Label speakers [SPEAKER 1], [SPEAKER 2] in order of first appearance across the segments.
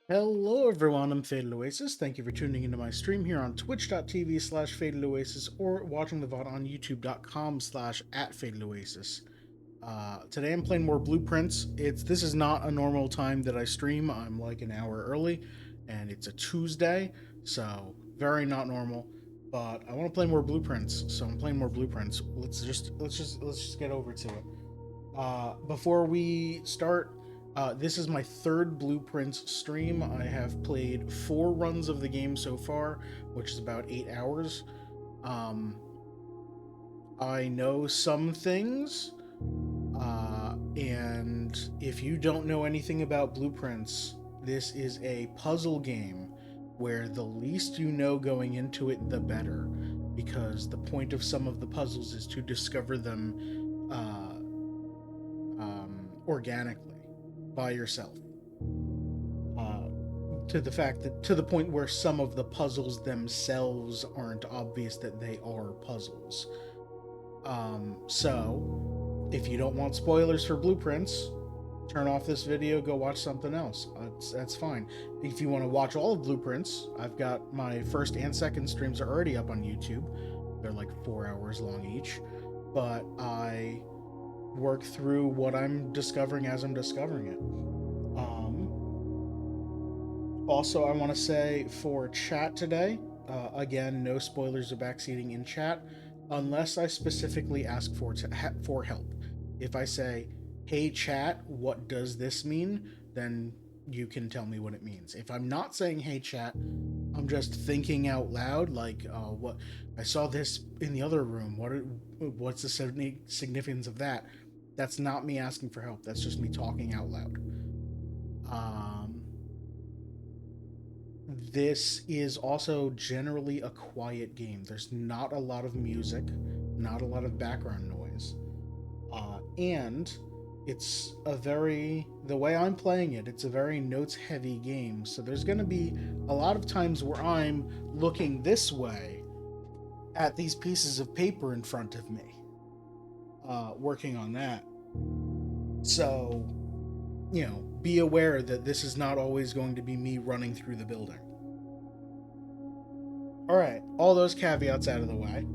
[SPEAKER 1] Hello everyone, I'm Faded Oasis. Thank you for tuning into my stream here on twitch.tv/Faded Oasis or watching the VOD on youtube.com/at Faded Oasis. Today I'm playing more Blueprints. This is not a normal time that I stream. I'm like an hour early, and it's a Tuesday, so very not normal. But I want to play more Blueprints, so I'm playing more Blueprints. Let's just get over to it. Before we start, this is my third Blueprints stream. I have played 4 runs of the game so far, which is about 8 hours. Um, I know some things, and if you don't know anything about Blueprints, this is a puzzle game where the least you know going into it, the better, because the point of some of the puzzles is to discover them organically by yourself. Uh, to the point where some of the puzzles themselves aren't obvious that they are puzzles. So if you don't want spoilers for Blueprints, turn off this video, go watch something else. That's fine. If you want to watch all of Blueprints, I've got my first and second streams are already up on YouTube. They're like 4 hours long each, but I work through what I'm discovering as I'm discovering it. Also, I want to say for chat today, again, no spoilers or backseating in chat, unless I specifically ask for help. If I say, "Hey chat, what does this mean?" then you can tell me what it means. If I'm not saying "Hey chat," I'm just thinking out loud, like, "What I saw this in the other room. What's the significance of that?" That's not me asking for help. That's just me talking out loud. Um, this is also generally a quiet game. There's not a lot of music, not a lot of background noise. And the way I'm playing it, it's a very notes heavy game. So there's going to be a lot of times where I'm looking this way at these pieces of paper in front of me, working on that. So, be aware that this is not always going to be me running through the building. All right, all those caveats out of the way.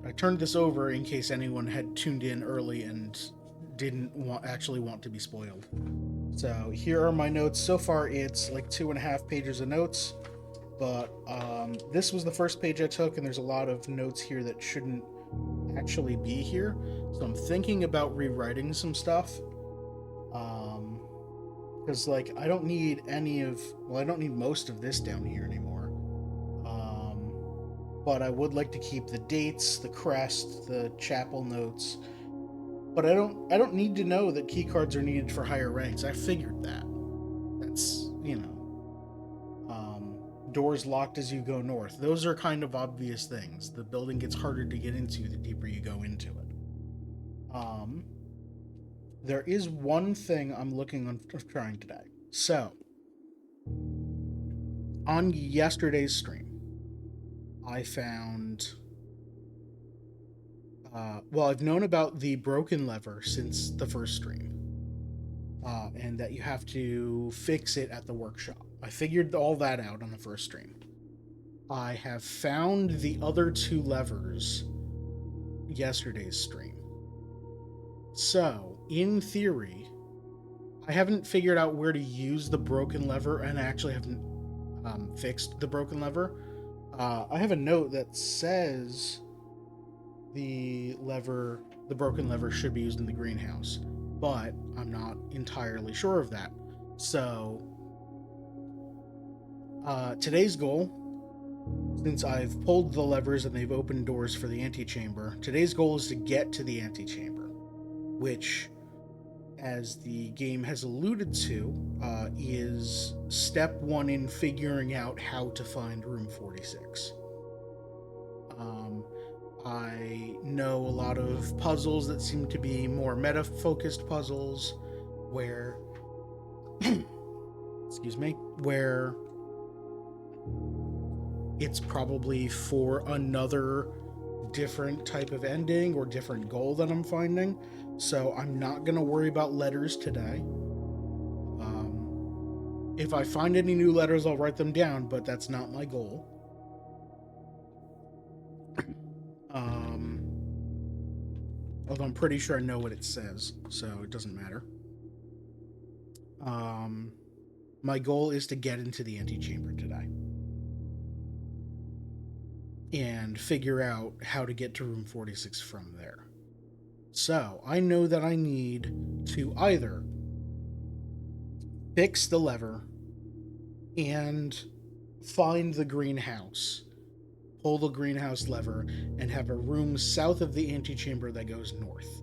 [SPEAKER 1] I turned this over in case anyone had tuned in early and didn't actually want to be spoiled. So here are my notes. So far, it's like 2.5 pages of notes, but this was the first page I took, and there's a lot of notes here that shouldn't actually be here. So I'm thinking about rewriting some stuff. Because I don't need I don't need most of this down here anymore. But I would like to keep the dates, the crest, the chapel notes. But I don't need to know that keycards are needed for higher ranks. I figured that. That's doors locked as you go north. Those are kind of obvious things. The building gets harder to get into the deeper you go into it. Um, there is one thing I'm looking on trying today. So on yesterday's stream, I found. Well, I've known about the broken lever since the first stream, and that you have to fix it at the workshop. I figured all that out on the first stream. I have found the other 2 levers yesterday's stream. So, in theory, I haven't figured out where to use the broken lever, and I actually haven't fixed the broken lever. I have a note that says the broken lever should be used in the greenhouse, but I'm not entirely sure of that. So, today's goal, since I've pulled the levers and they've opened doors for the antechamber, today's goal is to get to the antechamber, which, as the game has alluded to, is step 1 in figuring out how to find room 46. I know a lot of puzzles that seem to be more meta-focused puzzles where excuse me, where it's probably for another different type of ending or different goal that I'm finding. So I'm not going to worry about letters today. If I find any new letters, I'll write them down, but that's not my goal. Although I'm pretty sure I know what it says, so it doesn't matter. My goal is to get into the antechamber today and figure out how to get to room 46 from there. So I know that I need to either fix the lever and find the greenhouse, pull the greenhouse lever, and have a room south of the antechamber that goes north.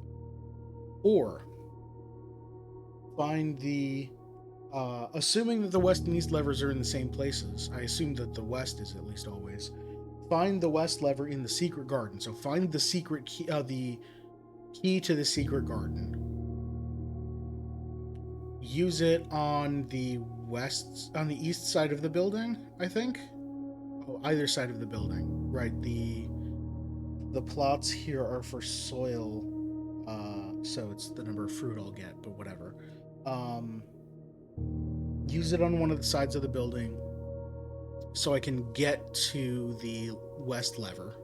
[SPEAKER 1] Or find the assuming that the west and east levers are in the same places, I assume that the west is at least always. Find the west lever in the secret garden. So find the secret key, the key to the secret garden. Use it on the east side of the building, I think. Oh, either side of the building, right? The plots here are for soil, so it's the number of fruit I'll get, but whatever. Use it on one of the sides of the building so I can get to the west lever.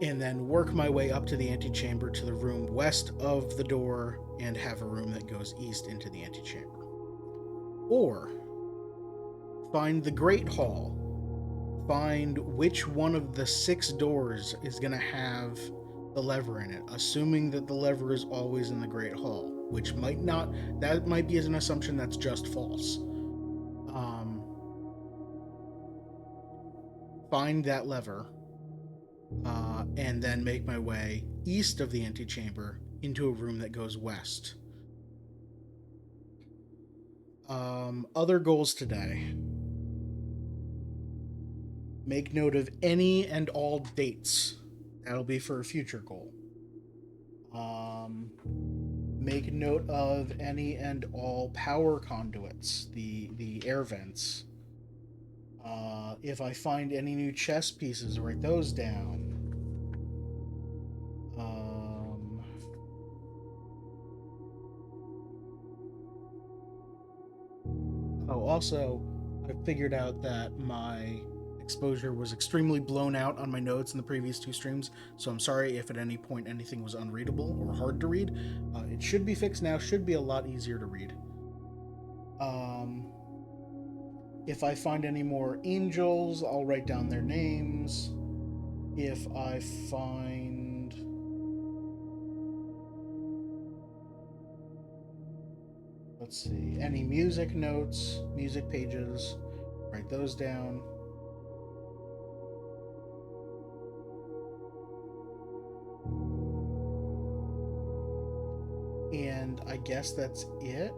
[SPEAKER 1] And then work my way up to the antechamber to the room west of the door and have a room that goes east into the antechamber. Or find the Great Hall. Find which one of the 6 doors is going to have the lever in it, assuming that the lever is always in the Great Hall, which might not, that might be an assumption that's just false. Find that lever, and then make my way east of the antechamber into a room that goes west. Other goals today. Make note of any and all dates. That'll be for a future goal. Make note of any and all power conduits, the air vents. If I find any new chess pieces, write those down. Also, I figured out that my exposure was extremely blown out on my notes in the previous 2 streams, so I'm sorry if at any point anything was unreadable or hard to read. It should be fixed now, should be a lot easier to read. If I find any more angels, I'll write down their names. If I find... let's see, any music notes, music pages, write those down. And I guess that's it.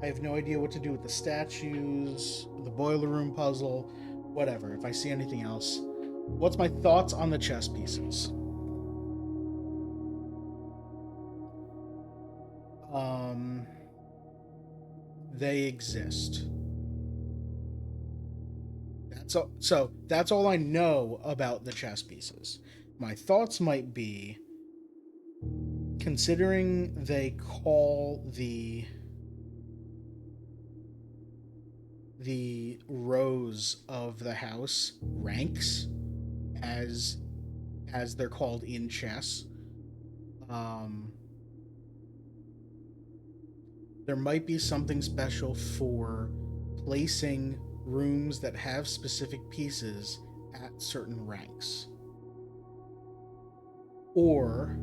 [SPEAKER 1] I have no idea what to do with the statues, the boiler room puzzle, whatever. If I see anything else. What's my thoughts on the chess pieces? They exist. So that's all I know about the chess pieces. My thoughts might be, considering they call the rows of the house ranks, as they're called in chess, there might be something special for placing rooms that have specific pieces at certain ranks. Or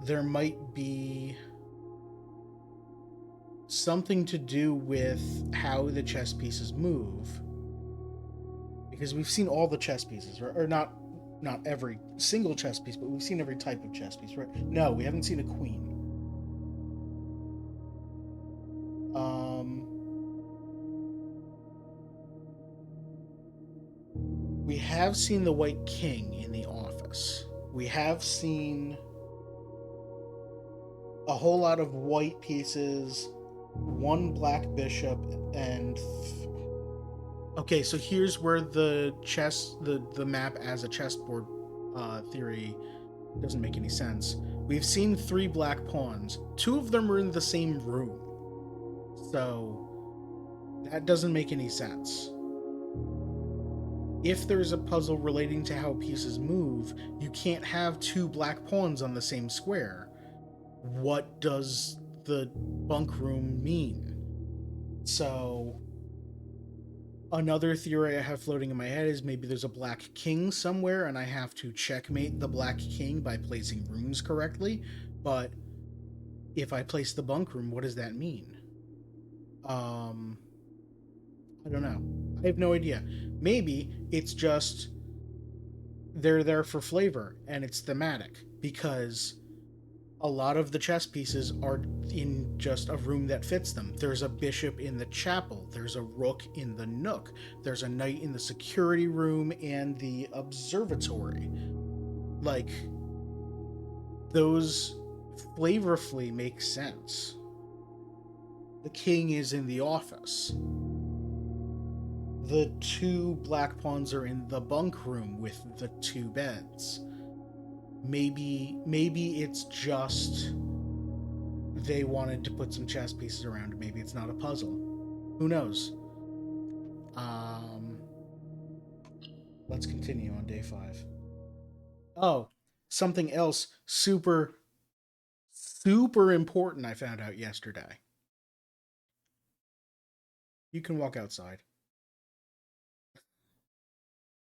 [SPEAKER 1] there might be something to do with how the chess pieces move, because we've seen all the chess pieces, or not every single chess piece, but we've seen every type of chess piece, right? No, we haven't seen a queen. We have seen the white king in the office. We have seen a whole lot of white pieces, 1 black bishop, and Okay, so here's where the map as a chessboard theory doesn't make any sense. We've seen 3 black pawns. 2 of them are in the same room. So that doesn't make any sense. If there's a puzzle relating to how pieces move, you can't have 2 black pawns on the same square. What does the bunk room mean? So another theory I have floating in my head is maybe there's a black king somewhere and I have to checkmate the black king by placing runes correctly. But if I place the bunk room, what does that mean? Um, I don't know. I have no idea. Maybe it's just they're there for flavor and it's thematic because a lot of the chess pieces are in just a room that fits them. There's a bishop in the chapel, there's a rook in the nook, there's a knight in the security room and the observatory. Like, those flavorfully make sense. The king is in the office. The 2 black pawns are in the bunk room with the 2 beds. Maybe it's just they wanted to put some chess pieces around. Maybe it's not a puzzle. Who knows? Um, let's continue on day 5. Oh, something else super important I found out yesterday. You can walk outside.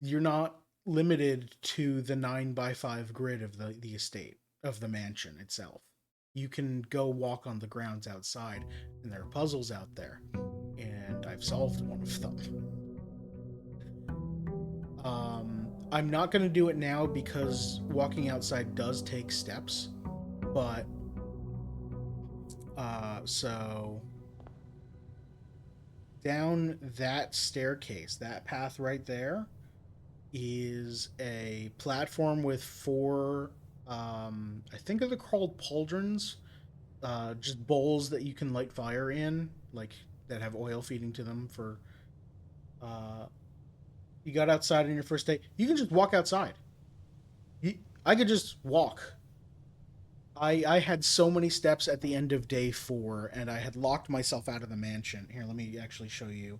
[SPEAKER 1] You're not limited to the 9x5 grid of the estate, of the mansion itself. You can go walk on the grounds outside, and there are puzzles out there, and I've solved one of them. I'm not going to do it now because walking outside does take steps, but so down that staircase, that path right there, is a platform with 4 I think they're called pauldrons, just bowls that you can light fire in, like that have oil feeding to them for uh you got outside on your first day. You can just walk outside. you, I could just walk. I had so many steps at the end of day 4 and I had locked myself out of the mansion. Here, let me actually show you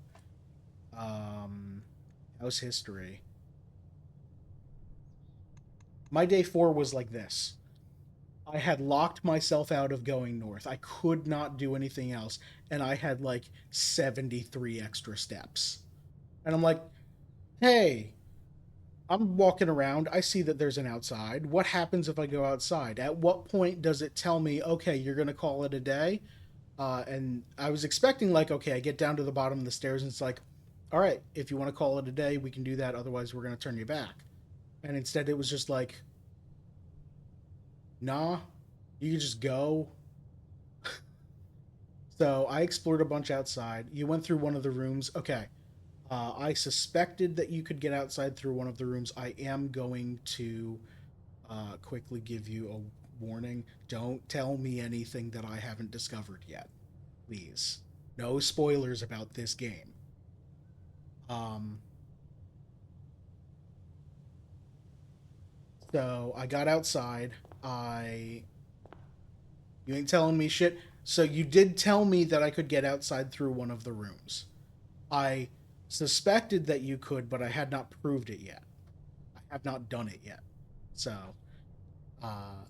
[SPEAKER 1] um house history. My day 4 was like this. I had locked myself out of going north. I could not do anything else. And I had like 73 extra steps. And I'm like, hey, I'm walking around. I see that there's an outside. What happens if I go outside? At what point does it tell me, okay, you're going to call it a day? And I was expecting, like, okay, I get down to the bottom of the stairs and it's like, all right, if you want to call it a day, we can do that. Otherwise, we're going to turn you back. And instead, it was just like, nah, you can just go. So I explored a bunch outside. You went through one of the rooms. Okay. I suspected that you could get outside through one of the rooms. I am going to quickly give you a warning. Don't tell me anything that I haven't discovered yet, please. No spoilers about this game. Um, so I got outside. I You ain't telling me shit. So you did tell me that I could get outside through one of the rooms. I suspected that you could, but I had not proved it yet. I have not done it yet. So, uh,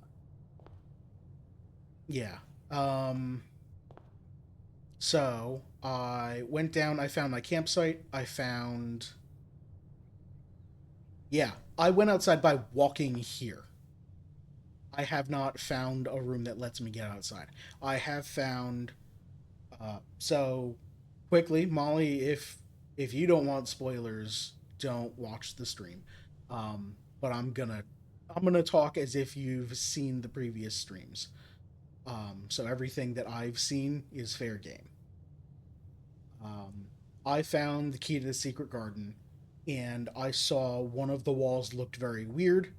[SPEAKER 1] yeah. Um, so I went down. I found my campsite. Yeah, I went outside by walking here. I have not found a room that lets me get outside. I have found so quickly, Molly, if you don't want spoilers, don't watch the stream. But I'm gonna talk as if you've seen the previous streams. So everything that I've seen is fair game. Um, I found the key to the secret garden, and I saw one of the walls looked very weird.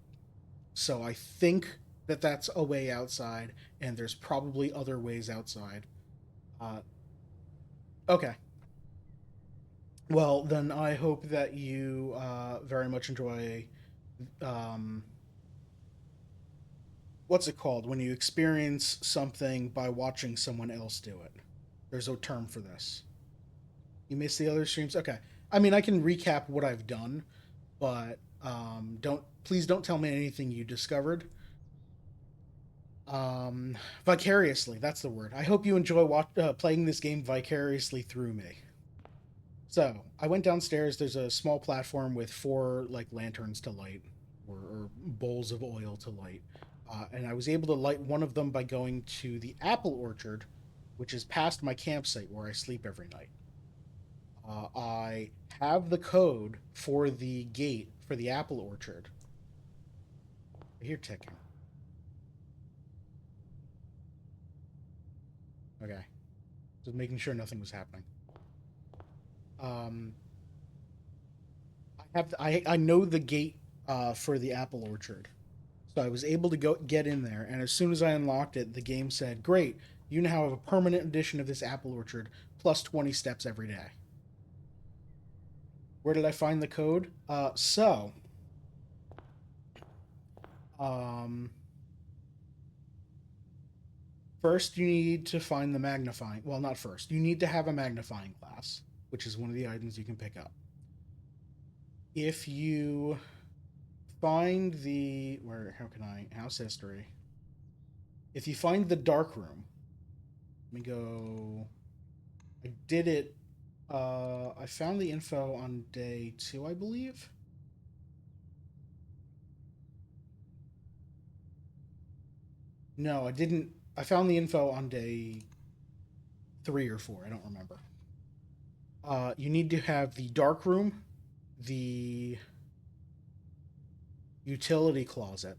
[SPEAKER 1] So I think that that's a way outside, and there's probably other ways outside. Uh, okay, Well, then I hope that you very much enjoy. Um, what's it called when you experience something by watching someone else do it? There's a term for this. You missed the other streams. Okay. I mean, I can recap what I've done, but don't please don't tell me anything you discovered. Vicariously, that's the word. I hope you enjoy playing this game vicariously through me. So I went downstairs. There's a small platform with four like lanterns to light, or bowls of oil to light, and I was able to light one of them by going to the apple orchard, which is past my campsite where I sleep every night. I have the code for the gate for the apple orchard. I hear ticking. Okay, just making sure nothing was happening. Um, I know the gate for the apple orchard. So I was able to go get in there, and as soon as I unlocked it, the game said, "Great, you now have a permanent edition of this apple orchard plus 20 steps every day." Where did I find the code? Um, first you need to find the magnifying. Well, not first. You need to have a magnifying glass, which is one of the items you can pick up. If you find the where how can I house history? If you find the dark room, let me go. I did it. I found the info on day 2, I believe. No, I didn't. I found the info on day 3 or 4. I don't remember. You need to have the dark room, the utility closet,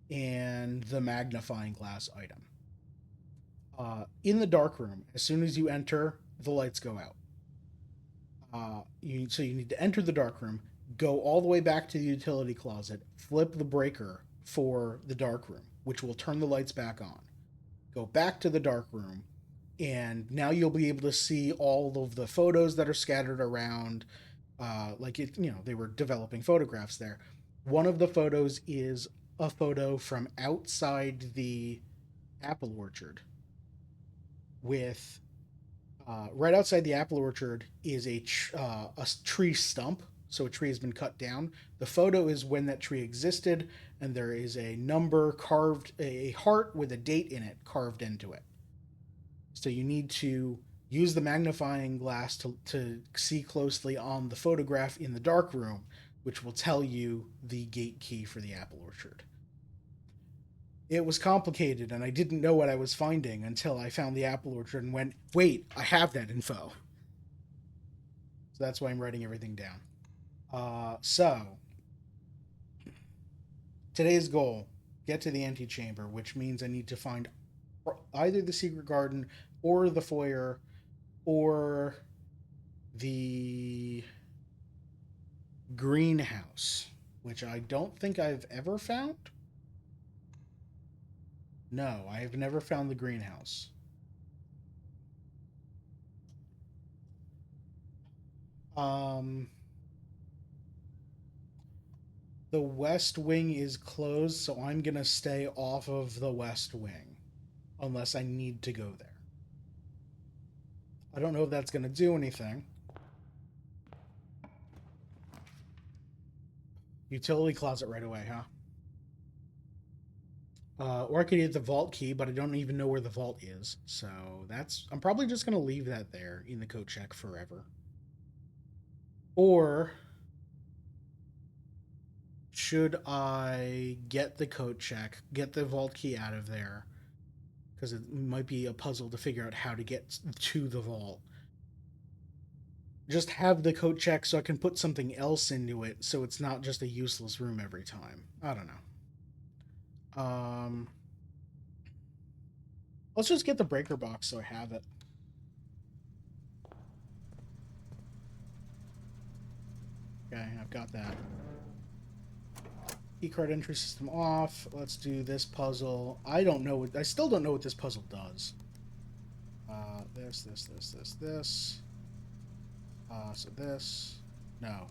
[SPEAKER 1] and the magnifying glass item. In the dark room, as soon as you enter, the lights go out. You need to enter the dark room, go all the way back to the utility closet, flip the breaker for the dark room, which will turn the lights back on. Go back to the dark room, and now you'll be able to see all of the photos that are scattered around. They were developing photographs there. One of the photos is a photo from outside the apple orchard with right outside the apple orchard is a tree stump. So a tree has been cut down. The photo is when that tree existed, and there is a number carved, a heart with a date in it carved into it. So you need to use the magnifying glass to see closely on the photograph in the dark room, which will tell you the gate key for the apple orchard. It was complicated, and I didn't know what I was finding until I found the apple orchard and went, wait, I have that info. So that's why I'm writing everything down. So, today's goal get to the antechamber, which means I need to find either the secret garden or the foyer or the greenhouse, which I don't think I've ever found. No, I have never found the greenhouse. Um, the west wing is closed, so I'm gonna stay off of the west wing unless I need to go there. I don't know if that's gonna do anything. Utility closet right away, huh? Or I could get the vault key, but I don't even know where the vault is. So I'm probably just gonna leave that there in the coat check forever. Or should I get the coat check, get the vault key out of there? Because it might be a puzzle to figure out how to get to the vault. Just have the coat check so I can put something else into it so it's not just a useless room every time. I don't know. Let's just get the breaker box so I have it. Okay, I've got that. Keycard entry system off. Let's do this puzzle. I still don't know what this puzzle does. This. So this. No.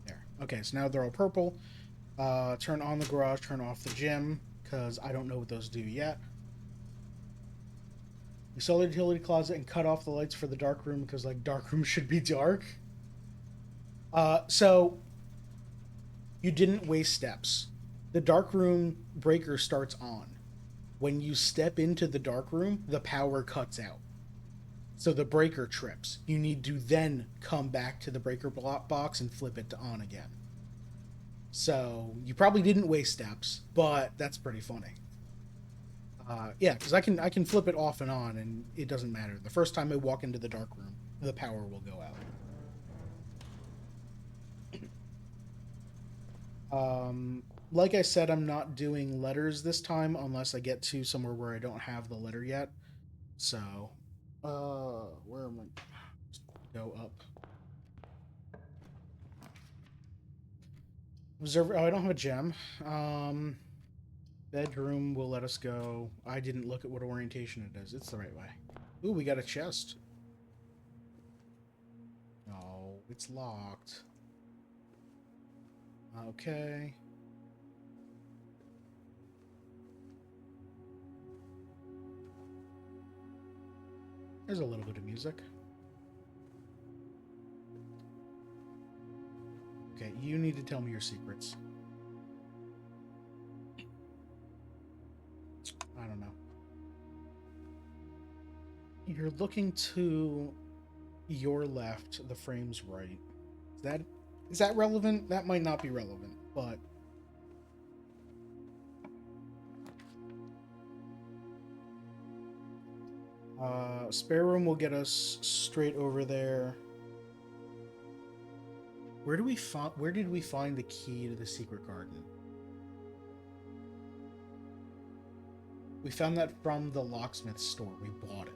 [SPEAKER 1] There. Okay, so now they're all purple. Turn on the garage, turn off the gym, because I don't know what those do yet. We sell the utility closet and cut off the lights for the dark room because, like, dark room should be dark. So you didn't waste steps. The dark room breaker starts on. When you step into the dark room, the power cuts out. So the breaker trips. You need to then come back to the breaker box and flip it to on again. So you probably didn't waste steps, but that's pretty funny. Yeah, because I can flip it off and on, and it doesn't matter. The first time I walk into the dark room, the power will go out. Like I said, I'm not doing letters this time unless I get to somewhere where I don't have the letter yet. So, where am I? Just go up. Observer. Oh, I don't have a gem. Bedroom will let us go. I didn't look at what orientation it is. It's the right way. Ooh, we got a chest. No, it's locked. Okay. There's a little bit of music. Okay, you need to tell me your secrets. I don't know. You're looking to your left, the frame's right. Is that relevant? That might not be relevant, but spare room will get us straight over there. Where did we find the key to the secret garden? We found that from the locksmith store. We bought it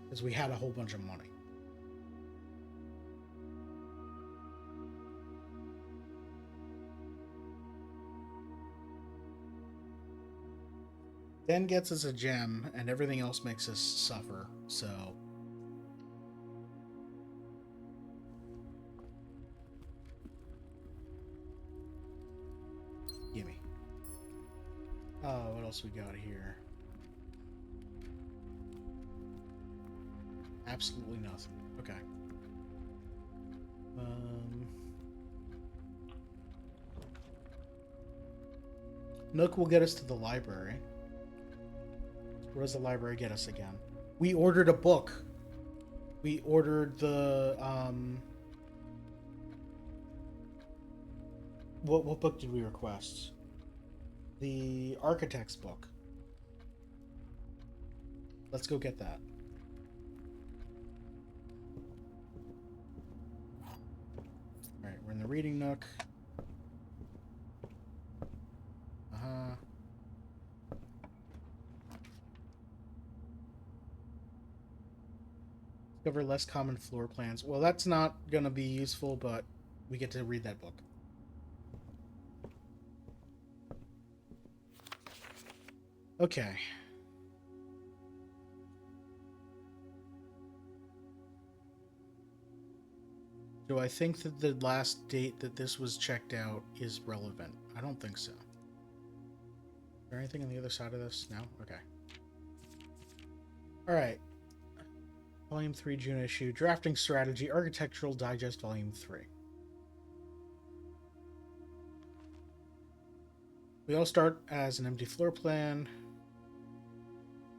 [SPEAKER 1] because we had a whole bunch of money. Then gets us a gem, and everything else makes us suffer. So gimme. What else we got here? Absolutely nothing. Okay. Nook will get us to the library. Where does the library get us again? We ordered a book. We ordered the What book did we request? The Architect's book. Let's go get that. Alright, we're in the reading nook. Discover less common floor plans. Well, that's not gonna be useful, but we get to read that book. Okay. Do I think that the last date that this was checked out is relevant? I don't think so. Is there anything on the other side of this? No? Okay. Alright. Volume 3, June issue. Drafting Strategy, Architectural Digest, Volume 3. We all start as an empty floor plan.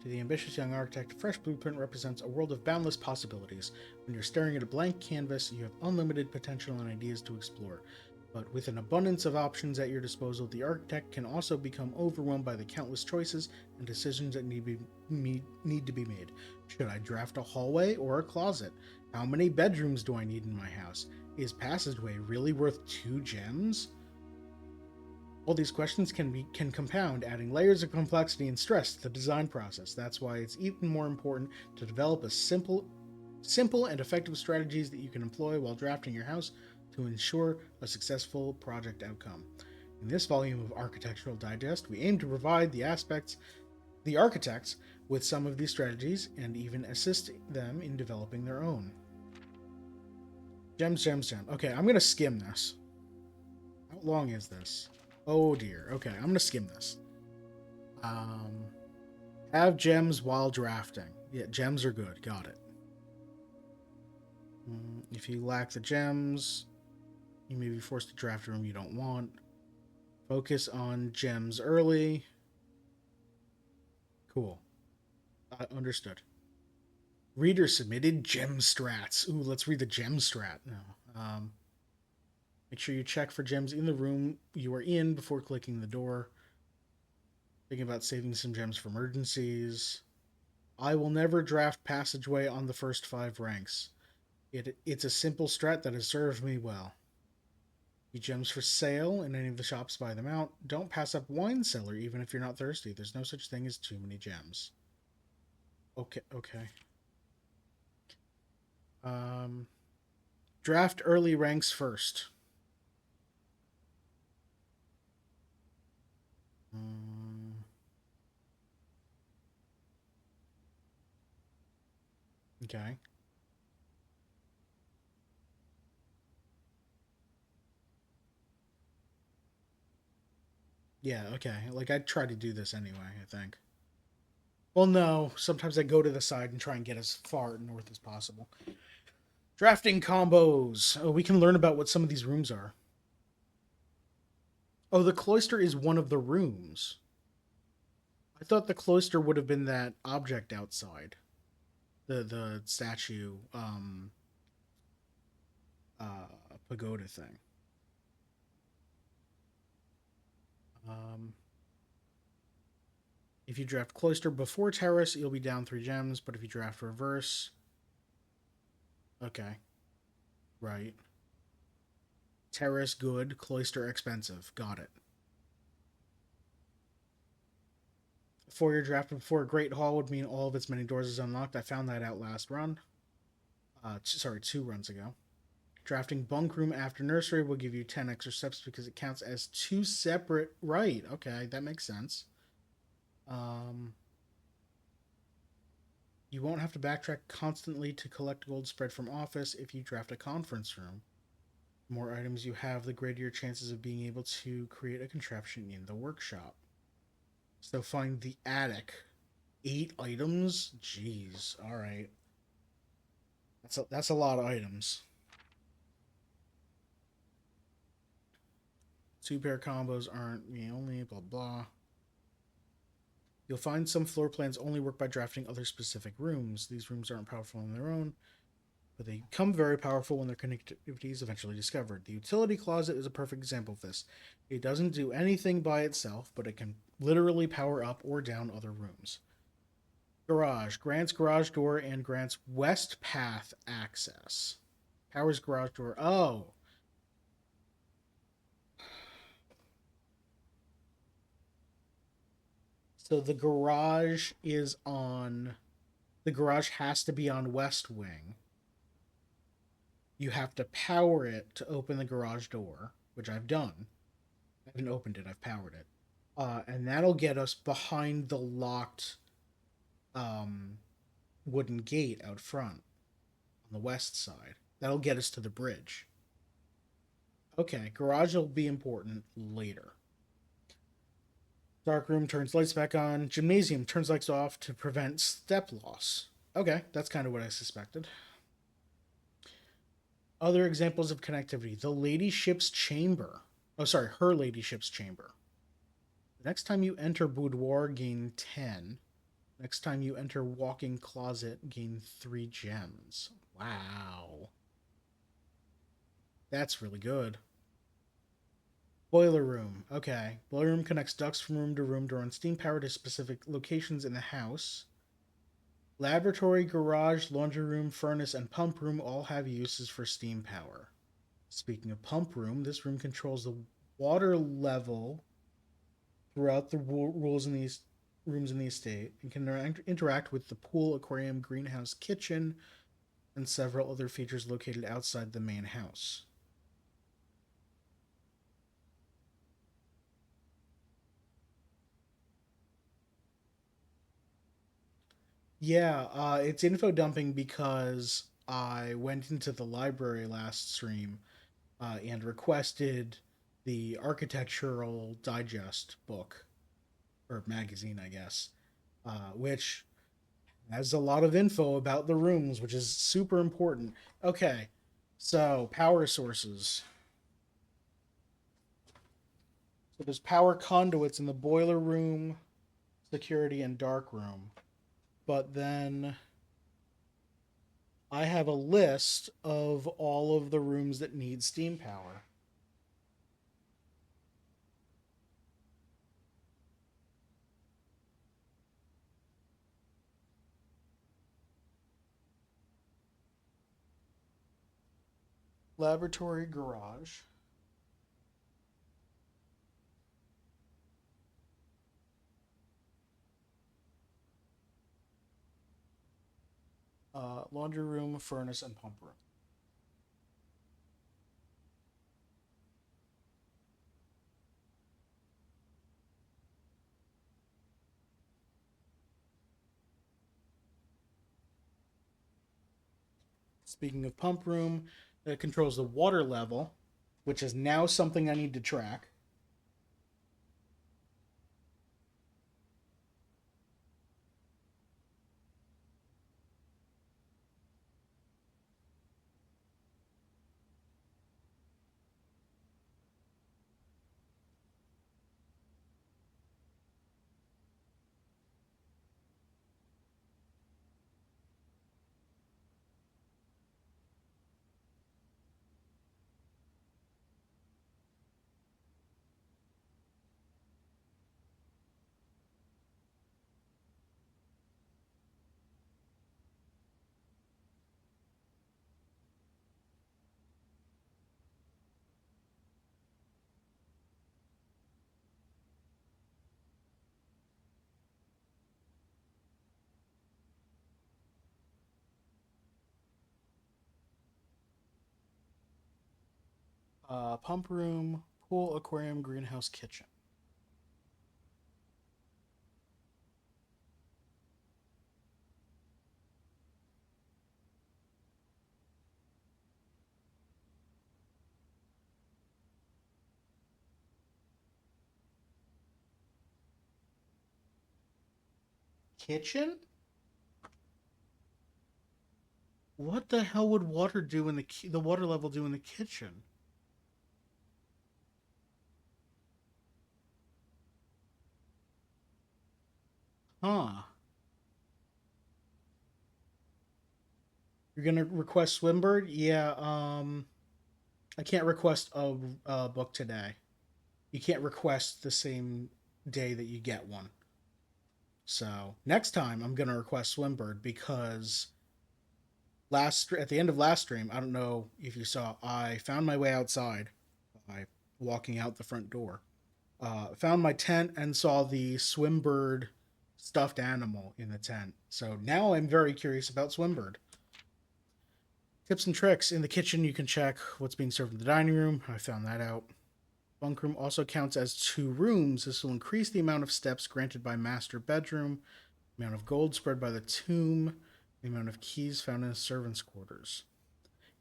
[SPEAKER 1] To the ambitious young architect, a fresh blueprint represents a world of boundless possibilities. When you're staring at a blank canvas, you have unlimited potential and ideas to explore. But with an abundance of options at your disposal, the architect can also become overwhelmed by the countless choices and decisions that need to be made. Should I draft a hallway or a closet? How many bedrooms do I need in my house? Is passageway really worth 2 gems? All these questions can compound, adding layers of complexity and stress to the design process. That's why it's even more important to develop a simple Simple and effective strategies that you can employ while drafting your house to ensure a successful project outcome. In this volume of Architectural Digest, we aim to provide the architects with some of these strategies and even assist them in developing their own. Gems. Okay, I'm gonna skim this. How long is this? Oh dear. Okay, I'm gonna skim this. Have gems while drafting. Yeah, gems are good. Got it. If you lack the gems, you may be forced to draft a room you don't want. Focus on gems early. Cool. Understood. Reader submitted gem strats. Ooh, let's read the gem strat now. Make sure you check for gems in the room you are in before clicking the door. Thinking about saving some gems for emergencies. I will never draft passageway on the first 5 ranks. It's a simple strat that has served me well. Gems for sale in any of the shops, buy them out. Don't pass up wine cellar even if you're not thirsty. There's no such thing as too many gems. Okay. Draft early ranks first. Okay. Yeah, okay. Like, I'd try to do this anyway, I think. Well, no. Sometimes I go to the side and try and get as far north as possible. Drafting combos. Oh, we can learn about what some of these rooms are. Oh, the cloister is one of the rooms. I thought the cloister would have been that object outside. The statue, pagoda thing. If you draft cloister before terrace, you'll be down 3 gems, but if you draft reverse... Okay. Right. Terrace, good. Cloister, expensive. Got it. Four-year draft before Great Hall would mean all of its many doors is unlocked. I found that out last run. 2 runs ago. Drafting bunk room after nursery will give you 10 extra steps because it counts as 2 separate... Right, okay, that makes sense. You won't have to backtrack constantly to collect gold spread from office if you draft a conference room. The more items you have, the greater your chances of being able to create a contraption in the workshop. So find the attic. 8 items? Jeez, alright. That's a lot of items. 2 pair combos aren't the only, blah blah. You'll find some floor plans only work by drafting other specific rooms. These rooms aren't powerful on their own, but they become very powerful when their connectivity is eventually discovered. The utility closet is a perfect example of this. It doesn't do anything by itself, but it can literally power up or down other rooms. Garage. Grants garage door and grants west path access. Powers garage door. Oh. So the garage is on... The garage has to be on west wing. You have to power it to open the garage door, which I've done. I haven't opened it, I've powered it. And that'll get us behind the locked wooden gate out front on the west side. That'll get us to the bridge. Okay, garage will be important later. Dark room turns lights back on. Gymnasium turns lights off to prevent step loss. Okay, that's kind of what I suspected. Other examples of connectivity. The ladyship's chamber. Oh, sorry, her ladyship's chamber. The next time you enter boudoir, gain 10. Next time you enter walk-in closet, gain 3 gems. Wow. That's really good. Boiler room. Okay. Boiler room connects ducts from room to run steam power to specific locations in the house. Laboratory, garage, laundry room, furnace, and pump room all have uses for steam power. Speaking of pump room, this room controls the water level throughout the rooms in the estate and can interact with the pool, aquarium, greenhouse, kitchen, and several other features located outside the main house. Yeah, it's info dumping because I went into the library last stream and requested the Architectural Digest book, or magazine, I guess, which has a lot of info about the rooms, which is super important. Okay, so power sources. So there's power conduits in the boiler room, security, and dark room. But then I have a list of all of the rooms that need steam power. Laboratory, garage, laundry room, furnace, and pump room. Speaking of pump room, it controls the water level, which is now something I need to track. Pump room, pool, aquarium, greenhouse, kitchen. Kitchen? What the hell would water do in the water level do in the kitchen? Huh. You're gonna request Swimbird? Yeah, I can't request a book today. You can't request the same day that you get one. So next time I'm gonna request Swimbird because last at the end of last stream, I don't know if you saw, I found my way outside by walking out the front door. Found my tent and saw the Swimbird stuffed animal in the tent. So now I'm very curious about Swimbird. Tips and tricks. In the kitchen, you can check what's being served in the dining room. I found that out. Bunk room also counts as two rooms. This will increase the amount of steps granted by master bedroom, the amount of gold spread by the tomb, the amount of keys found in servants' quarters.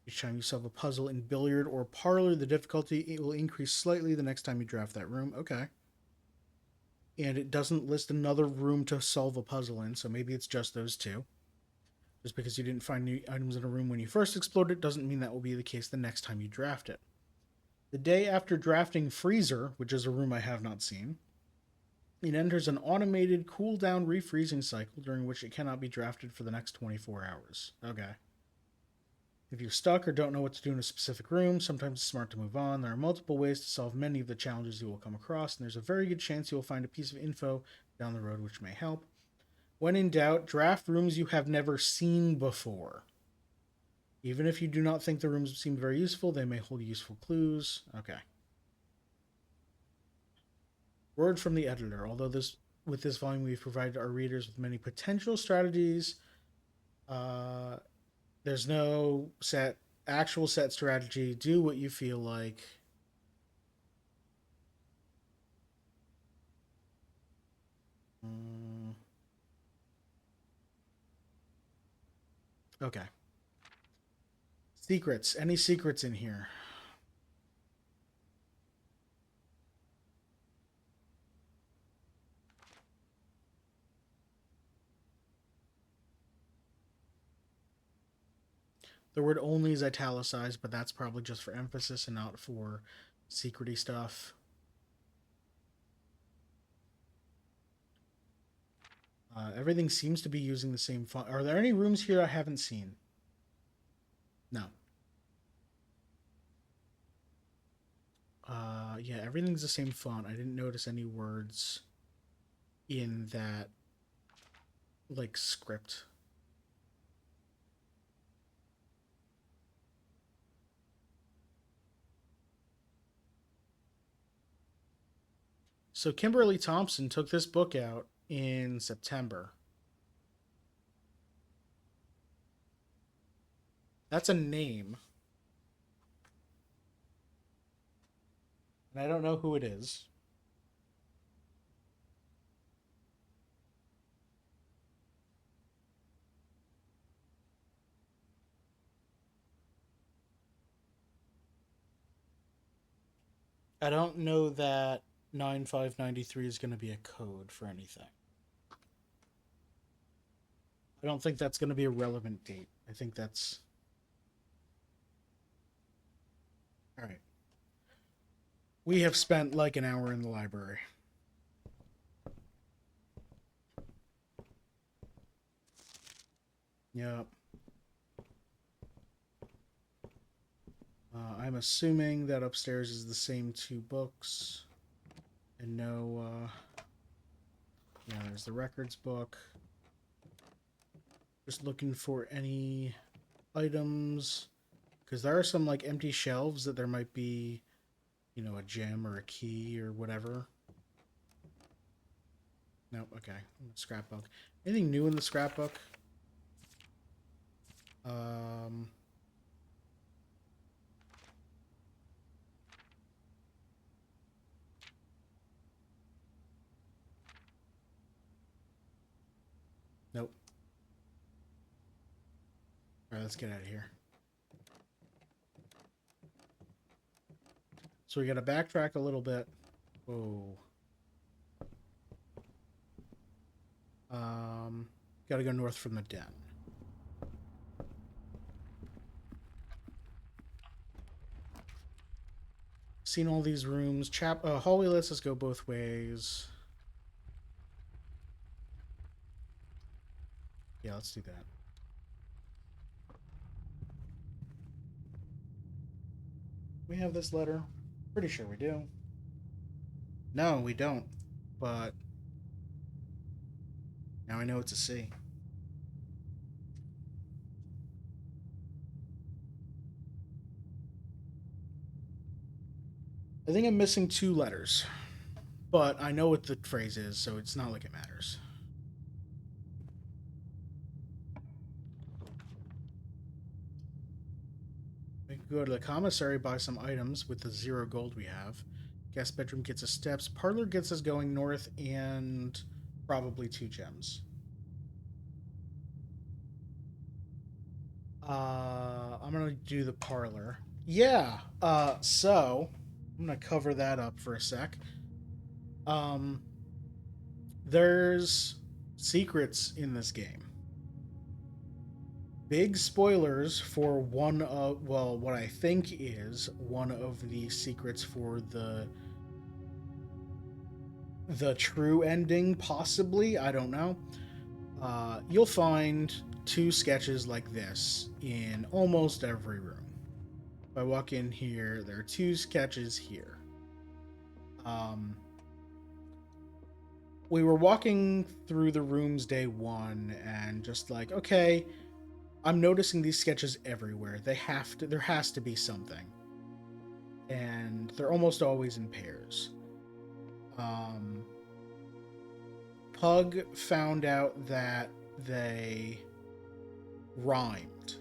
[SPEAKER 1] Each time you solve a puzzle in billiard or parlor, the difficulty will increase slightly the next time you draft that room. Okay. And it doesn't list another room to solve a puzzle in, so maybe it's just those two. Just because you didn't find new items in a room when you first explored it doesn't mean that will be the case the next time you draft it. The day after drafting Freezer, which is a room I have not seen, it enters an automated cooldown refreezing cycle during which it cannot be drafted for the next 24 hours. Okay. If you're stuck or don't know what to do in a specific room, sometimes it's smart to move on. There are multiple ways to solve many of the challenges you will come across, and there's a very good chance you will find a piece of info down the road which may help. When in doubt, draft rooms you have never seen before. Even if you do not think the rooms seem very useful, they may hold useful clues. Okay. Word from the editor. Although with this volume we've provided our readers with many potential strategies, uh, There's no actual set strategy. Do what you feel like. Mm, okay. Secrets. Any secrets in here? The word only is italicized, but that's probably just for emphasis and not for secrety stuff. Everything seems to be using the same font. Are there any rooms here I haven't seen? No. Yeah, everything's the same font. I didn't notice any words in that, like, script. So Kimberly Thompson took this book out in September. That's a name. And I don't know who it is. I don't know that 9593 is going to be a code for anything. I don't think that's going to be a relevant date. I think that's... All right. We have spent like an hour in the library. Yep. I'm assuming that upstairs is the same two books. And no, yeah, there's the records book. Just looking for any items. Because there are some, like, empty shelves that there might be, you know, a gem or a key or whatever. Nope, okay. Scrapbook. Anything new in the scrapbook? Um... Nope. Alright, let's get out of here. So we gotta backtrack a little bit. Whoa. Gotta go north from the den. Seen all these rooms. Hallway lets us go both ways. Yeah, let's do that. We have this letter. Pretty sure we do. No, we don't. But now I know it's a C. I think I'm missing two letters. But I know what the phrase is, so it's not like it matters. We can go to the commissary, buy some items with the 0 gold we have. Guest bedroom gets us steps. Parlor gets us going north and probably 2 gems. I'm gonna do the parlor. Yeah. So I'm gonna cover that up for a sec. Um, there's secrets in this game. Big spoilers for one of, well, what I think is one of the secrets for the true ending, possibly. I don't know. You'll find 2 sketches like this in almost every room. If I walk in here, there are 2 sketches here. We were walking through the rooms day 1 and just like, okay, I'm noticing these sketches everywhere. There has to be something. And they're almost always in pairs. Pug found out that they rhymed.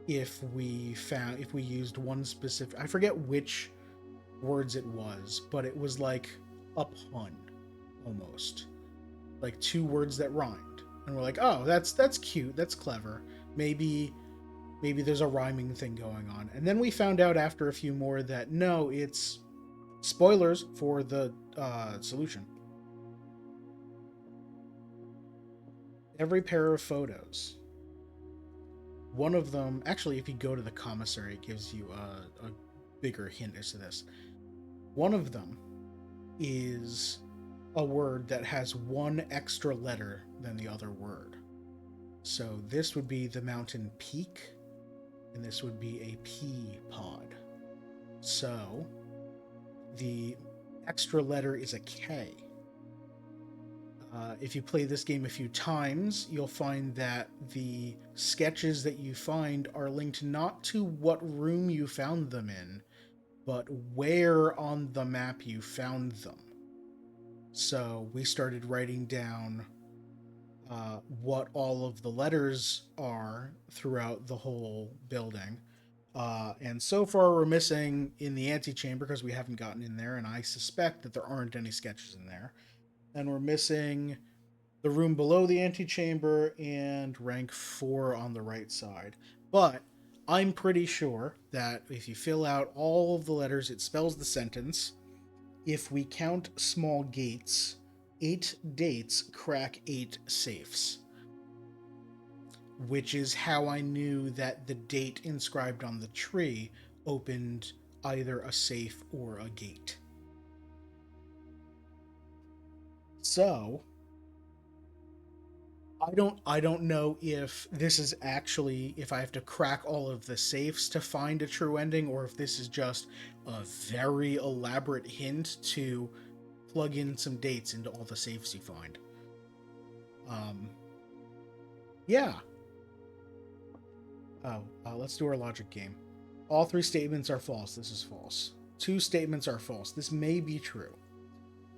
[SPEAKER 1] if we used one specific, I forget which words it was, but it was like a pun almost, like two words that rhymed, and we're like, oh, that's cute, that's clever, maybe there's a rhyming thing going on. And then we found out after a few more that no, it's spoilers for the solution. Every pair of photos, one of them, actually, if you go to the commissary, it gives you a bigger hint as to this. One of them is a word that has one extra letter than the other word. So this would be the mountain peak, and this would be a pea pod. So the extra letter is a K. If you play this game a few times, you'll find that the sketches that you find are linked not to what room you found them in, but where on the map you found them. So we started writing down what all of the letters are throughout the whole building. And so far, we're missing in the antechamber because we haven't gotten in there, and I suspect that there aren't any sketches in there. And we're missing the room below the antechamber and rank 4 on the right side. But I'm pretty sure that if you fill out all of the letters, it spells the sentence. If we count small gates, 8 dates crack 8 safes. Which is how I knew that the date inscribed on the tree opened either a safe or a gate. So, I don't know if this is actually, if I have to crack all of the safes to find a true ending, or if this is just a very elaborate hint to plug in some dates into all the safes you find. Yeah. Oh, let's do our logic game. All 3 statements are false. This is false. 2 statements are false. This may be true.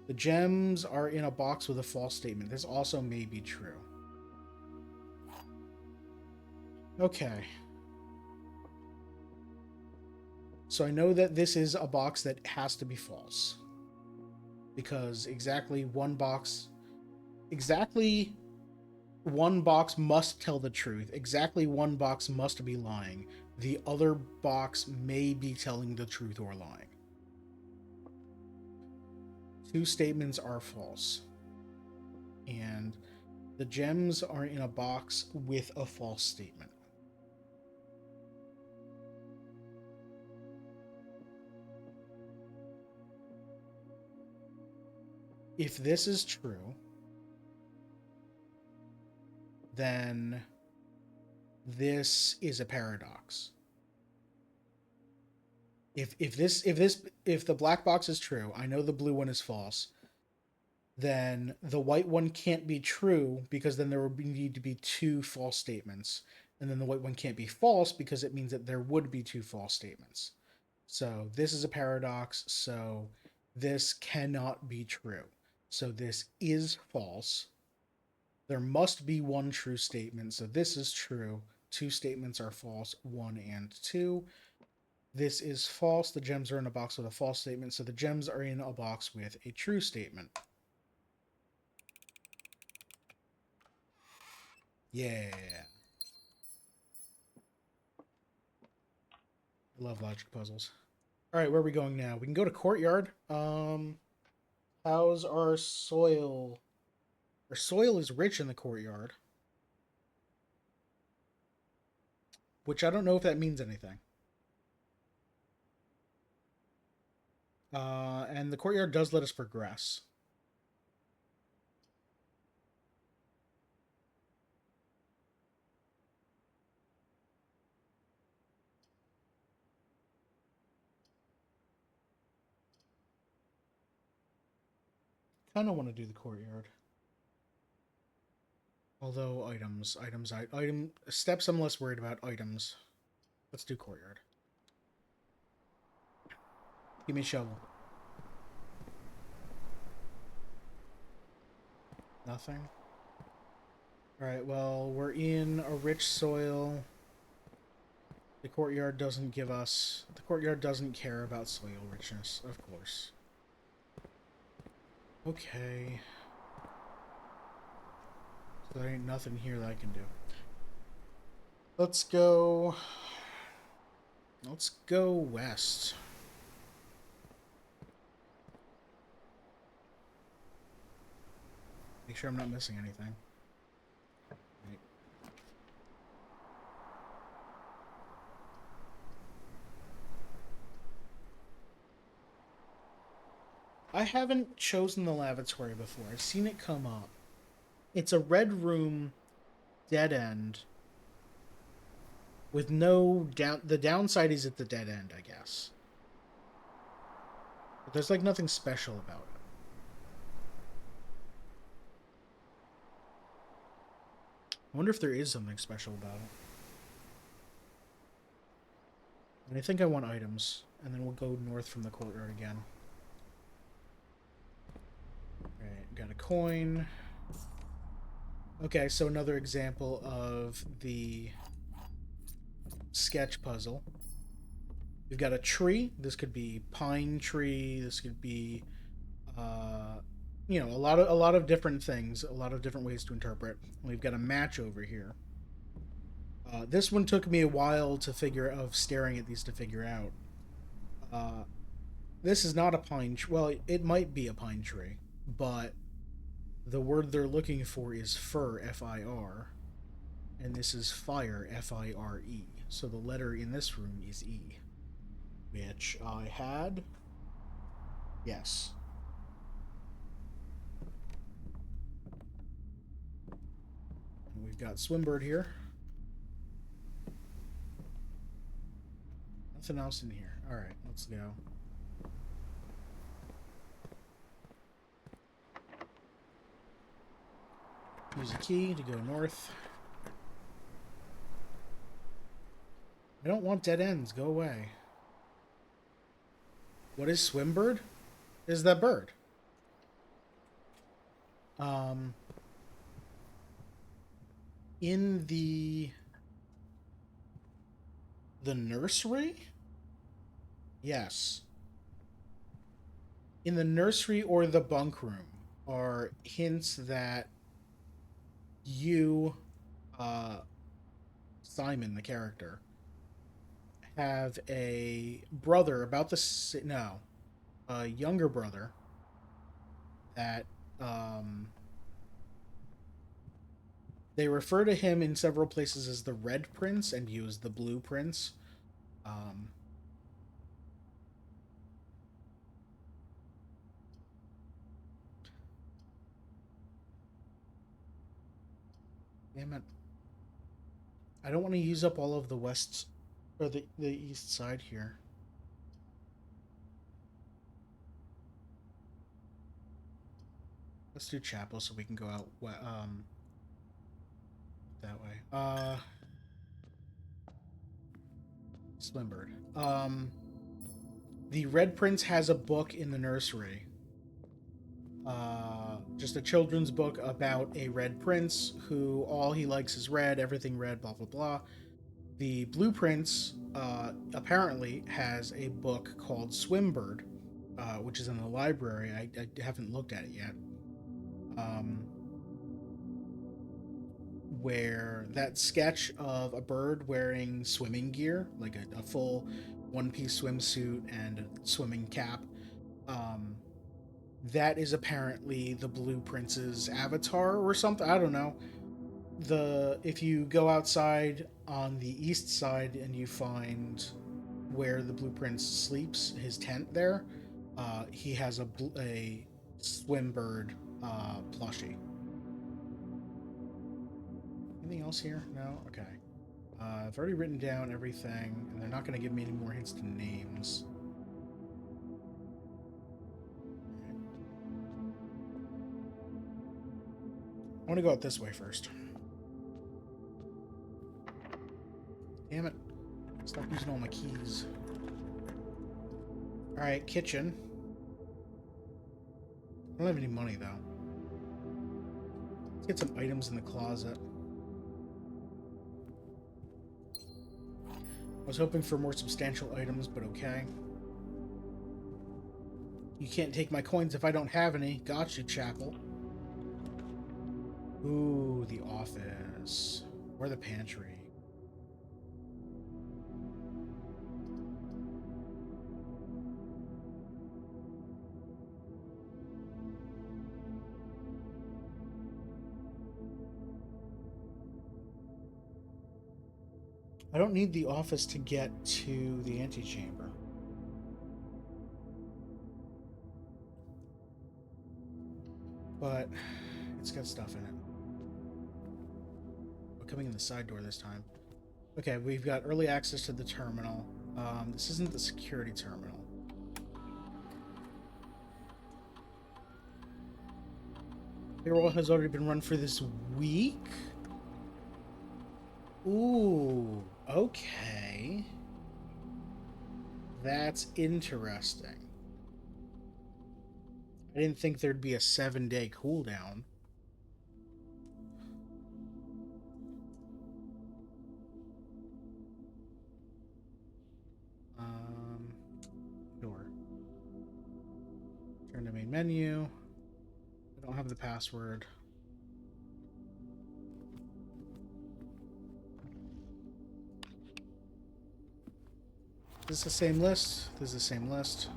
[SPEAKER 1] The gems are in a box with a false statement. This also may be true. Okay. So I know that this is a box that has to be false. Because exactly one box must tell the truth. Exactly one box must be lying. The other box may be telling the truth or lying. 2 statements are false. And the gems are in a box with a false statement. If this is true, then this is a paradox. If the black box is true, I know the blue one is false, then the white one can't be true because then there would need to be 2 false statements. And then the white one can't be false because it means that there would be 2 false statements. So this is a paradox, so this cannot be true. So this is false. There must be 1 true statement, so this is true. 2 statements are false, 1 and 2. This is false. The gems are in a box with a false statement, so the gems are in a box with a true statement. Yeah. I love logic puzzles. All right, where are we going now? We can go to courtyard. How's our soil? Our soil is rich in the courtyard, which I don't know if that means anything. And the courtyard does let us progress. Kind of want to do the courtyard. Although item steps I'm less worried about. Items. Let's do courtyard. Give me a shovel. Nothing. Alright, well, we're in a rich soil. The courtyard doesn't give us... The courtyard doesn't care about soil richness, of course. Okay. So there ain't nothing here that I can do. Let's go... Let's go west. Make sure I'm not missing anything. Right. I haven't chosen the lavatory before. I've seen it come up. It's a red room, dead end, with no down. The downside is at the dead end, I guess. But there's like nothing special about it. I wonder if there is something special about it. And I think I want items, and then we'll go north from the courtyard again. Alright, got a coin. Okay, so another example of the sketch puzzle. We've got a tree. This could be pine tree. This could be, you know, a lot of different things, a lot of different ways to interpret. We've got a match over here. This one took me a while to staring at these to figure out. This is not a pine tree. Well, it might be a pine tree, but the word they're looking for is fir, F-I-R, and this is fire, F-I-R-E. So the letter in this room is E, which I had. Yes. And we've got Swimbird here. Nothing else in here. Alright, let's go. Use a key to go north. I don't want dead ends. Go away. What is Swimbird? Is that bird? In the nursery? Yes. In the nursery or the bunk room are hints that you, Simon, the character, have a brother a younger brother that, they refer to him in several places as the Red Prince and you as the Blue Prince. Damn it. I don't want to use up all of the west or the east side here. Let's do chapel so we can go out that way. Slimbird. The Red Prince has a book in the nursery. Just a children's book about a red prince who all he likes is red, everything red, blah blah blah. The Blue Prince apparently has a book called Swimbird, which is in the library. I haven't looked at it yet. Where that sketch of a bird wearing swimming gear, like a full one-piece swimsuit and a swimming cap, that is apparently the Blue Prince's avatar or something. I don't know. If you go outside on the east side and you find where the Blue Prince sleeps, his tent there, he has a Swimbird plushie. Anything else here? No? Okay. I've already written down everything, and they're not going to give me any more hints to names. I want to go out this way first. Damn it. Stop using all my keys. Alright, kitchen. I don't have any money, though. Let's get some items in the closet. was hoping for more substantial items, but okay. You can't take my coins if I don't have any. Gotcha, Chackle. Ooh, the office. Or the pantry. I don't need the office to get to the antechamber. But it's got stuff in it. We're coming in the side door this time. Okay, we've got early access to the terminal. This isn't the security terminal. Payroll has already been run for this week? Ooh, okay. That's interesting. I didn't think there'd be a 7-day cooldown. Sure. Turn to main menu. I don't have the password. Is this the same list? This is the same list.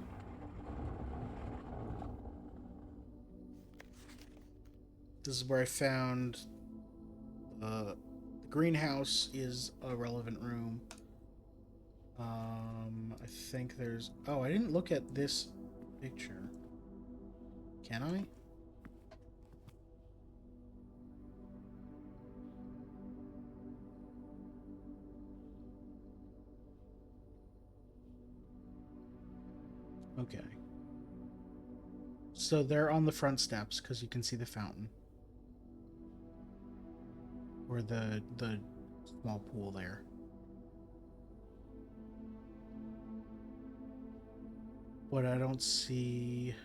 [SPEAKER 1] This is where I found the greenhouse is a relevant room. I think there's... Oh, I didn't look at this picture. Can I? Okay. So they're on the front steps because you can see the fountain. Or the small pool there. But I don't see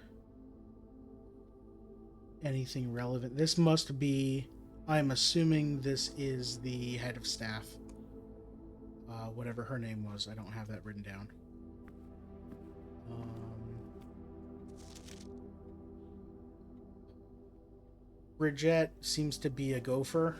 [SPEAKER 1] anything relevant. This must be... I'm assuming this is the head of staff. Whatever her name was. I don't have that written down. Bridget seems to be a gopher.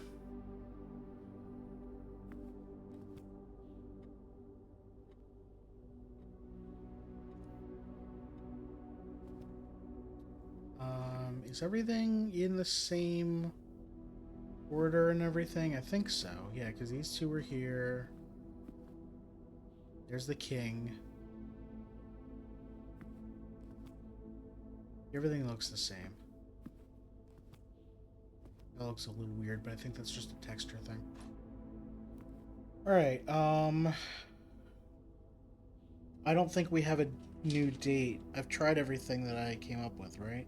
[SPEAKER 1] Is everything in the same order and everything? I think so. Yeah, because these two were here. There's the king. Everything looks the same. That looks a little weird, but I think that's just a texture thing. Alright, I don't think we have a new date. I've tried everything that I came up with, right?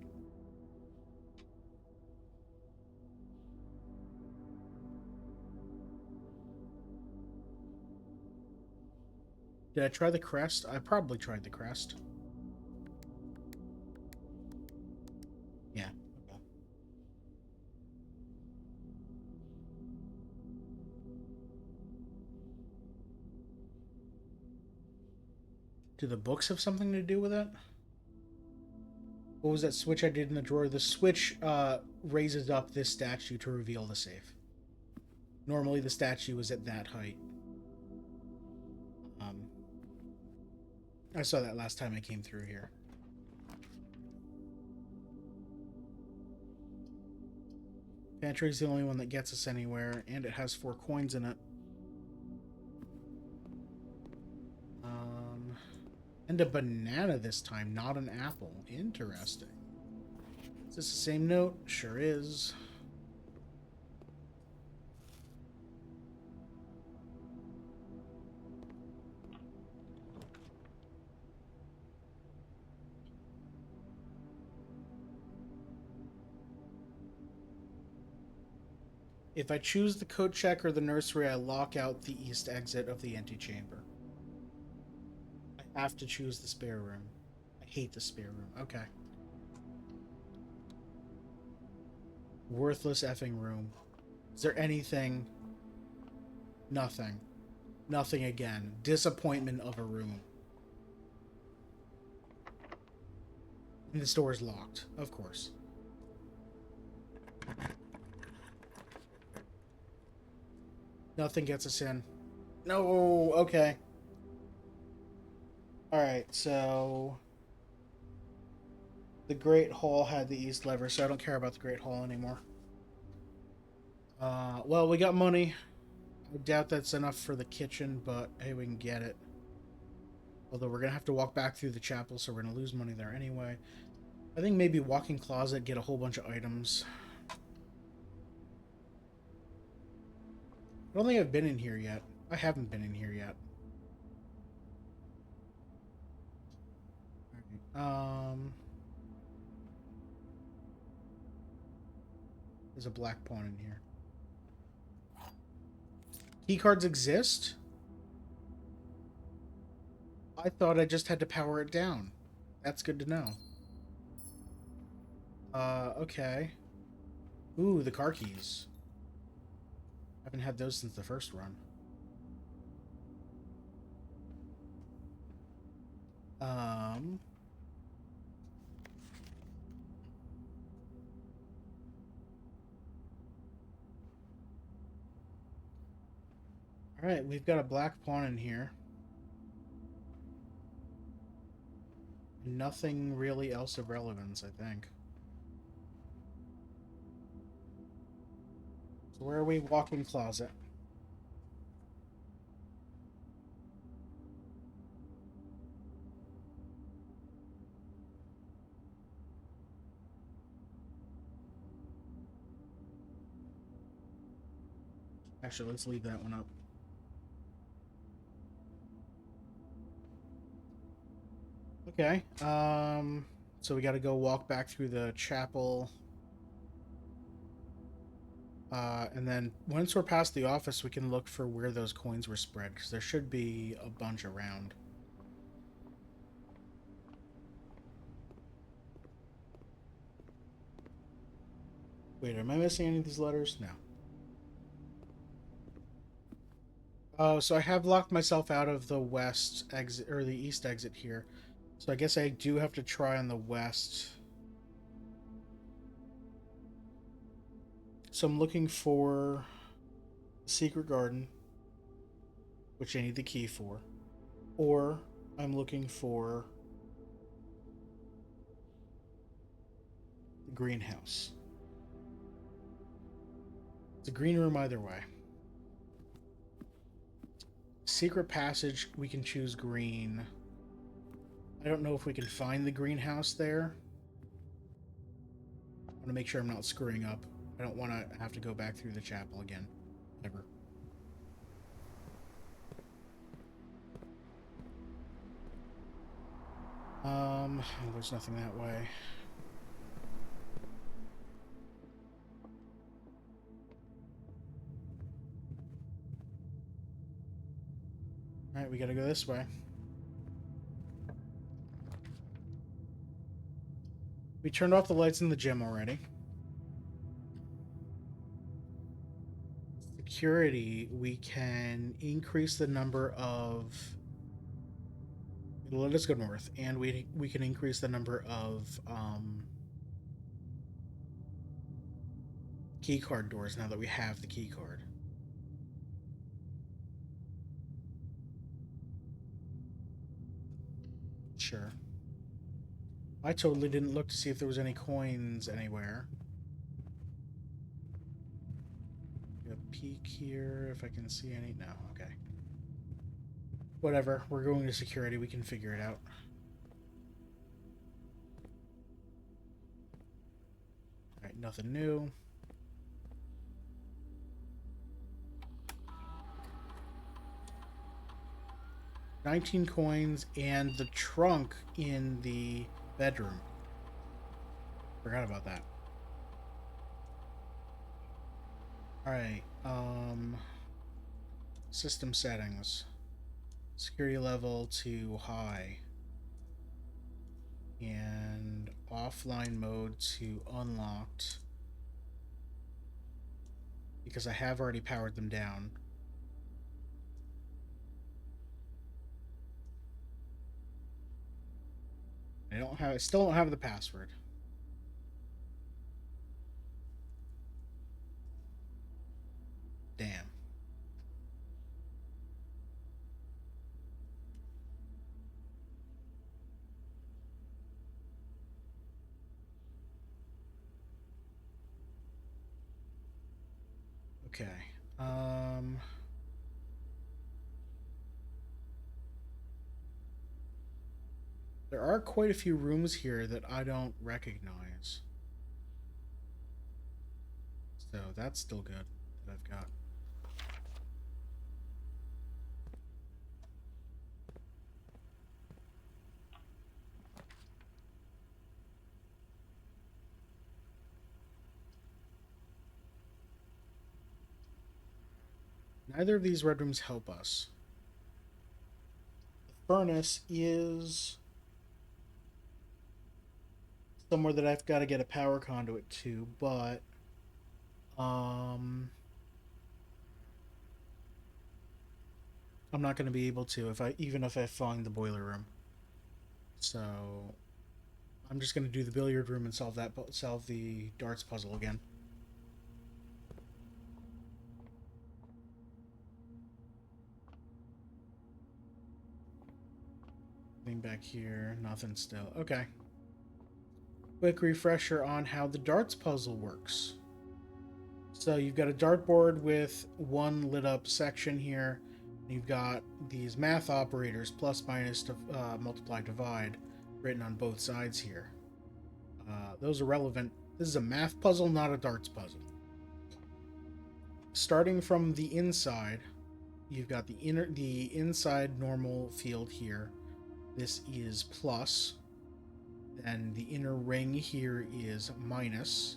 [SPEAKER 1] Did I try the crest? I probably tried the crest. Yeah. Okay. Do the books have something to do with it? What was that switch I did in the drawer? The switch raises up this statue to reveal the safe. Normally the statue is at that height. I saw that last time I came through here. Pantry's the only one that gets us anywhere, and it has 4 coins in it. And a banana this time, not an apple. Interesting. Is this the same note? Sure is. If I choose the coat check or the nursery, I lock out the east exit of the antechamber. I have to choose the spare room. I hate the spare room. Okay. Worthless effing room. Is there anything? Nothing. Nothing again. Disappointment of a room. And this door is locked, of course. Nothing gets us in. No, okay. Alright, so... the Great Hall had the east lever, so I don't care about the Great Hall anymore. Well, we got money. I doubt that's enough for the kitchen, but hey, we can get it. Although we're going to have to walk back through the chapel, so we're going to lose money there anyway. I think maybe walk-in closet, get a whole bunch of items. I don't think I've been in here yet. I haven't been in here yet. Alright, there's a black pawn in here. Key cards exist? I thought I just had to power it down. That's good to know. Okay. Ooh, the car keys. Haven't had those since the first run. Alright, we've got a black pawn in here. Nothing really else of relevance, I think. So where are we? Walk-in closet. Actually, let's leave that one up. Okay, so we gotta go walk back through the chapel. And then once we're past the office, we can look for where those coins were spread, because there should be a bunch around. Wait, am I missing any of these letters? No. Oh, so I have locked myself out of the west exit, or the east exit here. So I guess I do have to try on the west. So I'm looking for the secret garden, which I need the key for. Or I'm looking for the greenhouse. It's a green room either way. Secret passage, we can choose green. I don't know if we can find the greenhouse there. I want to make sure I'm not screwing up. I don't want to have to go back through the chapel again. Ever. There's nothing that way. Alright, we gotta go this way. We turned off the lights in the gym already. Security, we can increase the number of... Let us go north, and we can increase the number of key card doors now that we have the key card. Sure. I totally didn't look to see if there was any coins anywhere. A peek here, if I can see any. No, okay. Whatever, we're going to security, we can figure it out. Alright, nothing new. $19 coins and the trunk in the bedroom. Forgot about that. Alright, system settings. Security level to high. And offline mode to unlocked. Because I have already powered them down. I still don't have the password. Damn. Okay. There are quite a few rooms here that I don't recognize. So that's still good that I've got. Neither of these red rooms help us. The furnace is somewhere that I've got to get a power conduit to, but I'm not going to be able to even if I find the boiler room. So I'm just going to do the billiard room and solve the darts puzzle again. Nothing back here, nothing still. Okay. Quick refresher on how the darts puzzle works. So you've got a dartboard with one lit up section here. You've got these math operators, plus, minus, multiply, divide, written on both sides here. Those are relevant. This is a math puzzle, not a darts puzzle. Starting from the inside, you've got the inside normal field here. This is plus. Then the inner ring here is minus.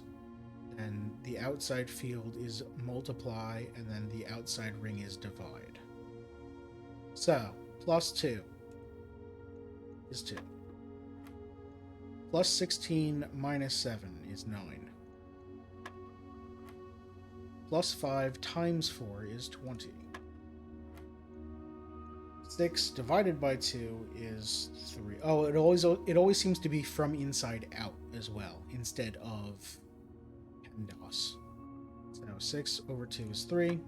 [SPEAKER 1] And the outside field is multiply, and then the outside ring is divide. So, plus 2 is 2. Plus 16 minus 7 is 9. Plus 5 times 4 is 20. 6 divided by 2 is 3. Oh, it always seems to be from inside out as well, instead of PEMDAS. So 6 over 2 is 3.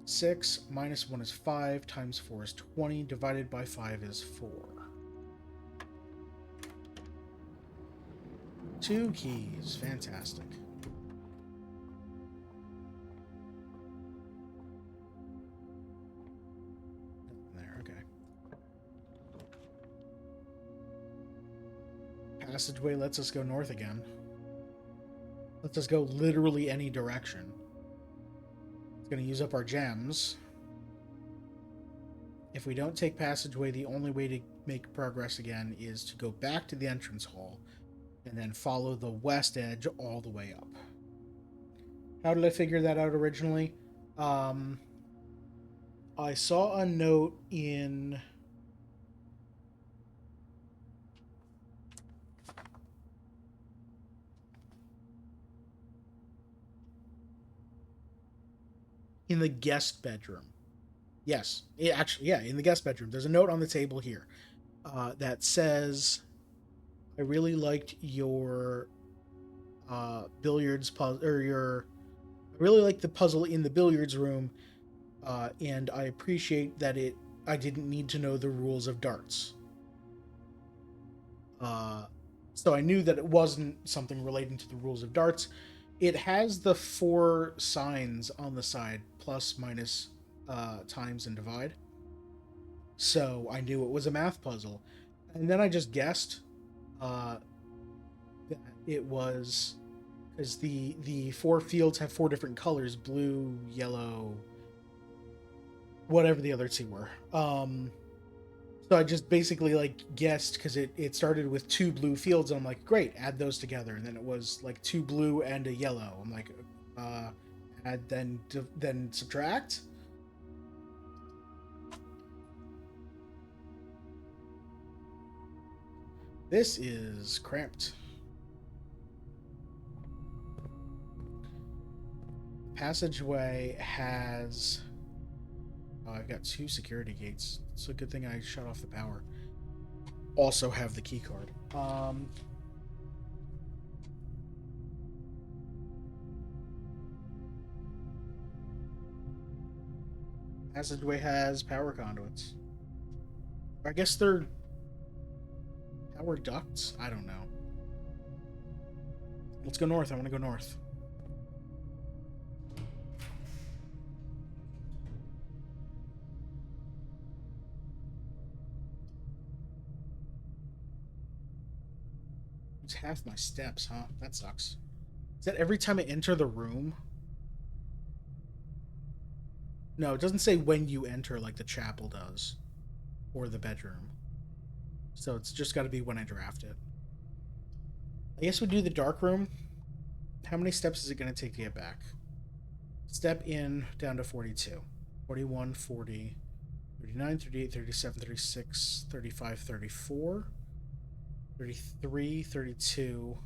[SPEAKER 1] 6 minus 1 is 5, times 4 is 20, divided by 5 is 4. 2 keys. Fantastic. There, okay. Passageway lets us go north again. Lets us go literally any direction. It's going to use up our gems. If we don't take passageway, the only way to make progress again is to go back to the entrance hall and then follow the west edge all the way up. How did I figure that out originally? I saw a note in the guest bedroom. Yes, in the guest bedroom. There's a note on the table here that says, "I really liked your billiards puzzle, I really liked the puzzle in the billiards room, and I appreciate that I didn't need to know the rules of darts." So I knew that it wasn't something relating to the rules of darts. It has the 4 signs on the side, plus, minus, times, and divide. So I knew it was a math puzzle. And then I just guessed that it was because the 4 fields have 4 different colors: blue, yellow, whatever the other 2 were. So I just basically guessed because it started with 2 blue fields. And I'm like, great, add those together. And then it was 2 blue and a yellow. I'm like, add then subtract. This is cramped. Passageway has... Oh, I've got 2 security gates. It's a good thing I shut off the power. also have the key card. Passageway has power conduits. I guess they're power ducts? I don't know. Let's go north. I want to go north. It's half my steps, huh? That sucks. Is that every time I enter the room? No, it doesn't say when you enter like the chapel does. Or the bedroom. So it's just got to be when I draft it. I guess we do the dark room. How many steps is it going to take to get back? Step in down to 42. 41, 40, 39, 38, 37, 36, 35, 34, 33, 32.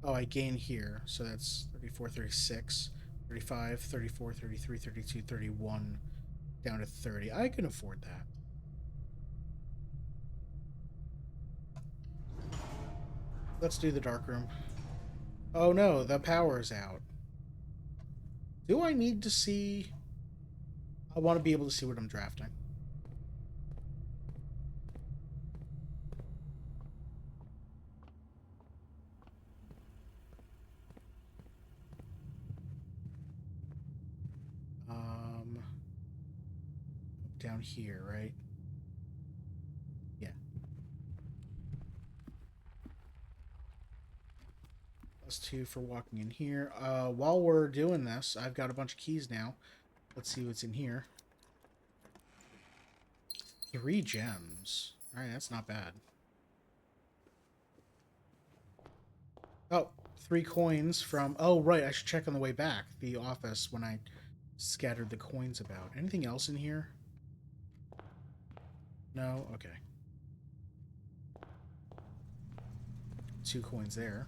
[SPEAKER 1] Oh, I gain here. So that's 34, 36, 35, 34, 33, 32, 31, down to 30. I can afford that. Let's do the dark room. Oh no, the power's out. Do I need to see? I want to be able to see what I'm drafting. Down here, right? Yeah. +2 for walking in here. While we're doing this, I've got a bunch of keys now. Let's see what's in here. 3 gems. Alright, that's not bad. Oh, 3 coins from... Oh, right, I should check on the way back. The office when I scattered the coins about. Anything else in here? No? Okay. 2 coins there.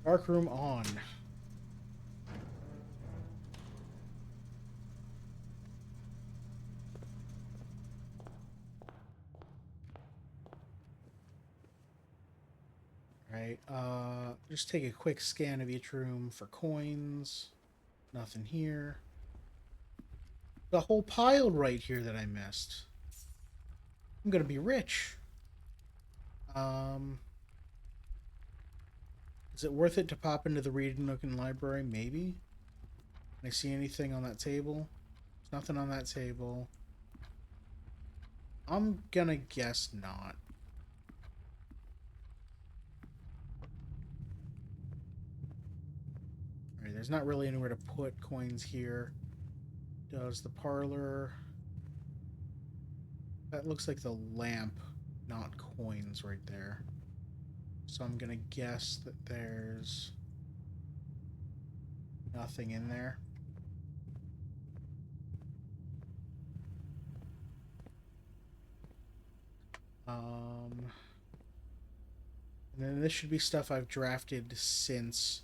[SPEAKER 1] Dark room on. Right, just take a quick scan of each room for coins. Nothing here. The whole pile right here that I missed. I'm gonna be rich. Is it worth it to pop into the reading nook and library? Maybe. Can I see anything on that table? There's nothing on that table. I'm gonna guess not. Alright, there's not really anywhere to put coins here. Does the parlor... That looks like the lamp, not coins right there. So I'm gonna guess that there's nothing in there. And then this should be stuff I've drafted since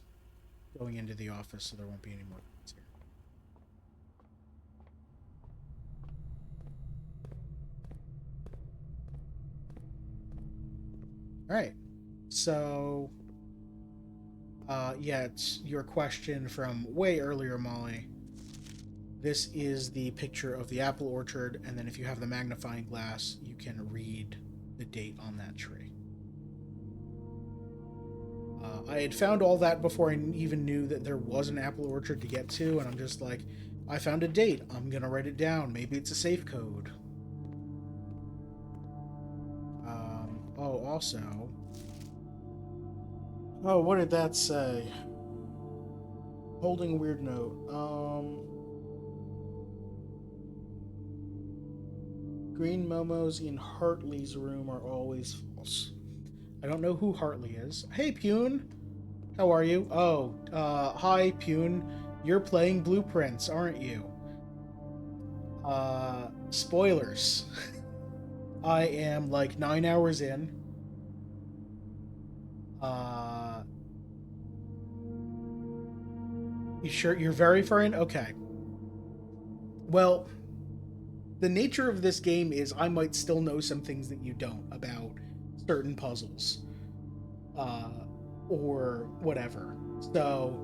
[SPEAKER 1] going into the office, so there won't be any more coins here. Alright, so, yeah, it's your question from way earlier, Molly. This is the picture of the apple orchard, and then if you have the magnifying glass, you can read the date on that tree. I had found all that before I even knew that there was an apple orchard to get to, and I'm just like, I found a date. I'm gonna write it down. Maybe it's a safe code. Oh, also... Oh, what did that say? Holding a weird note. Green momos in Hartley's room are always false. I don't know who Hartley is. Hey, Pune! How are you? Oh, hi, Pune. You're playing Blueprints, aren't you? Spoilers. I am like 9 hours in. You sure you're very far in? Okay. Well, the nature of this game is I might still know some things that you don't about certain puzzles, uh, or whatever. So,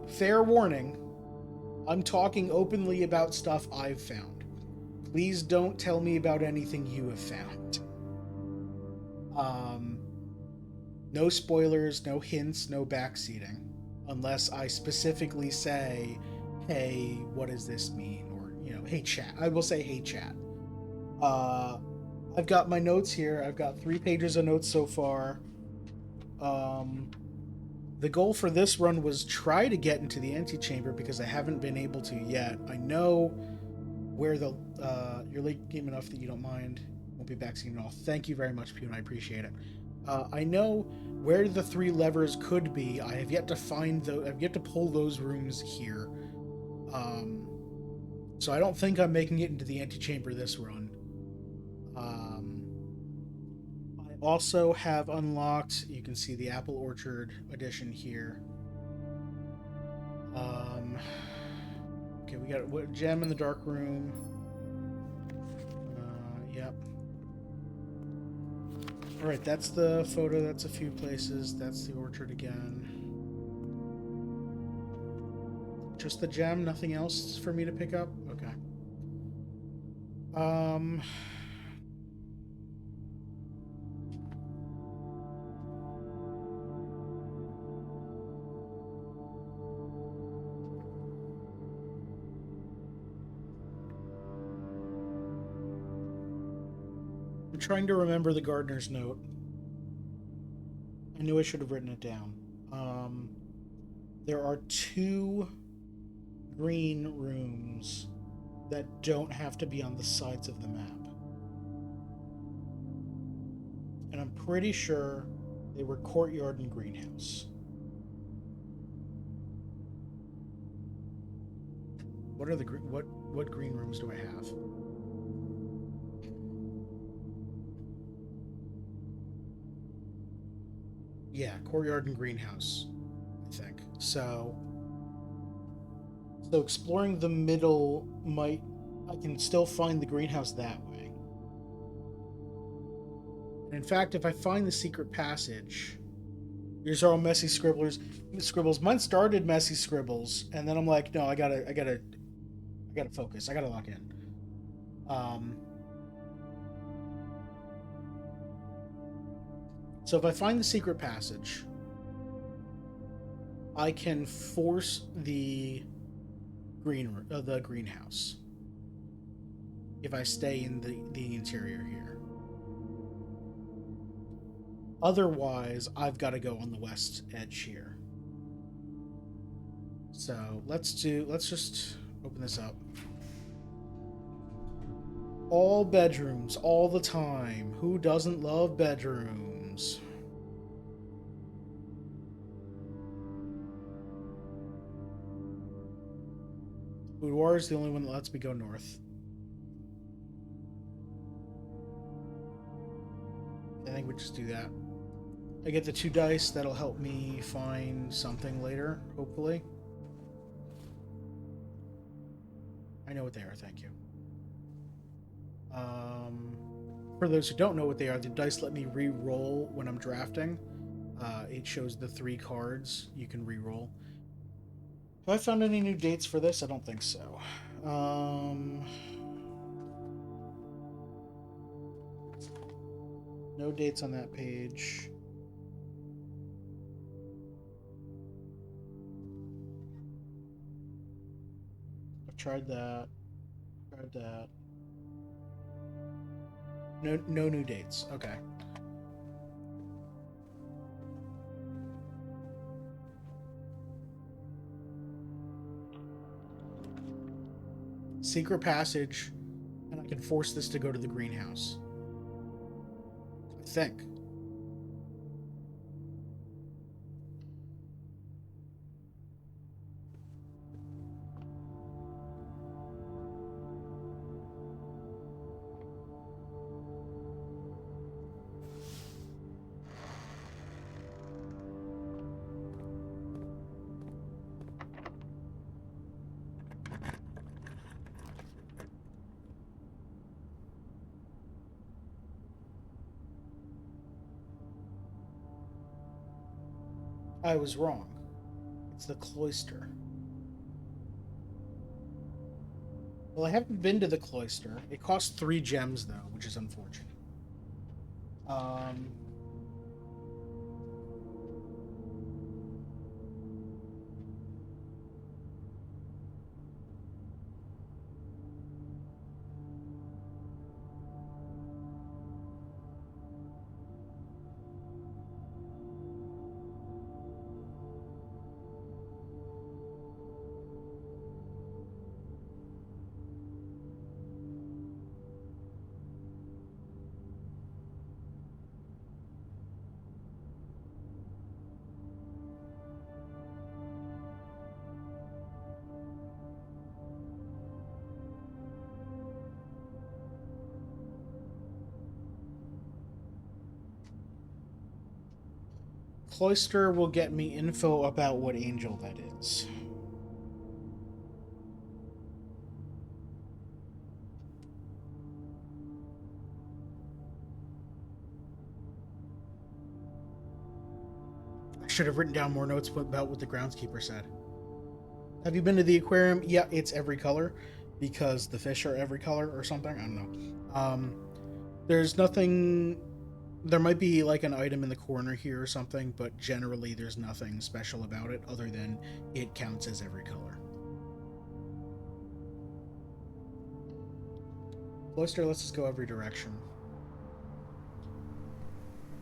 [SPEAKER 1] fair warning, I'm talking openly about stuff I've found. Please don't tell me about anything you have found. Um, no spoilers, no hints, no backseating, unless I specifically say, "Hey, what does this mean?" Or "Hey chat." I will say, "Hey chat." Uh, I've got my notes here. I've got 3 pages of notes so far. Um, the goal for this run was try to get into the antechamber because I haven't been able to yet. I know where you're late game enough that you don't mind. Won't be backseating at all. Thank you very much, Pew, and I appreciate it. I know where the 3 levers could be. I have yet to find I've yet to pull those rooms here. So I don't think I'm making it into the antechamber this run. I also have unlocked. You can see the Apple Orchard edition here. Okay, we got a gem in the dark room. Yep. Alright, that's the photo. That's a few places. That's the orchard again. Just the gem? Nothing else for me to pick up? Okay. I'm trying to remember the gardener's note. I knew I should have written it down. There are 2 green rooms that don't have to be on the sides of the map. And I'm pretty sure they were courtyard and greenhouse. What are the what green rooms do I have? Yeah, courtyard and greenhouse, I think. So exploring the middle I can still find the greenhouse that way. And in fact, if I find the secret passage, here's all messy scribbles. Mine started messy scribbles, and then I'm like, no, I gotta focus. I gotta lock in. So if I find the secret passage, I can force the greenhouse if I stay in the interior here. Otherwise, I've got to go on the west edge here. So let's just open this up. All bedrooms, all the time. Who doesn't love bedrooms? Boudoir is the only one that lets me go north. I think we just do that. I get the 2 dice. That'll help me find something later, hopefully. I know what they are, thank you. For those who don't know what they are, the dice let me re-roll when I'm drafting. It shows the 3 cards you can re-roll. Have I found any new dates for this? I don't think so. No dates on that page. I've tried that. Tried that. No new dates. Okay. Secret passage, and I can force this to go to the greenhouse. I think. I was wrong. It's the cloister. Well, I haven't been to the cloister. It costs 3 gems, though, which is unfortunate. Um... Cloister will get me info about what angel that is. I should have written down more notes about what the groundskeeper said. Have you been to the aquarium? Yeah, it's every color because the fish are every color or something. I don't know. There's nothing. There might be like an item in the corner here or something, but generally there's nothing special about it other than it counts as every color. Cloister lets us go every direction.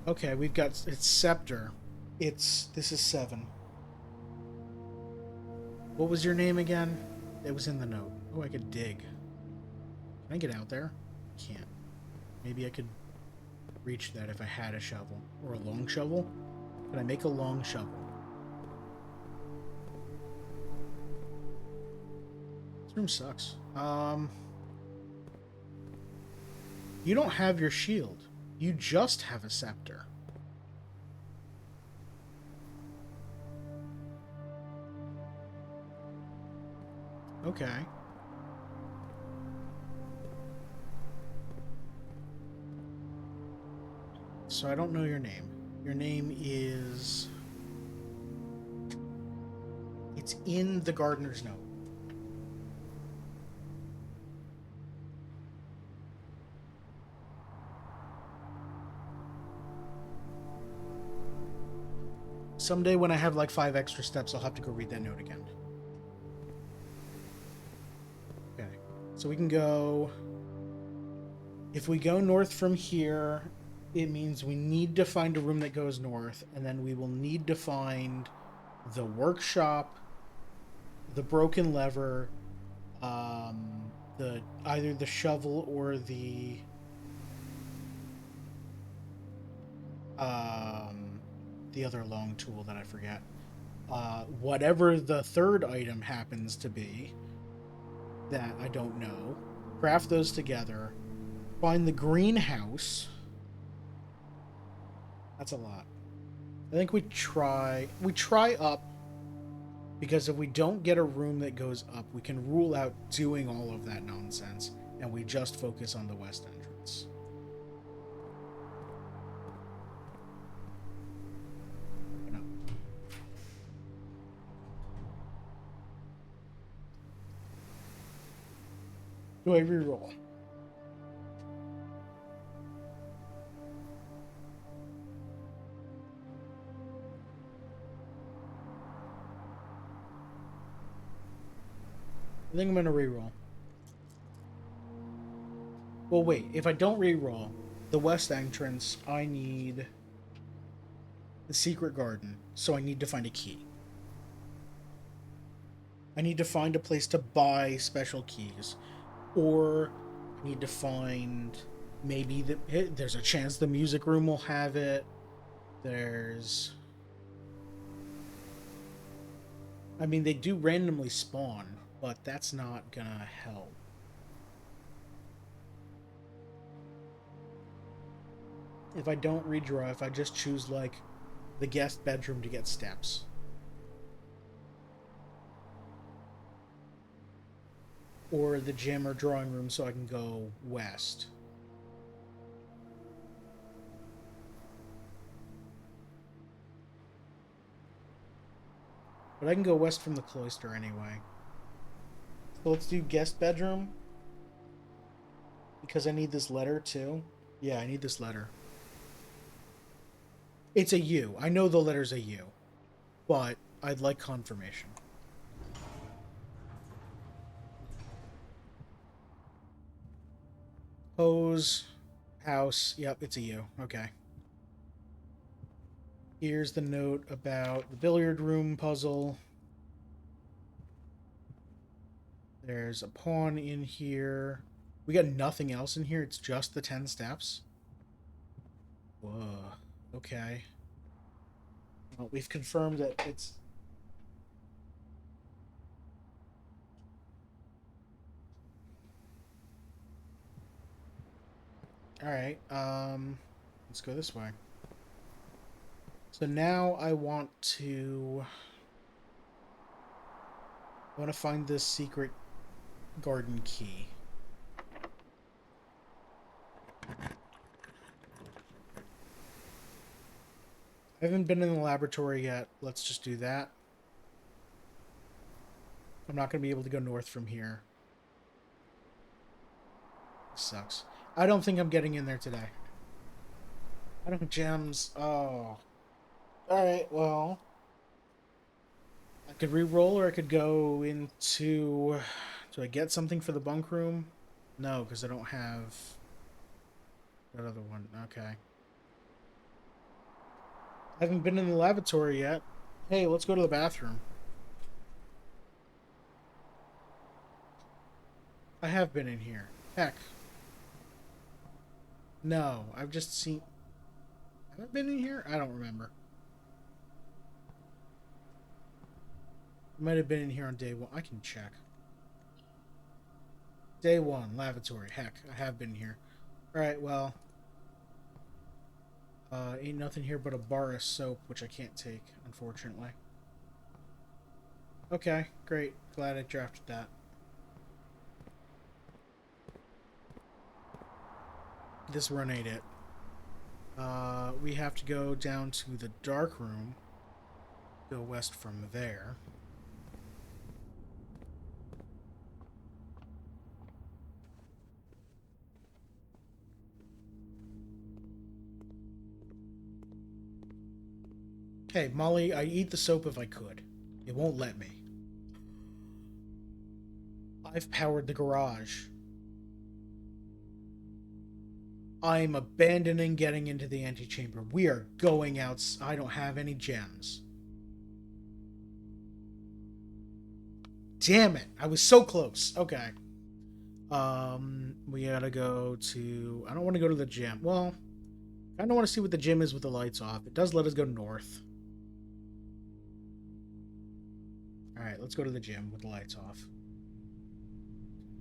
[SPEAKER 1] Okay, we've got it's Scepter. This is 7. What was your name again? It was in the note. Oh, I could dig. Can I get out there? Can't. Maybe I could reach that if I had a shovel. Or a long shovel? Can I make a long shovel? This room sucks. You don't have your shield. You just have a scepter. Okay. So I don't know your name. Your name is... It's in the gardener's note. Someday when I have like 5 extra steps, I'll have to go read that note again. Okay. So we can go... If we go north from here, it means we need to find a room that goes north, and then we will need to find the workshop, the broken lever, either the shovel or the other long tool that I forget. Whatever the third item happens to be that I don't know, craft those together, find the greenhouse. That's a lot. I think we try up, because if we don't get a room that goes up, we can rule out doing all of that nonsense, and we just focus on the west entrance. No. Do I reroll? I think I'm gonna reroll. Well, wait. If I don't reroll the west entrance, I need the secret garden, so I need to find a key. I need to find a place to buy special keys, or I need to find maybe there's a chance the music room will have it. I mean, they do randomly spawn, but that's not gonna help. If I don't redraw, if I just choose, like, the guest bedroom to get steps. Or the gym or drawing room so I can go west. But I can go west from the cloister anyway. So let's do guest bedroom. Because I need this letter too. Yeah, I need this letter. It's a U. I know the letter's a U. But I'd like confirmation. Hose. House. Yep, it's a U. Okay. Here's the note about the billiard room puzzle. There's a pawn in here. We got nothing else in here. It's just the 10 steps. Whoa. Okay. Well, we've confirmed that it's... Alright, let's go this way. So now I want to find this secret garden key. I haven't been in the laboratory yet. Let's just do that. I'm not going to be able to go north from here. This sucks. I don't think I'm getting in there today. I don't have gems. Oh. Alright, well. I could re-roll or I could go into... Do I get something for the bunk room? No, because I don't have that other one. Okay. I haven't been in the lavatory yet. Hey, let's go to the bathroom. I have been in here. Heck. No, I've just seen... Have I been in here? I don't remember. I might have been in here on day one. I can check. Day one, lavatory. Heck, I have been here. Alright, well... ain't nothing here but a bar of soap, which I can't take, unfortunately. Okay, great. Glad I drafted that. This run ain't it. We have to go down to the dark room. Go west from there. Hey, Molly, I'd eat the soap if I could. It won't let me. I've powered the garage. I'm abandoning getting into the antechamber. We are going out. I don't have any gems. Damn it. I was so close. Okay. We gotta go to... I don't want to go to the gym. Well, I don't want to see what the gym is with the lights off. It does let us go north. Alright, let's go to the gym with the lights off.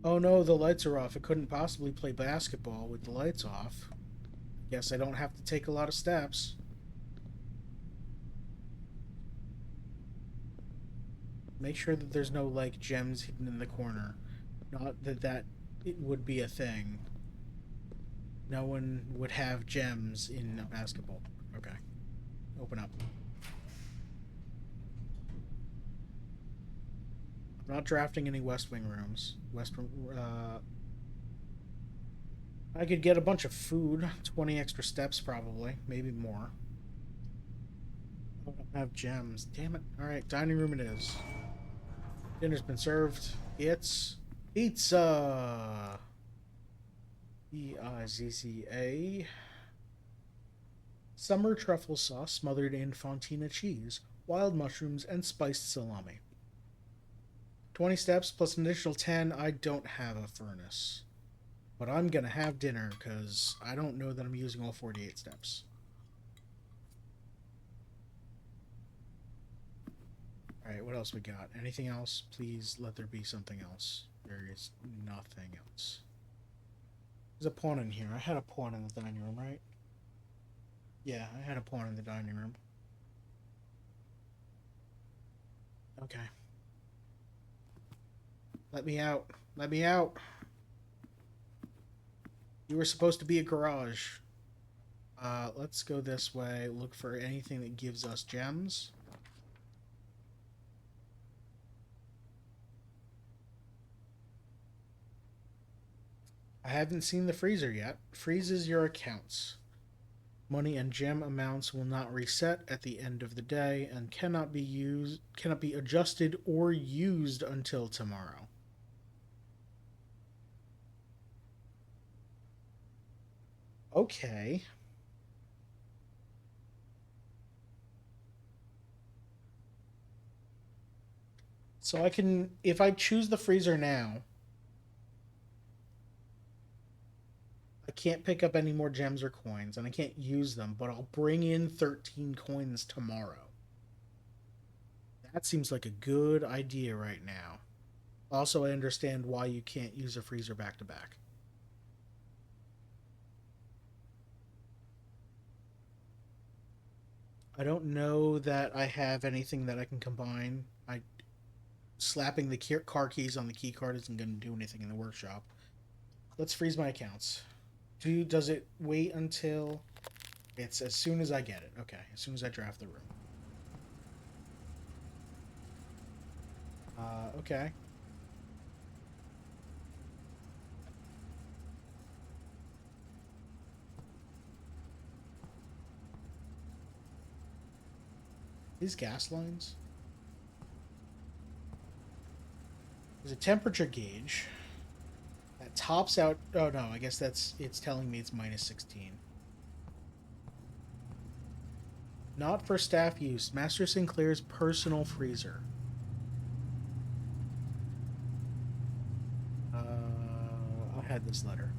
[SPEAKER 1] Oh no, the lights are off. I couldn't possibly play basketball with the lights off. Guess I don't have to take a lot of steps. Make sure that there's no, like, gems hidden in the corner. Not that it would be a thing. No one would have gems in a basketball. Okay. Open up. I'm not drafting any West Wing rooms. I could get a bunch of food. 20 extra steps, probably. Maybe more. I don't have gems. Damn it. Alright, dining room it is. Dinner's been served. It's pizza. Pizza. Summer truffle sauce smothered in fontina cheese, wild mushrooms, and spiced salami. 20 steps plus an additional 10. I don't have a furnace. But I'm gonna have dinner, because I don't know that I'm using all 48 steps. Alright, what else we got? Anything else? Please let there be something else. There is nothing else. There's a pawn in here. I had a pawn in the dining room, right? Yeah, I had a pawn in the dining room. Okay. Let me out. Let me out. You were supposed to be a garage. Let's go this way. Look for anything that gives us gems. I haven't seen the freezer yet. Freezes your accounts. Money and gem amounts will not reset at the end of the day and cannot be adjusted or used until tomorrow. Okay. So I can, if I choose the freezer now, I can't pick up any more gems or coins, and I can't use them, but I'll bring in 13 coins tomorrow. That seems like a good idea right now. Also, I understand why you can't use a freezer back to back. I don't know that I have anything that I can combine. Slapping the car keys on the key card isn't going to do anything in the workshop. Let's freeze my accounts. Does it wait until it's as soon as I get it? Okay, as soon as I draft the room. Okay. These gas lines. There's a temperature gauge that tops out. Oh no, I guess it's telling me it's minus 16. Not for staff use. Master Sinclair's personal freezer. I had this letter.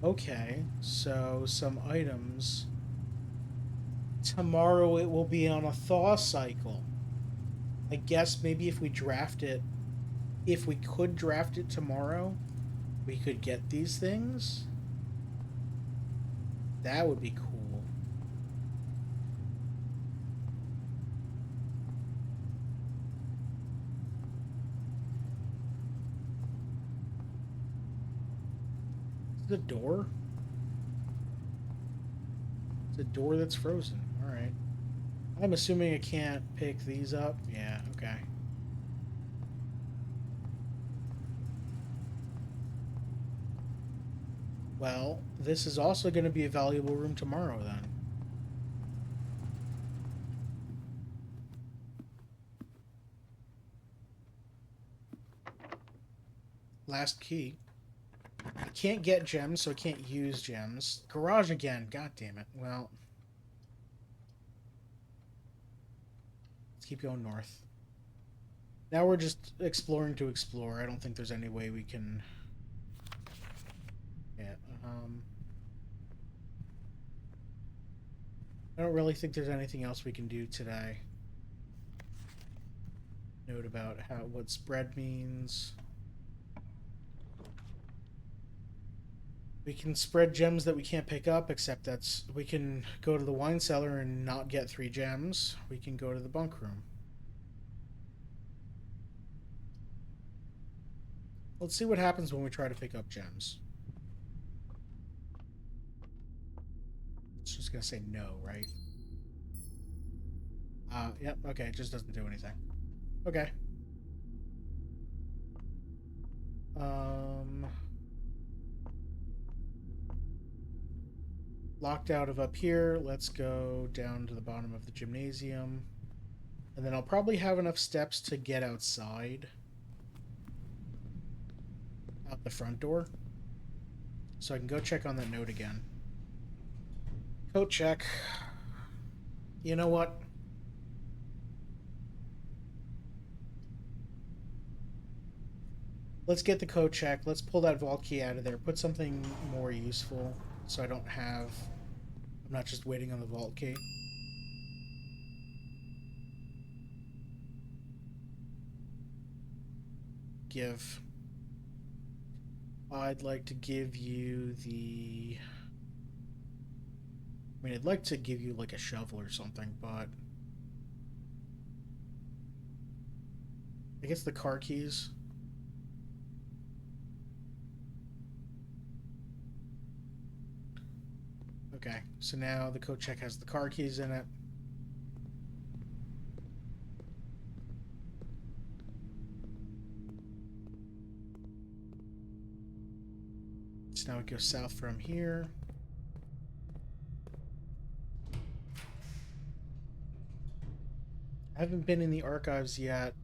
[SPEAKER 1] Okay, so some items. Tomorrow it will be on a thaw cycle. I guess maybe if we draft it, if we could draft it tomorrow, we could get these things. That would be cool. The door? It's a door that's frozen. Alright. I'm assuming I can't pick these up. Yeah, okay. Well, this is also going to be a valuable room tomorrow, then. Last key. I can't get gems, so I can't use gems. Garage again. God damn it. Well, let's keep going north. Now we're just exploring to explore. I don't think there's any way we can... Yeah, I don't really think there's anything else we can do today. Note about what spread means. We can spread gems that we can't pick up, except we can go to the wine cellar and not get 3 gems. We can go to the bunk room. Let's see what happens when we try to pick up gems. It's just gonna say no, right? Yep, okay, it just doesn't do anything. Okay. Locked out of up here. Let's go down to the bottom of the gymnasium. And then I'll probably have enough steps to get outside. Out the front door. So I can go check on that note again. Coat check. You know what? Let's get the code check. Let's pull that vault key out of there. Put something more useful so I don't have... I'm not just waiting on the vault key. Give. I'd like to give you the... I mean, I'd like to give you like a shovel or something, but... I guess the car keys. Okay, so now the code check has the car keys in it. So now we go south from here. I haven't been in the archives yet.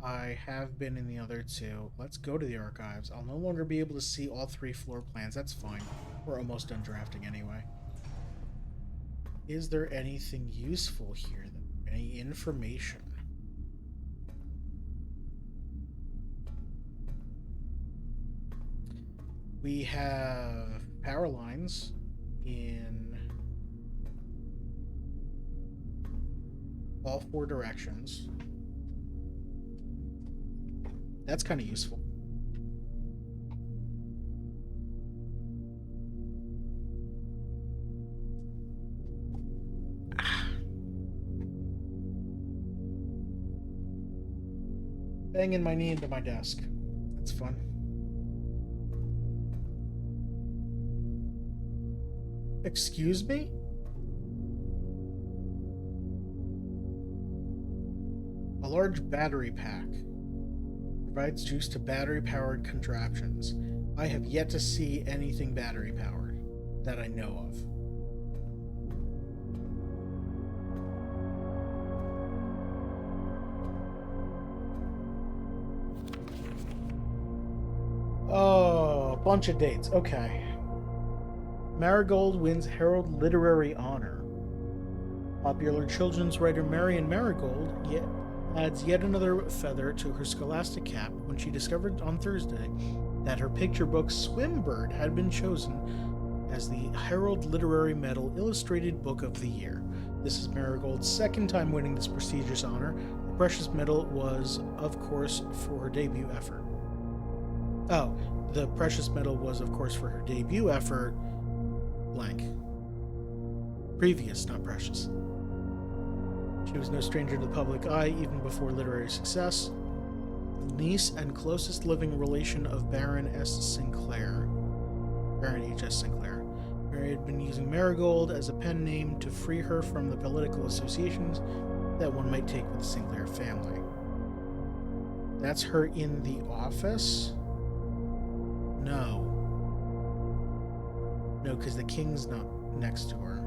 [SPEAKER 1] I have been in the other two. Let's go to the archives. I'll no longer be able to see all 3 floor plans. That's fine. We're almost done drafting anyway. Is there anything useful here? Any information? We have power lines in all 4 directions. That's kind of useful. Banging my knee into my desk. That's fun. Excuse me? A large battery pack provides juice to battery-powered contraptions. I have yet to see anything battery-powered that I know of. Oh, a bunch of dates. Okay. Marigold wins Herald Literary Honor. Popular children's writer Marion Marigold adds yet another feather to her scholastic cap when she discovered on Thursday that her picture book Swimbird had been chosen as the Herald Literary Medal Illustrated Book of the Year. This is Marigold's second time winning this prestigious honor. The precious medal was, of course, for her debut effort. Oh, the precious medal was, of course, for her debut effort, blank. Previous, not precious. She was no stranger to the public eye even before literary success. Niece and closest living relation of Baron H.S. Sinclair. Mary had been using Marigold as a pen name to free her from the political associations that one might take with the Sinclair family. That's her in the office? No. No, because the king's not next to her.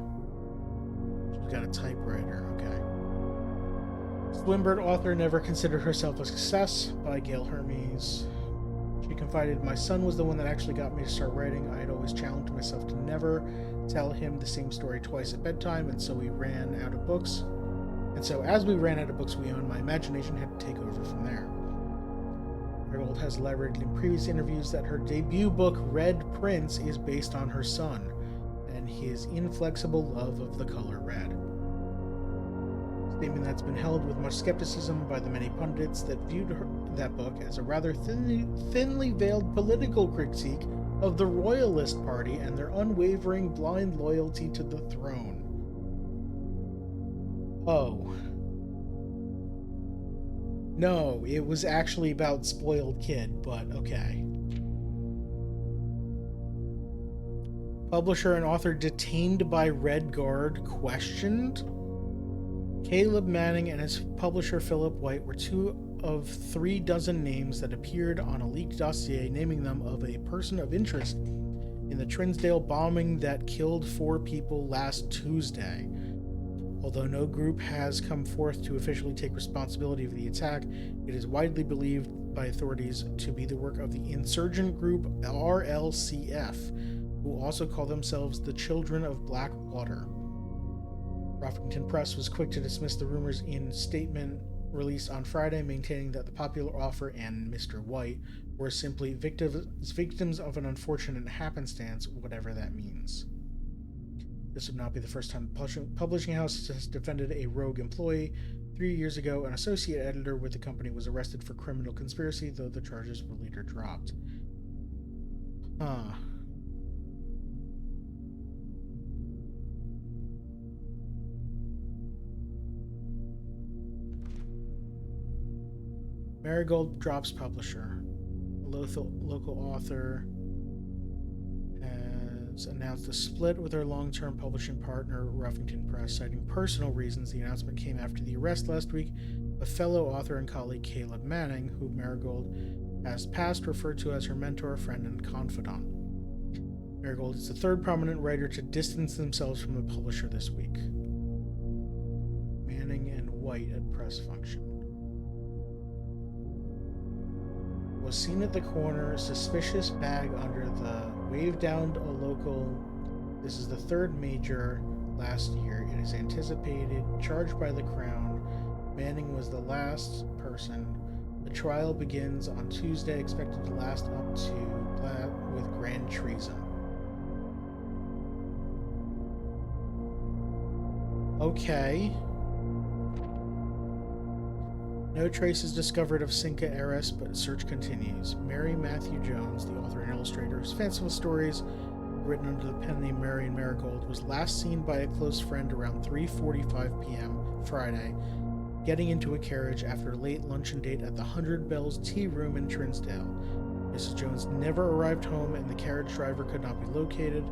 [SPEAKER 1] She's got a typewriter, okay. Swimbird author never considered herself a success by Gail Hermes. She confided, my son was the one that actually got me to start writing. I had always challenged myself to never tell him the same story twice at bedtime, and so we ran out of books. And so as we ran out of books we owned, my imagination had to take over from there. Marigold has elaborated in previous interviews that her debut book, Red Prince, is based on her son and his inflexible love of the color red. A statement that's been held with much skepticism by the many pundits that viewed that book as a rather thinly veiled political critique of the Royalist Party and their unwavering blind loyalty to the throne. Oh. No, it was actually about spoiled kid, but okay. Publisher and author detained by Red Guard questioned? Caleb Manning and his publisher Philip White were 2 of 3 dozen names that appeared on a leaked dossier naming them of a person of interest in the Trinsdale bombing that killed 4 people last Tuesday. Although no group has come forth to officially take responsibility for the attack, it is widely believed by authorities to be the work of the insurgent group RLCF, who also call themselves the Children of Blackwater. Ruffington Press was quick to dismiss the rumors in a statement released on Friday, maintaining that the popular author and Mr. White were simply victims of an unfortunate happenstance, whatever that means. This would not be the first time the publishing house has defended a rogue employee. 3 years ago, an associate editor with the company was arrested for criminal conspiracy, though the charges were later dropped. Marigold drops publisher. A local author has announced a split with her long-term publishing partner, Ruffington Press, citing personal reasons. The announcement came after the arrest last week of fellow author and colleague Caleb Manning, who Marigold has past referred to as her mentor, friend, and confidant. Marigold is the third prominent writer to distance themselves from the publisher this week. Manning and White at press function. Was seen at the corner, suspicious bag under the waved down a local. This is the third major last year. It is anticipated, charged by the Crown. Manning was the last person. The trial begins on Tuesday, expected to last up to with grand treason. Okay. No traces discovered of Cinca Eris, but search continues. Mary Matthew Jones, the author and illustrator whose fanciful stories written under the pen name Marion Marigold, was last seen by a close friend around 3:45 p.m. Friday, getting into a carriage after a late luncheon date at the 100 Bells Tea Room in Trinsdale. Mrs. Jones never arrived home and the carriage driver could not be located.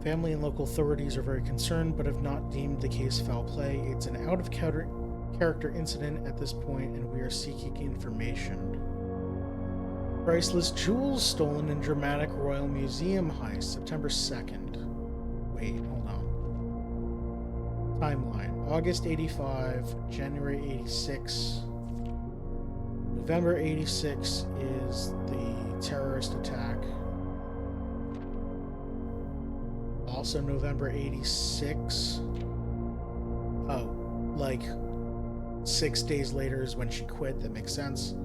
[SPEAKER 1] Family and local authorities are very concerned but have not deemed the case foul play. It's an out-of-character incident at this point and we are seeking information. Priceless jewels stolen in dramatic Royal Museum heist, September 2nd. Wait, hold on. Timeline. August 85, January 86. November 86 is the terrorist attack. Also November 86. Oh, like 6 days later is when she quit. That makes sense.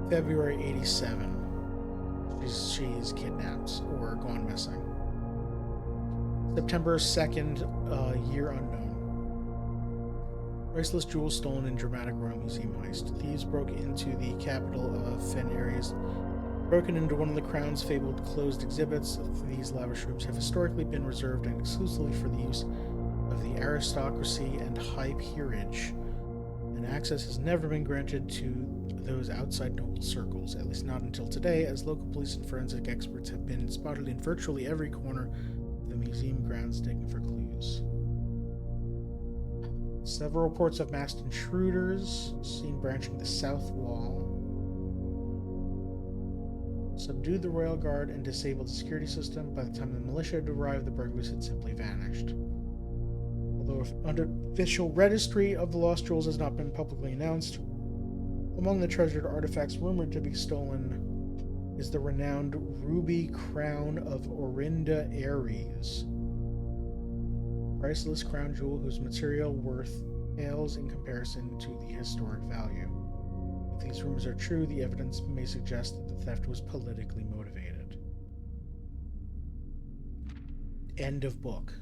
[SPEAKER 1] February 87. She's kidnapped or gone missing. September 2nd, year unknown. Priceless jewels stolen in dramatic Royal Museum heist. Thieves broke into the capital of Fen Aries, broken into one of the Crown's fabled closed exhibits. These lavish rooms have historically been reserved and exclusively for the use of the aristocracy and high peerage, and access has never been granted to those outside noble circles, at least not until today, as local police and forensic experts have been spotted in virtually every corner of the museum grounds digging for clues. Several reports of masked intruders seen branching the south wall. Subdued the royal guard and disabled the security system. By the time the militia had arrived, the burglars had simply vanished. Although an unofficial registry of the lost jewels has not been publicly announced, among the treasured artifacts rumored to be stolen is the renowned ruby crown of Orinda Aries, a priceless crown jewel whose material worth pales in comparison to the historic value. If these rumors are true, the evidence may suggest that the theft was politically motivated. End of book.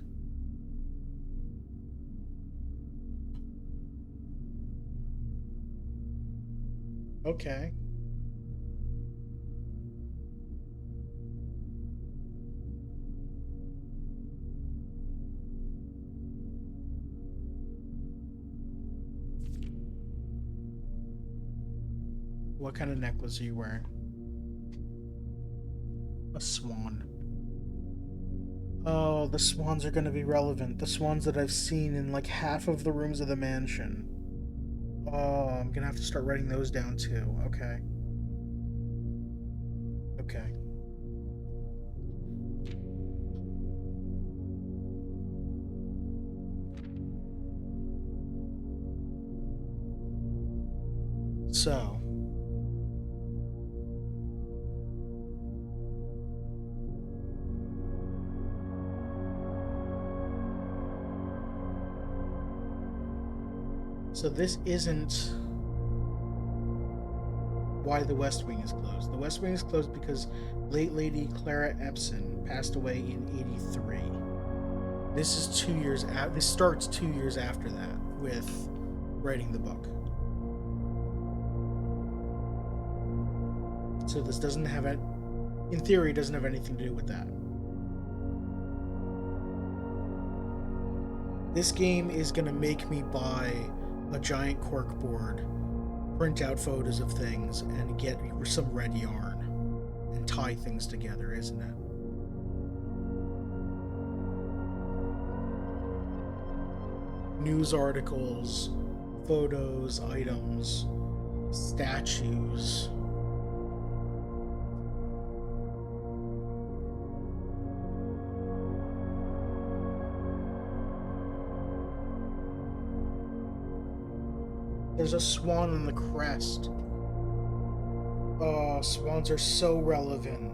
[SPEAKER 1] Okay. What kind of necklace are you wearing? A swan. Oh, the swans are going to be relevant. The swans that I've seen in like half of the rooms of the mansion. Oh, I'm gonna have to start writing those down too. Okay. Okay. So. So this isn't why the West Wing is closed. The West Wing is closed because late Lady Clara Epson passed away in '83. This is 2 years after. This starts 2 years after that with writing the book. So this doesn't have it. In theory, doesn't have anything to do with that. This game is gonna make me buy a giant cork board, print out photos of things, and get some red yarn and tie things together, isn't it? News articles, photos, items, statues. There's a swan on the crest. Oh, swans are so relevant.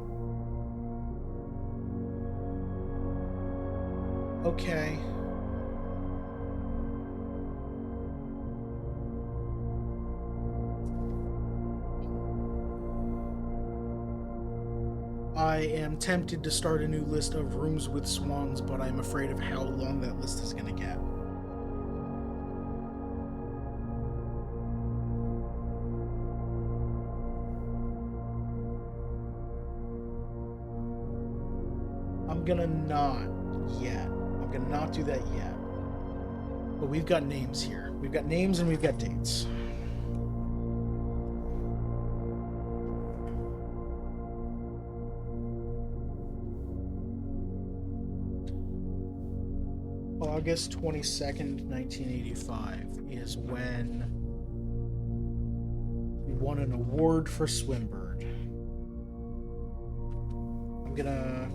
[SPEAKER 1] Okay. I am tempted to start a new list of rooms with swans, but I'm afraid of how long that list is going to get. I'm gonna not yet. I'm gonna not do that yet. But we've got names here. We've got names and we've got dates. August 22nd, 1985 is when we won an award for Swimbird. I'm gonna...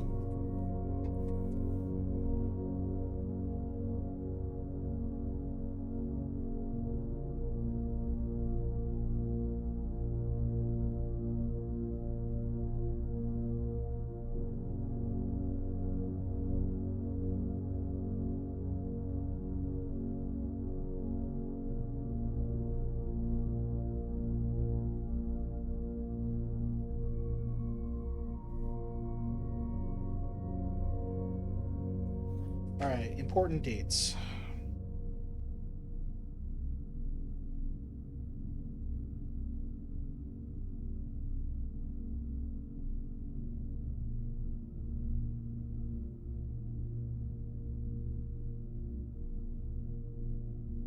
[SPEAKER 1] Alright, important dates.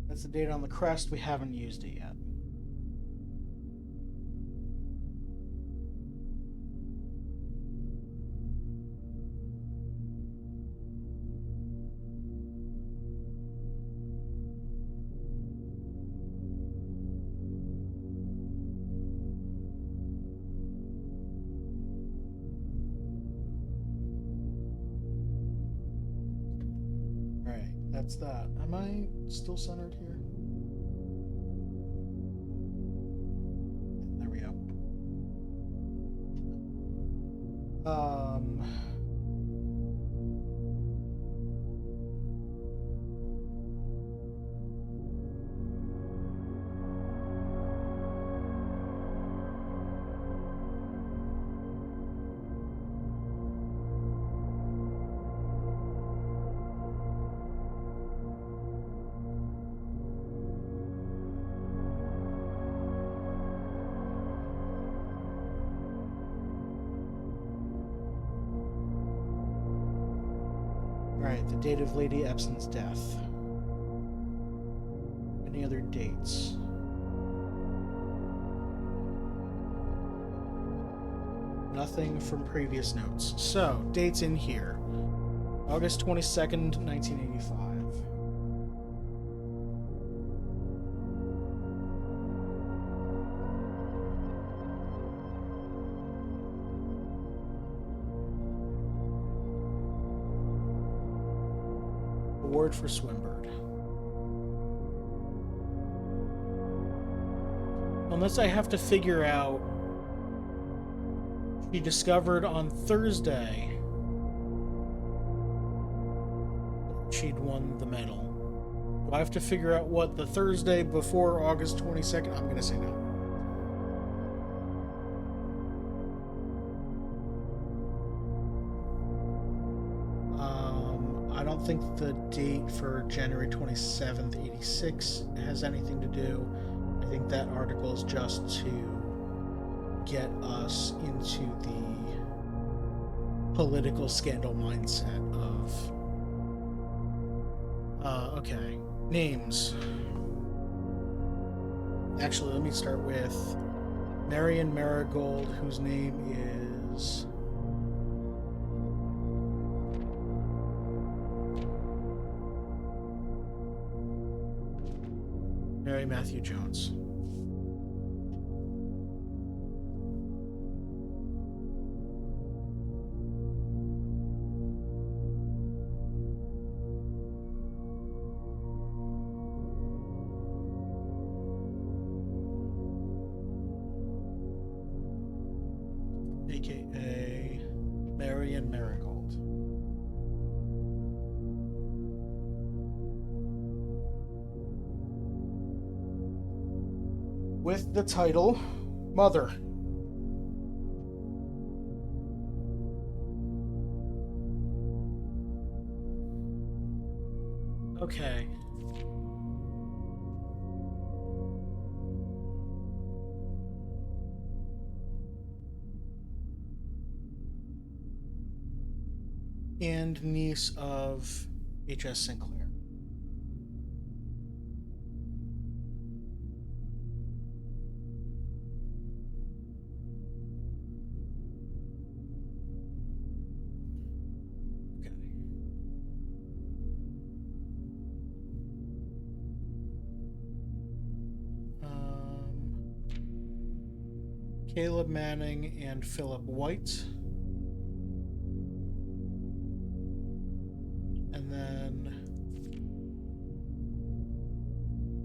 [SPEAKER 1] That's the date on the crest. We haven't used it yet. Alright, that's that. Am I still centered here? There we go. Alright, the date of Lady Epson's death. Any other dates? Nothing from previous notes. So, dates in here. August 22nd, 1985. Award for Swimbird. Unless I have to figure out... She discovered on Thursday she'd won the medal. Do I have to figure out what the Thursday before August 22nd? I'm gonna say no. I don't think the date for January 27th, 86 has anything to do. I think that article is just to get us into the political scandal mindset of... okay. Names. Actually, let me start with Marion Marigold, whose name is... Mary Matthew Jones. aka Marion Marigold. With the title Mother. Okay. And niece of H.S. Sinclair. Caleb Manning and Philip White. And then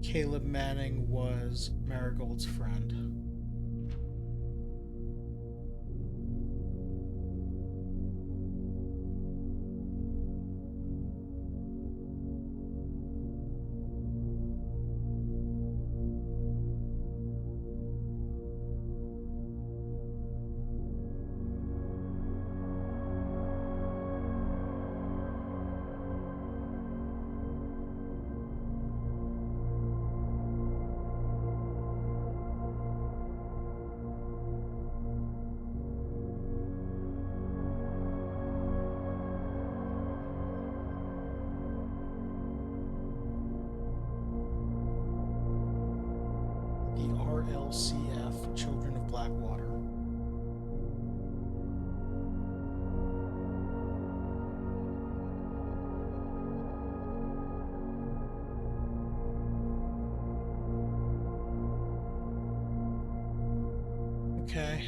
[SPEAKER 1] Caleb Manning was Marigold's friend. RLCF, Children of Blackwater. Okay,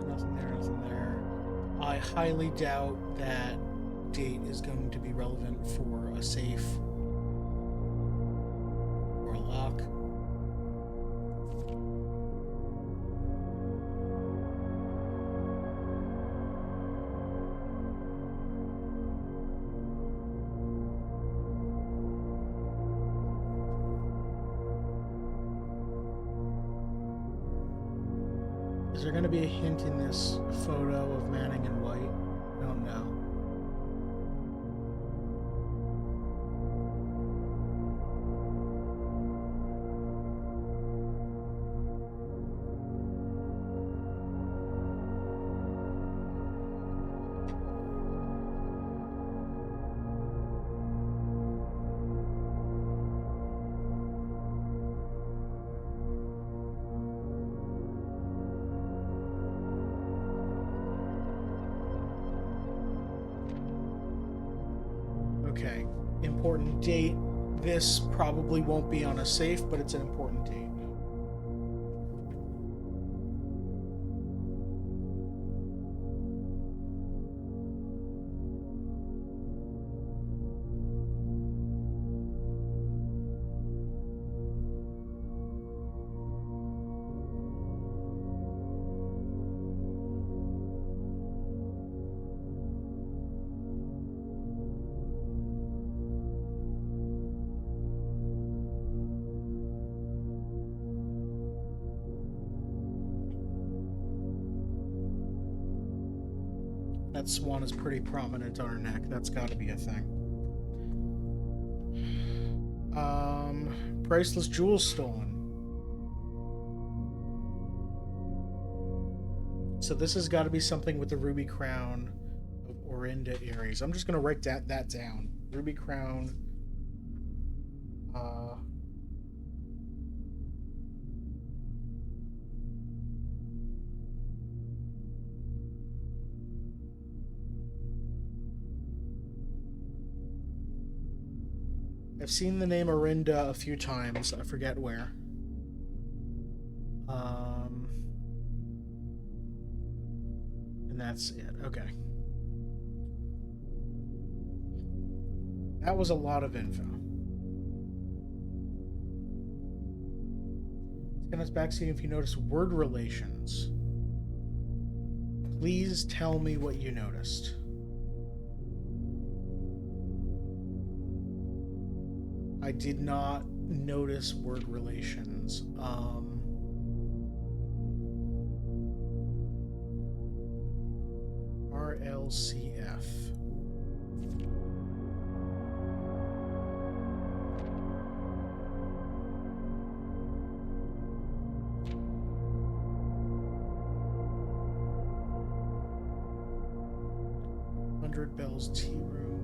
[SPEAKER 1] nothing there. I highly doubt that date is going to be relevant for a safe or a lock. Is there going to be a hint in this photo of Manning and White? I don't know. Okay, important date. This probably won't be on a safe, but it's an important date. That swan is pretty prominent on her neck. That's got to be a thing. Priceless jewels stolen. So this has got to be something with the ruby crown of Orinda Aries. I'm just gonna write that down. Ruby crown. I've seen the name Orinda a few times. I forget where. And that's it. Okay. That was a lot of info. Scan us back, see if you notice word relations. Please tell me what you noticed. I did not notice word relations. RLCF. Bell's Tea Room.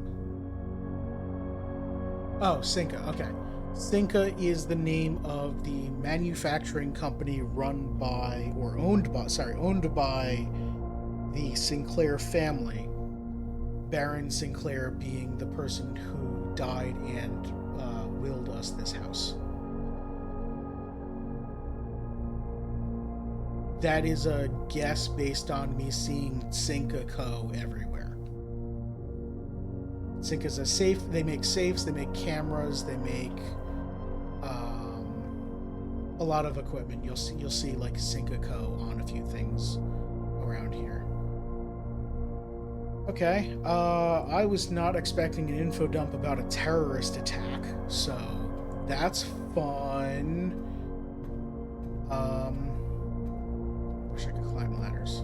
[SPEAKER 1] Oh, Cinca. Okay. Cinca is the name of the manufacturing company run by, or owned by the Sinclair family. Baron Sinclair being the person who died and willed us this house. That is a guess based on me seeing Cinca Co. everywhere. Cinca's a safe. They make safes. They make cameras. They make a lot of equipment. You'll see like Cinca Co. on a few things around here. Okay. I was not expecting an info dump about a terrorist attack, so that's fun. Wish I could climb ladders.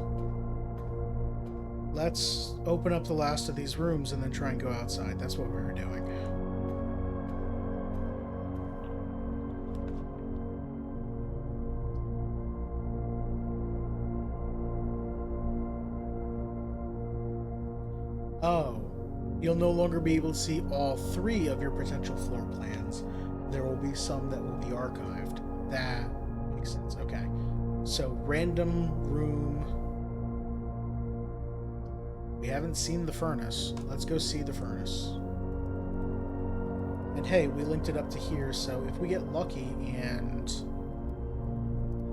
[SPEAKER 1] Let's open up the last of these rooms and then try and go outside. That's what we were doing. Oh, you'll no longer be able to see all 3 of your potential floor plans. There will be some that will be archived. That makes sense. Okay. So, random room. We haven't seen the furnace. Let's go see the furnace. And hey, we linked it up to here, so if we get lucky and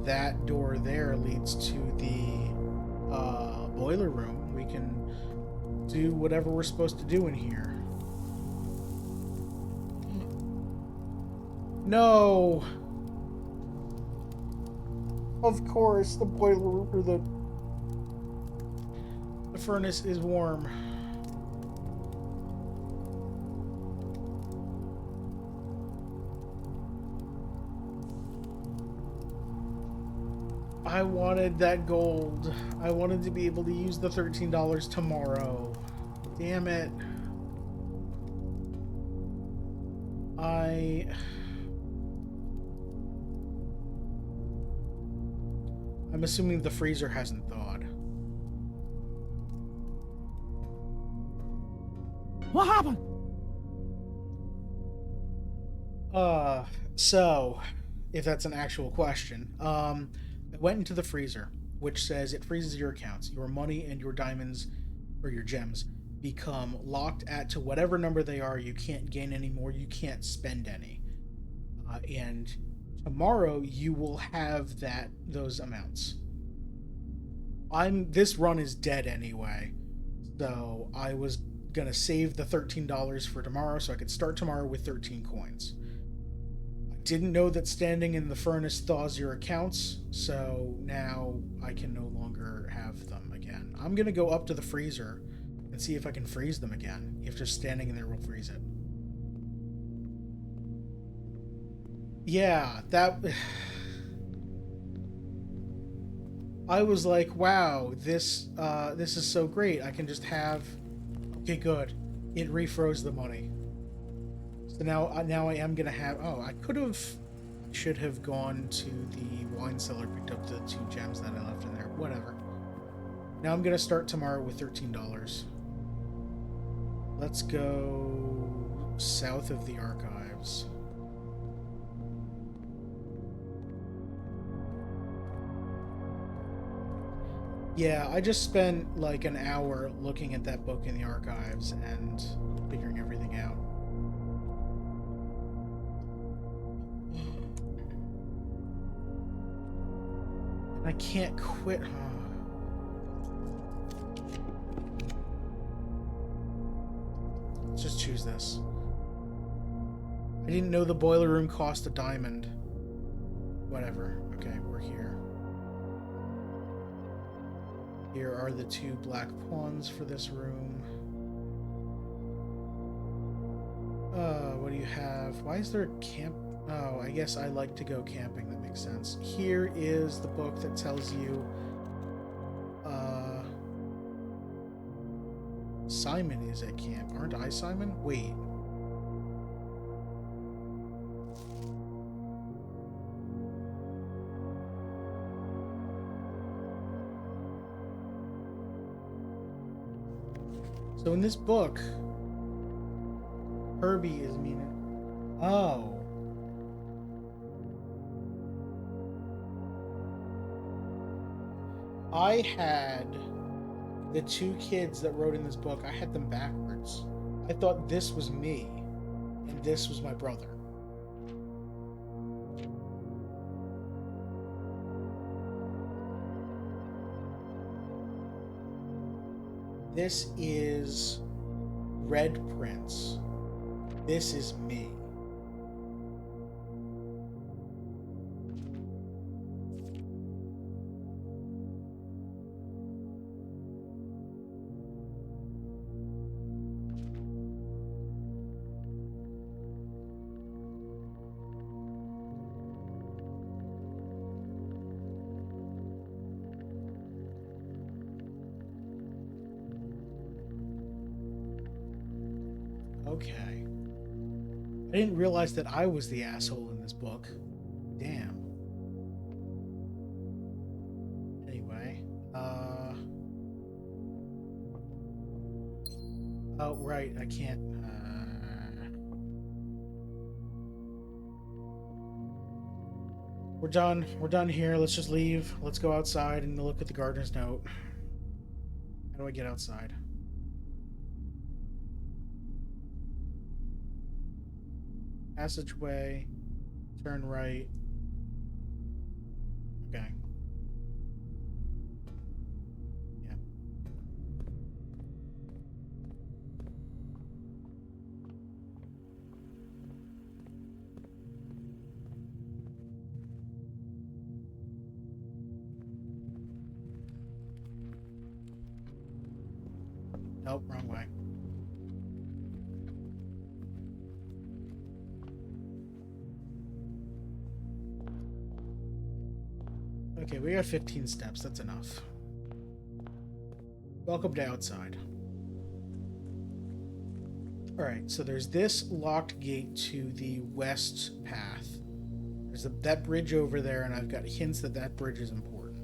[SPEAKER 1] that door there leads to the boiler room, we can do whatever we're supposed to do in here. No! Of course, the boiler, or the furnace is warm. I wanted that gold. I wanted to be able to use the $13 tomorrow. Damn it. I'm assuming the freezer hasn't thawed.
[SPEAKER 2] What happened?
[SPEAKER 1] So, if that's an actual question, I went into the freezer, which says it freezes your accounts. Your money and your diamonds, or your gems, become locked to whatever number they are. You can't gain any more. You can't spend any. And tomorrow you will have those amounts. This run is dead anyway, so I was gonna save the $13 for tomorrow so I could start tomorrow with 13 coins. I didn't know that standing in the furnace thaws your accounts, so now I can no longer have them again. I'm gonna go up to the freezer and see if I can freeze them again, if just standing in there will freeze it. Yeah, I was like, wow, this is so great. I can just have... Okay, good. It refroze the money. So now I am gonna have... Oh, should have gone to the wine cellar, picked up the 2 gems that I left in there. Whatever. Now I'm gonna start tomorrow with $13. Let's go south of the archives. Yeah, I just spent like an hour looking at that book in the archives and figuring everything out. I can't quit. Let's just choose this. I didn't know the boiler room cost a diamond. Whatever. Okay, we're here. Here are the 2 black pawns for this room. What do you have? Why is there a camp? Oh, I guess I like to go camping. That makes sense. Here is the book that tells you Simon is at camp. Aren't I Simon? Wait. So in this book, Herbie is meaning. Oh. I had the 2 kids that wrote in this book, I had them backwards. I thought this was me, and this was my brother. This is Red Prince. This is me. Okay. I didn't realize that I was the asshole in this book. Damn. Anyway, oh, right, I can't, We're done. We're done here. Let's just leave. Let's go outside and look at the gardener's note. How do I get outside? Passageway. Turn right. Okay. Yeah. Nope, wrong way. Okay, we got 15 steps. That's enough. Welcome to outside. Alright, so there's this locked gate to the west path. There's that bridge over there, and I've got hints that that bridge is important.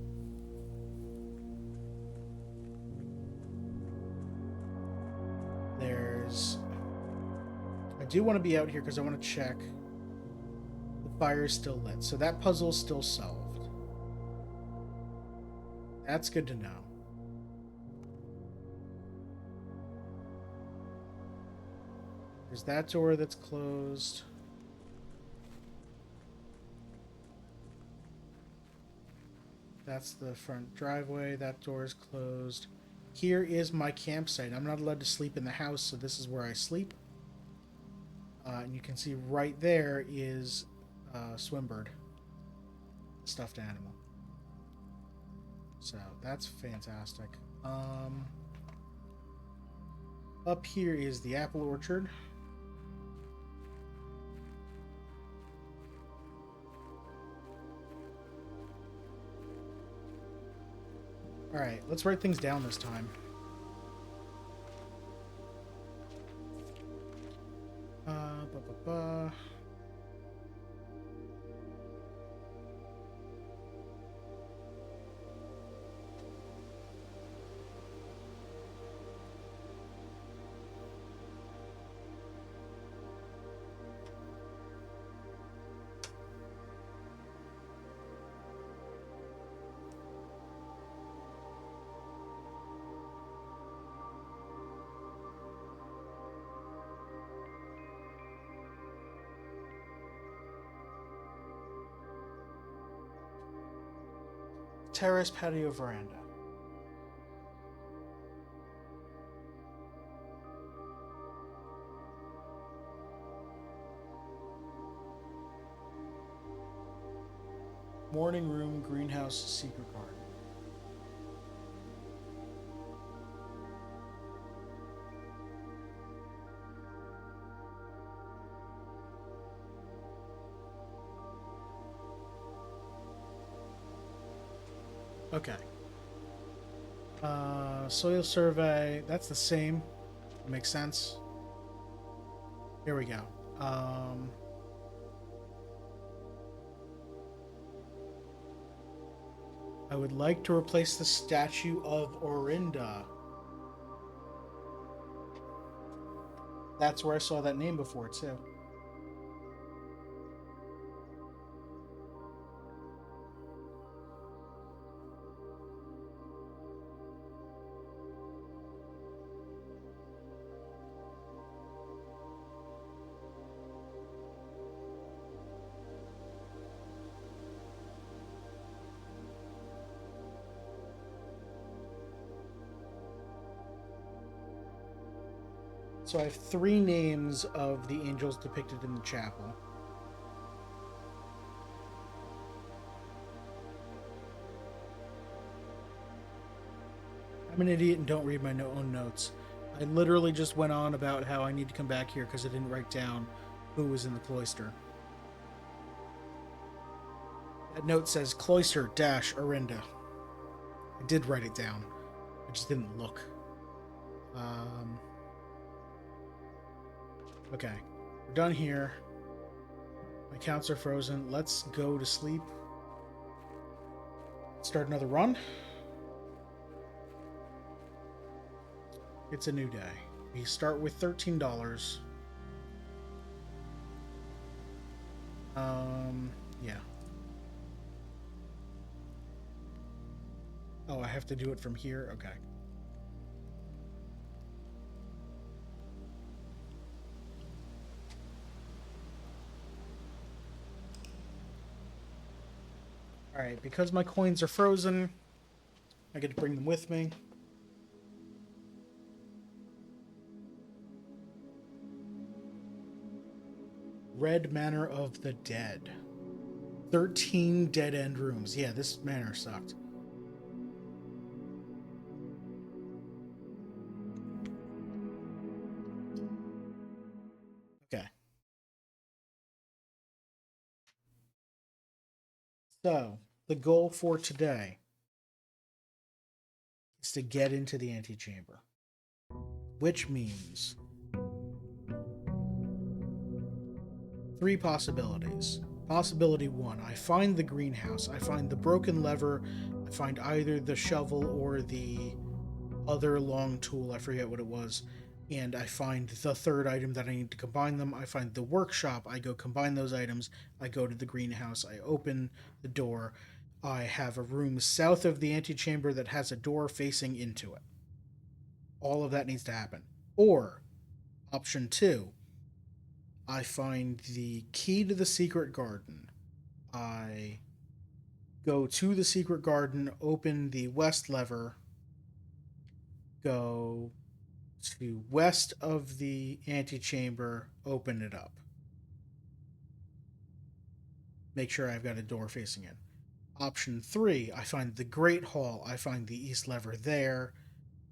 [SPEAKER 1] There's... I do want to be out here because I want to check the fire is still lit. So that puzzle's still solved. That's good to know. There's that door that's closed. That's the front driveway. That door is closed. Here is my campsite. I'm not allowed to sleep in the house, so this is where I sleep. And you can see right there is Swimbird, stuffed animal. So that's fantastic. Up here is the apple orchard. Alright, let's write things down this time. Ba, ba, ba. Terrace patio veranda. Morning room, greenhouse, secret garden. Okay. Soil survey. That's the same. Makes sense. Here we go. I would like to replace the statue of Orinda. That's where I saw that name before, too. So I have 3 names of the angels depicted in the chapel. I'm an idiot and don't read my own notes. I literally just went on about how I need to come back here because I didn't write down who was in the cloister. That note says cloister - Orinda. I did write it down. I just didn't look. Okay. We're done here. My counts are frozen. Let's go to sleep. Start another run. It's a new day. We start with $13. Yeah. Oh, I have to do it from here? Okay. Alright, because my coins are frozen, I get to bring them with me. Red Manor of the Dead. 13 dead-end rooms. Yeah, this manor sucked. Okay. So, the goal for today is to get into the antechamber. Which means 3 possibilities. Possibility 1, I find the greenhouse. I find the broken lever. I find either the shovel or the other long tool. I forget what it was. And I find the 3rd item that I need to combine them. I find the workshop. I go combine those items. I go to the greenhouse. I open the door. I have a room south of the antechamber that has a door facing into it. All of that needs to happen. Or, option 2, I find the key to the secret garden. I go to the secret garden, open the west lever, go to west of the antechamber, open it up. Make sure I've got a door facing in. Option 3, I find the Great Hall. I find the east lever there.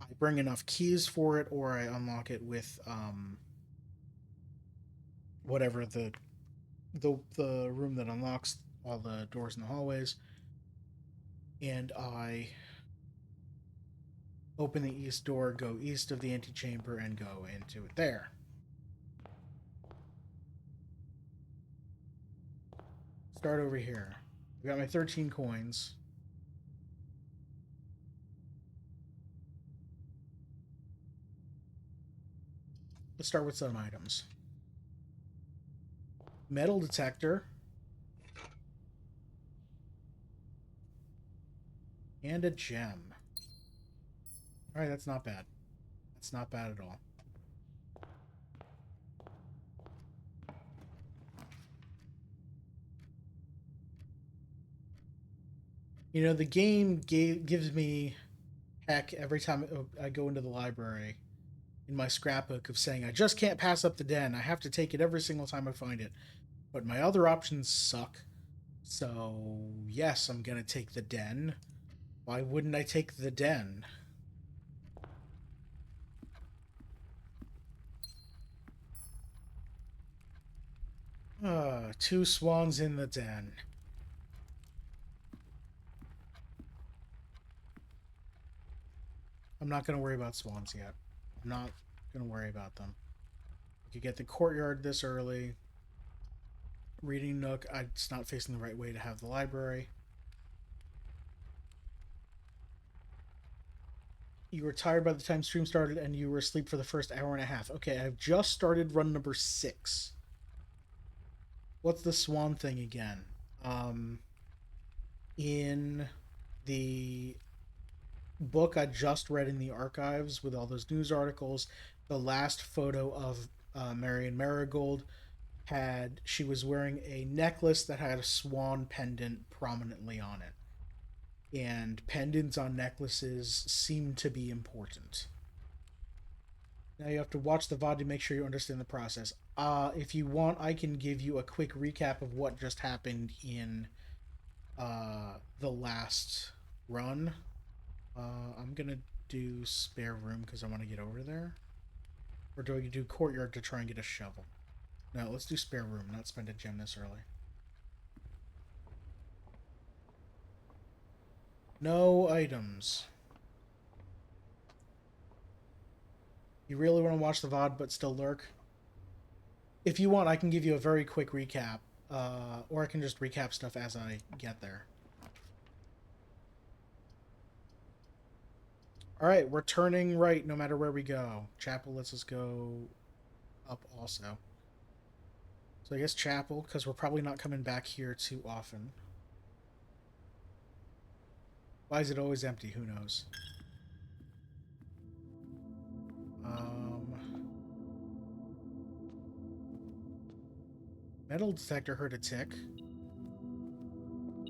[SPEAKER 1] I bring enough keys for it, or I unlock it with whatever the room that unlocks all the doors in the hallways. And I open the east door, go east of the antechamber, and go into it there. Start over here. I got my 13 coins. Let's start with some items. Metal detector. And a gem. Alright, that's not bad. That's not bad at all. You know, the game gives me heck every time I go into the library in my scrapbook of saying I just can't pass up the den. I have to take it every single time I find it. But my other options suck. So, yes, I'm gonna take the den. Why wouldn't I take the den? Two swans in the den. I'm not gonna worry about swans yet. I'm not gonna worry about them. We could get the courtyard this early. Reading nook, it's not facing the right way to have the library. You were tired by the time stream started and you were asleep for the first hour and a half. Okay, I've just started run number 6. What's the swan thing again? In the book I just read in the archives with all those news articles, the last photo of Marion Marigold she was wearing a necklace that had a swan pendant prominently on it. And pendants on necklaces seem to be important. Now you have to watch the VOD to make sure you understand the process. If you want, I can give you a quick recap of what just happened in the last run. I'm gonna do spare room because I want to get over there. Or do I do courtyard to try and get a shovel? No, let's do spare room, not spend a gem this early. No items. You really want to watch the VOD but still lurk? If you want, I can give you a very quick recap. Or I can just recap stuff as I get there. Alright, we're turning right no matter where we go. Chapel lets us go up also. So I guess chapel, because we're probably not coming back here too often. Why is it always empty? Who knows? Metal detector heard a tick.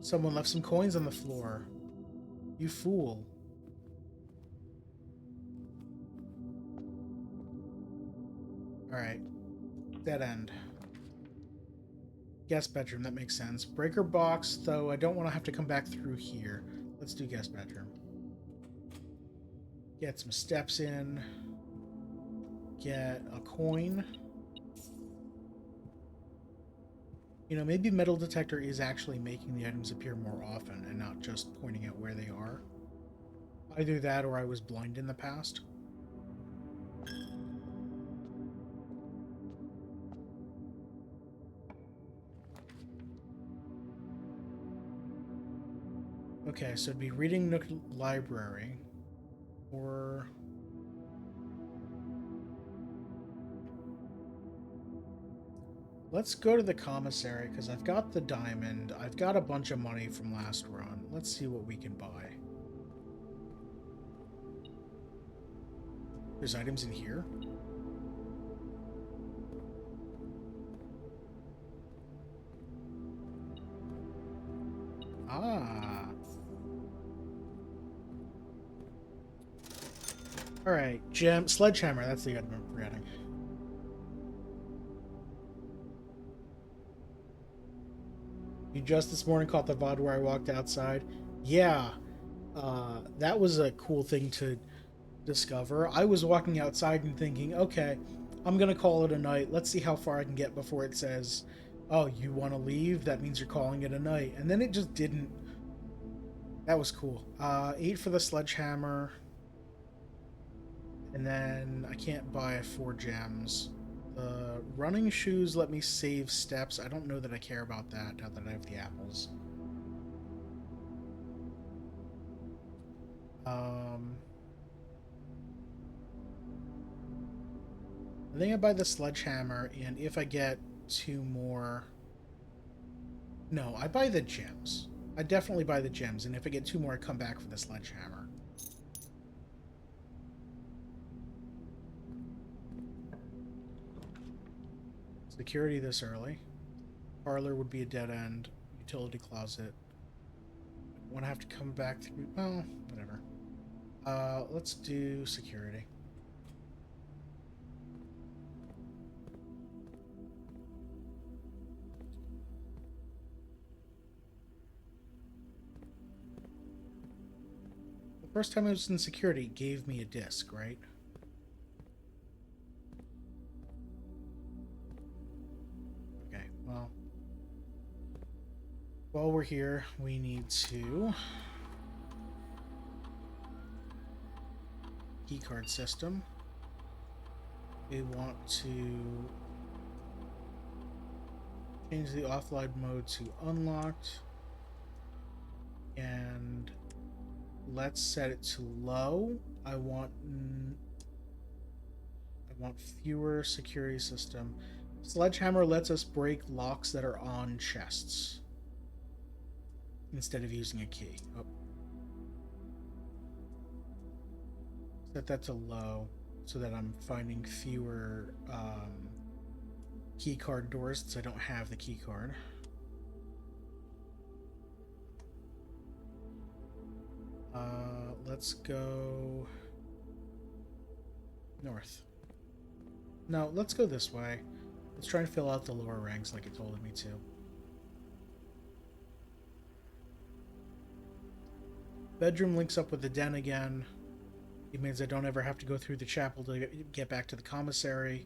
[SPEAKER 1] Someone left some coins on the floor. You fool. Alright. Dead end. Guest bedroom, that makes sense. Breaker box, though I don't want to have to come back through here. Let's do guest bedroom. Get some steps in. Get a coin. You know, maybe metal detector is actually making the items appear more often and not just pointing out where they are. Either that or I was blind in the past. Okay, so it'd be Reading Nook Library, or... Let's go to the commissary, because I've got the diamond. I've got a bunch of money from last run. Let's see what we can buy. There's items in here? Ah. Alright, gem... Sledgehammer, that's the item I'm forgetting. You just this morning caught the VOD where I walked outside? Yeah. That was a cool thing to discover. I was walking outside and thinking, okay, I'm gonna call it a night. Let's see how far I can get before it says, oh, you want to leave? That means you're calling it a night. And then it just didn't. That was cool. 8 for the sledgehammer. And then I can't buy 4 gems. The running shoes let me save steps. I don't know that I care about that now that I have the apples. I think I buy the sledgehammer, and if I get 2 more... No, I buy the gems. I definitely buy the gems, and if I get 2 more, I come back for the sledgehammer. Security this early. Parlor would be a dead end. Utility closet. Want to have to come back through... Well, whatever. Let's do security. First time I was in security, it gave me a disc, right? Okay, well. While we're here, we need to... Keycard system. We want to change the offline mode to unlocked. And let's set it to low. I want fewer security system. Sledgehammer lets us break locks that are on chests instead of using a key. Oh. Set that to low so that I'm finding fewer key card doors since I don't have the key card. Let's go north. No, let's go this way. Let's try and fill out the lower ranks like it told me to. Bedroom links up with the den again. It means I don't ever have to go through the chapel to get back to the commissary.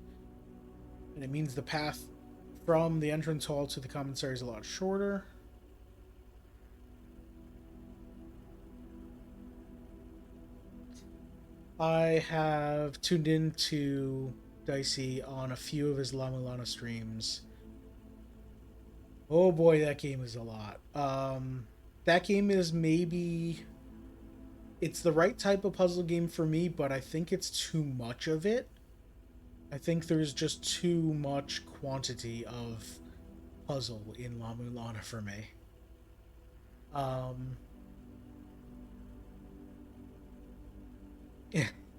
[SPEAKER 1] And it means the path from the entrance hall to the commissary is a lot shorter. I have tuned into Dicey on a few of his La Mulana streams. Oh boy, that game is a lot. That game is maybe... It's the right type of puzzle game for me, but I think it's too much of it. I think there's just too much quantity of puzzle in La Mulana for me.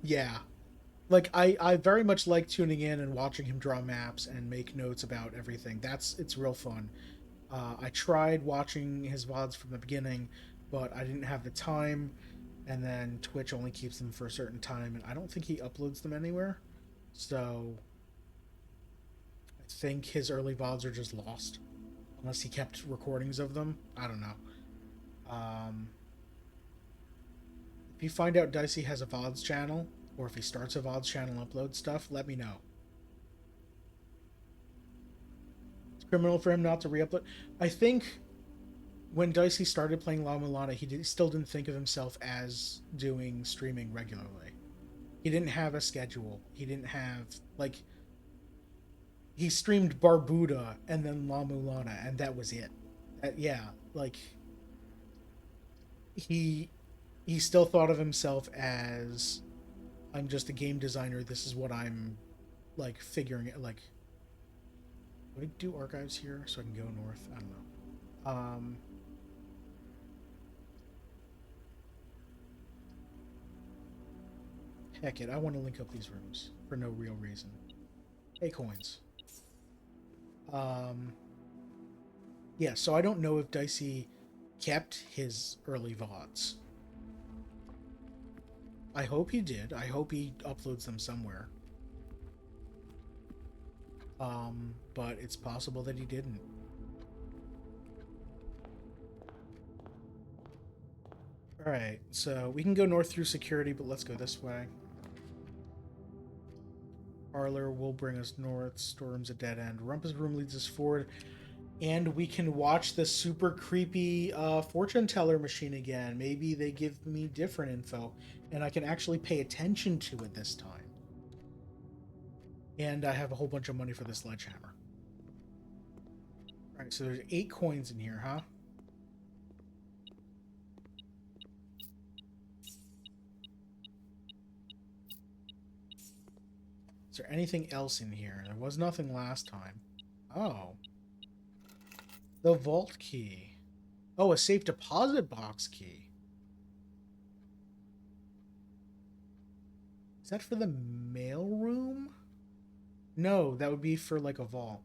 [SPEAKER 1] Yeah. Like I very much like tuning in and watching him draw maps and make notes about everything. It's real fun. I tried watching his VODs from the beginning, but I didn't have the time, and then Twitch only keeps them for a certain time, and I don't think he uploads them anywhere. So I think his early VODs are just lost. Unless he kept recordings of them. I don't know. If you find out Dicey has a VODs channel, or if he starts a VODs channel and uploads stuff, let me know. It's criminal for him not to re-upload. I think when Dicey started playing La Mulana, he still didn't think of himself as doing streaming regularly. He didn't have a schedule. He didn't have, like... He streamed Barbuda and then La Mulana, and that was it. Yeah, like... He still thought of himself as... I'm just a game designer. This is what I'm, like, figuring it. Like, would I do archives here so I can go north? I don't know. Heck it, I want to link up these rooms for no real reason. Hey, coins. Yeah, so I don't know if Dicey kept his early VODs. I hope he did. I hope he uploads them somewhere. But it's possible that he didn't. Alright, so we can go north through security, but let's go this way. Parlor will bring us north. Storeroom's a dead end. Rumpus room leads us forward. And we can watch the super creepy fortune teller machine again. Maybe they give me different info, and I can actually pay attention to it this time. And I have a whole bunch of money for the sledgehammer. Alright, so there's 8 coins in here, huh? Is there anything else in here? There was nothing last time. Oh. The vault key. Oh, a safe deposit box key. Is that for the mail room? No, that would be for like a vault.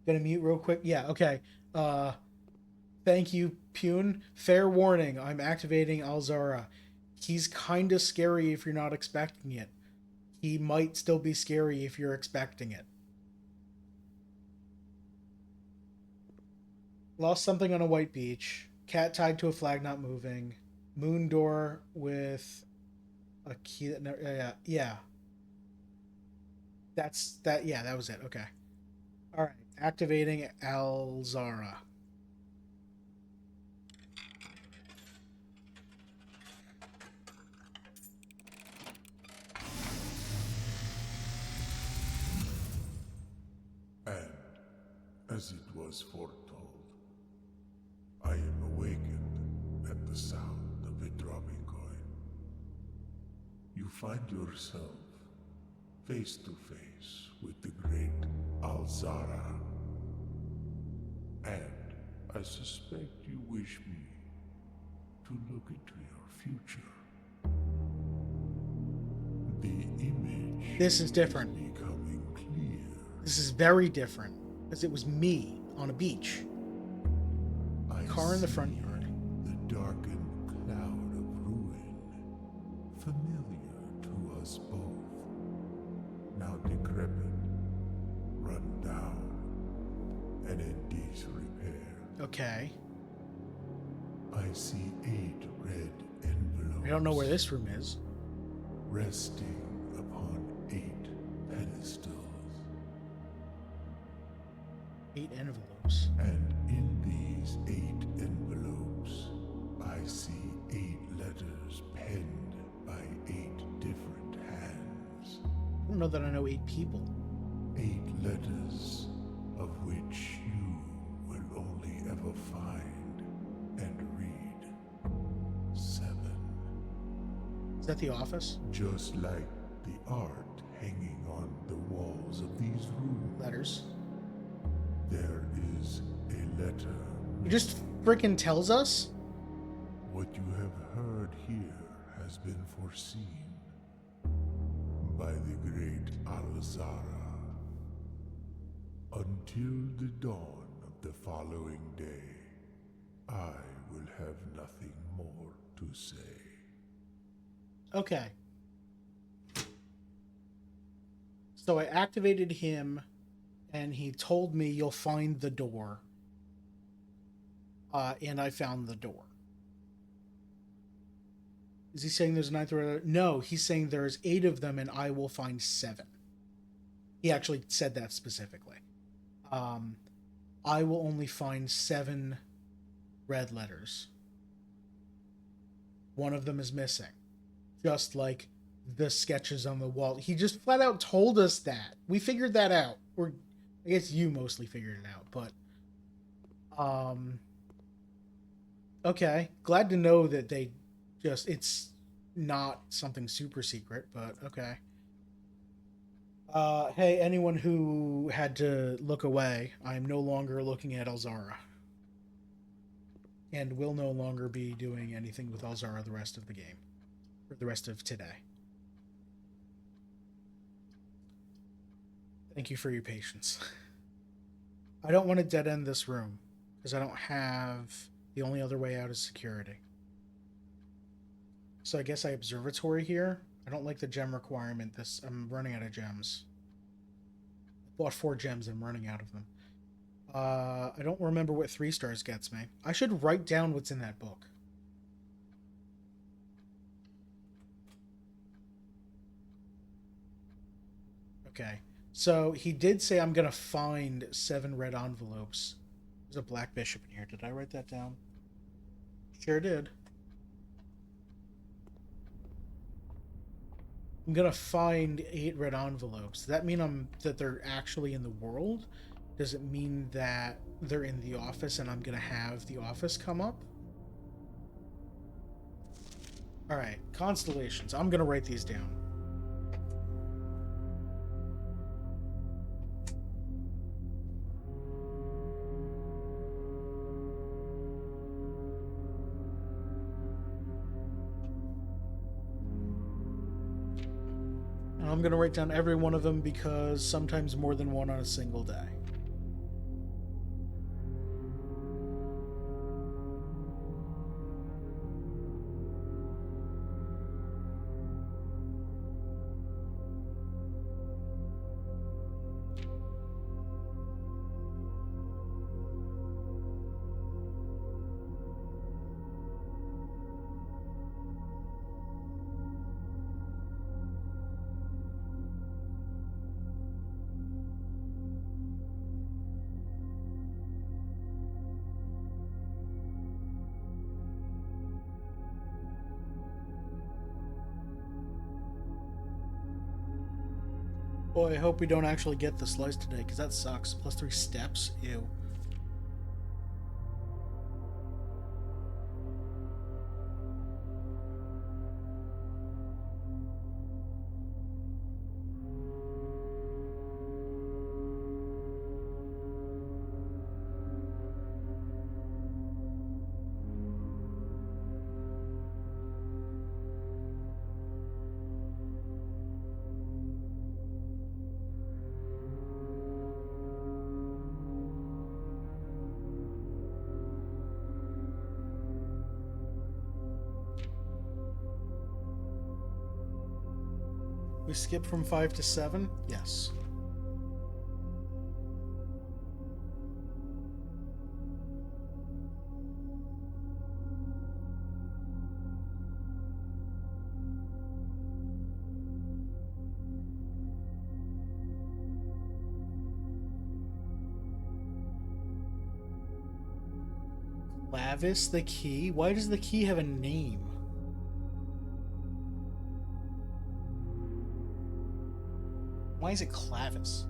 [SPEAKER 1] Gonna mute real quick. Yeah, okay. Thank you, Pune. Fair warning, I'm activating Alzara. He's kind of scary if you're not expecting it. He might still be scary if you're expecting it. Lost something on a white beach. Cat tied to a flag not moving. Moon door with a key that never, yeah, yeah. That's that, yeah, that was it. Okay. All right. Activating Alzara.
[SPEAKER 2] And, as it was foretold, I am awakened at the sound of a dropping coin. You find yourself face to face with the great Alzara. And I suspect you wish me to look into your future. The image
[SPEAKER 1] This is different.
[SPEAKER 2] becoming clear.
[SPEAKER 1] This is very different because it was me on a beach. Car in the front yard.
[SPEAKER 2] The darkened cloud of ruin, familiar to us both. Now decrepit, run down, and in disrepair.
[SPEAKER 1] Okay.
[SPEAKER 2] I see 8 red envelopes.
[SPEAKER 1] I don't know where this room is.
[SPEAKER 2] Resting upon 8 pedestals.
[SPEAKER 1] 8 envelopes.
[SPEAKER 2] And in these 8 envelopes, I see 8 letters penned by 8 different hands.
[SPEAKER 1] I don't know that I know 8 people.
[SPEAKER 2] 8 letters of which you will only ever find and read 7.
[SPEAKER 1] Is that the office?
[SPEAKER 2] Just like the art hanging on the walls of these rooms.
[SPEAKER 1] Letters.
[SPEAKER 2] There is a letter.
[SPEAKER 1] It just freaking tells us?
[SPEAKER 2] What you have heard here has been foreseen by the great Alzara. Until the dawn of the following day, I will have nothing more to say.
[SPEAKER 1] Okay. So I activated him, and he told me you'll find the door. And I found the door. Is he saying there's a 9th red? No, he's saying there's 8 of them, and I will find 7. He actually said that specifically. I will only find 7 red letters. One of them is missing. Just like the sketches on the wall. He just flat out told us that. We figured that out. Or I guess you mostly figured it out, but okay. Glad to know that they just, it's not something super secret, but okay. Hey, anyone who had to look away, I'm no longer looking at Alzara. And will no longer be doing anything with Alzara the rest of the game. For the rest of today. Thank you for your patience. I don't want to dead end this room, because I don't have... The only other way out is security. So I guess I observatory here. I don't like the gem requirement. I'm running out of gems. I bought 4 gems and I'm running out of them. I don't remember what 3 stars gets me. I should write down what's in that book. Okay. So he did say I'm going to find 7 red envelopes. There's a black bishop in here. Did I write that down? Sure did. I'm going to find 8 red envelopes. Does that mean that they're actually in the world? Does it mean that they're in the office and I'm going to have the office come up? Alright, constellations. I'm going to write these down. And I'm going to write down every one of them because sometimes more than one on a single day. Boy, I hope we don't actually get the slice today, because that sucks. Plus 3 steps? Ew. We skip from 5 to 7? Yes. Clavis the key? Why does the key have a name? Why is it Clavis?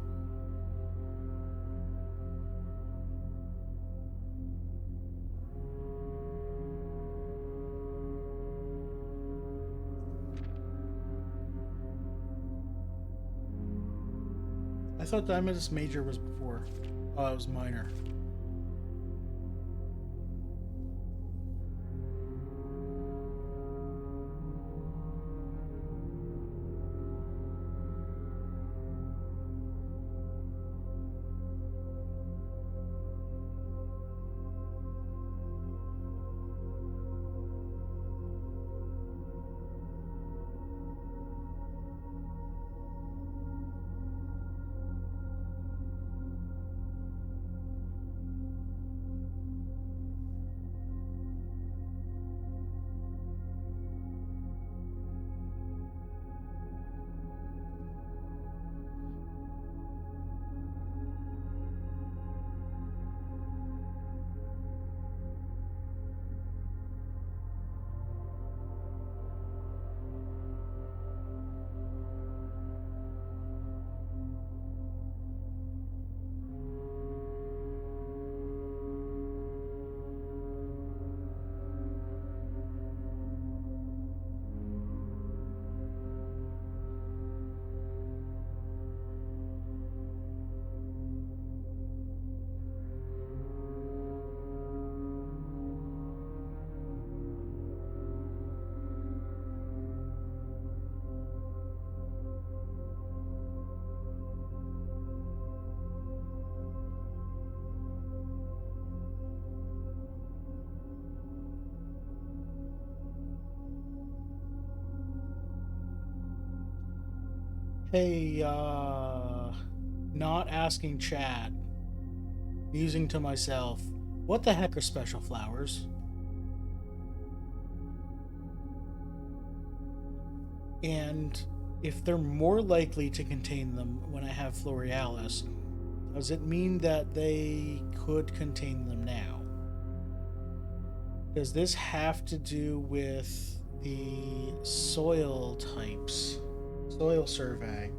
[SPEAKER 1] I thought Diamondus Major was before. Oh, it was minor. Hey, not asking chat, musing to myself, what the heck are special flowers? And if they're more likely to contain them when I have Florealis, does it mean that they could contain them now? Does this have to do with the soil types? Soil survey.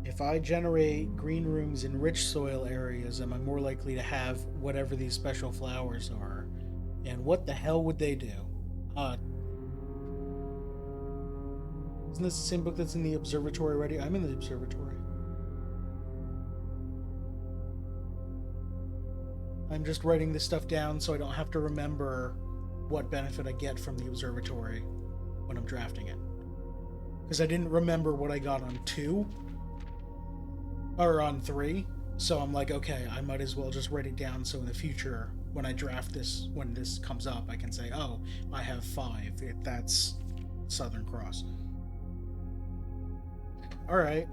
[SPEAKER 1] If I generate green rooms in rich soil areas, am I more likely to have whatever these special flowers are? And what the hell would they do? Isn't this the same book that's in the observatory already? I'm in the observatory. I'm just writing this stuff down so I don't have to remember what benefit I get from the observatory when I'm drafting it. Because I didn't remember what I got on 2 or on 3. So I'm like, okay, I might as well just write it down so in the future when I draft this, when this comes up, I can say, oh, I have 5. That's Southern Cross. Alright.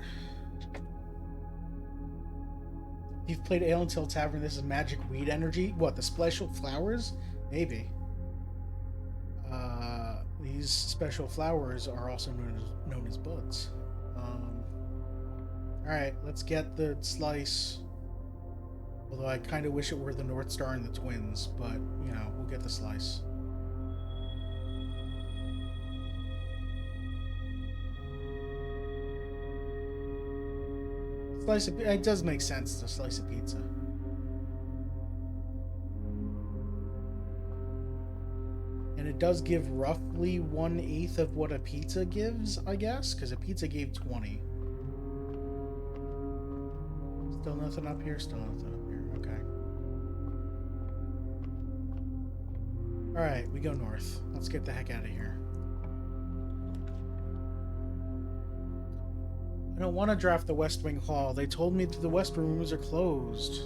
[SPEAKER 1] You've played Alien Till Tavern, this is magic weed energy? What, the special flowers? Maybe. These special flowers are also known as bugs. Alright, let's get the slice. Although I kind of wish it were the North Star and the Twins, but, you know, we'll get the slice. It does make sense. It's a slice of pizza. And it does give roughly 1/8 of what a pizza gives, I guess, because a pizza gave 20. Still nothing up here? Still nothing up here. Okay. Alright, we go north. Let's get the heck out of here. I don't want to draft the West Wing Hall. They told me that the West rooms are closed.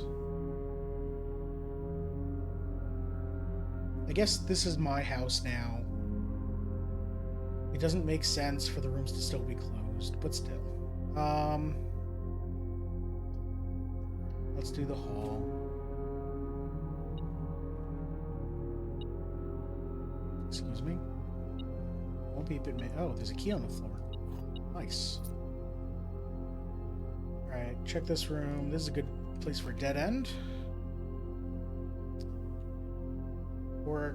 [SPEAKER 1] I guess this is my house now. It doesn't make sense for the rooms to still be closed, but still. Let's do the hall. Excuse me. Won't be a bit. Oh, there's a key on the floor. Nice. Alright, check this room. This is a good place for dead end. Or,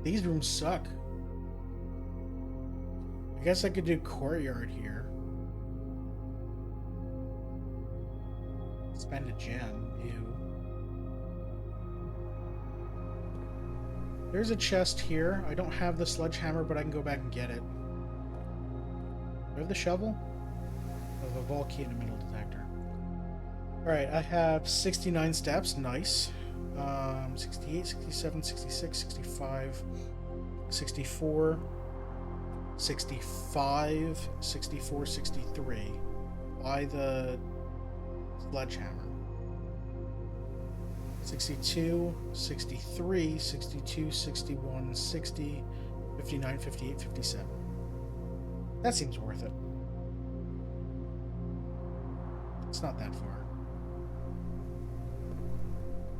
[SPEAKER 1] these rooms suck. I guess I could do courtyard here. Spend a gem. Ew. There's a chest here. I don't have the sledgehammer, but I can go back and get it. Do I have the shovel? I have a vault key and a metal detector. Alright, I have 69 steps. Nice. 68, 67, 66, 65, 64, 65, 64, 63. By the sledgehammer. 62, 63, 62, 61, 60, 59, 58, 57. That seems worth it. It's not that far.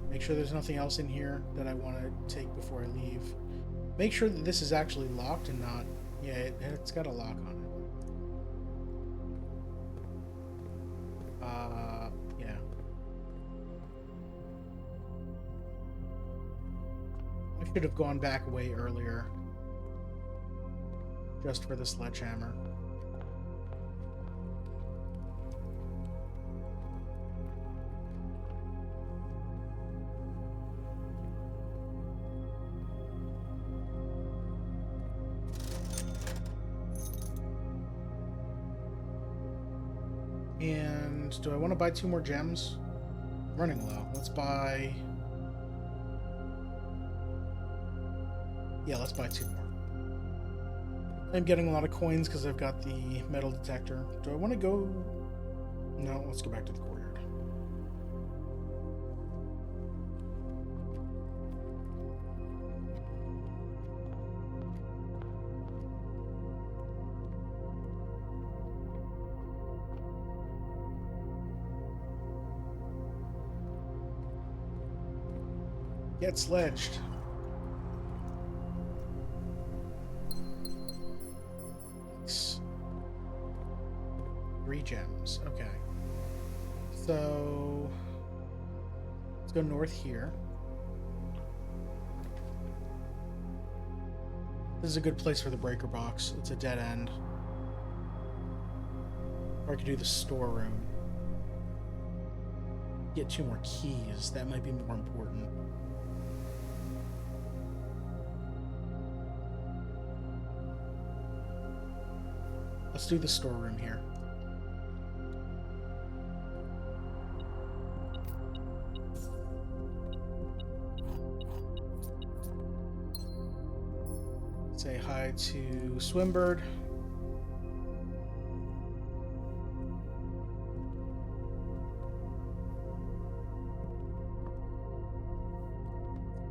[SPEAKER 1] Make sure there's nothing else in here that I want to take before I leave. Make sure that this is actually locked and not... Yeah, it's got a lock on it. Yeah. I should have gone back way earlier. Just for the sledgehammer. And do I want to buy 2 more gems? I'm running low. Let's buy... Yeah, let's buy 2 more. I'm getting a lot of coins because I've got the metal detector. Do I want to go... No, let's go back to the courtyard. Get sledged. Nice. 3 gems. Okay. So let's go north here. This is a good place for the breaker box. It's a dead end. Or I could do the storeroom. Get 2 more keys. That might be more important. Let's do the storeroom here. Say hi to Swimbird.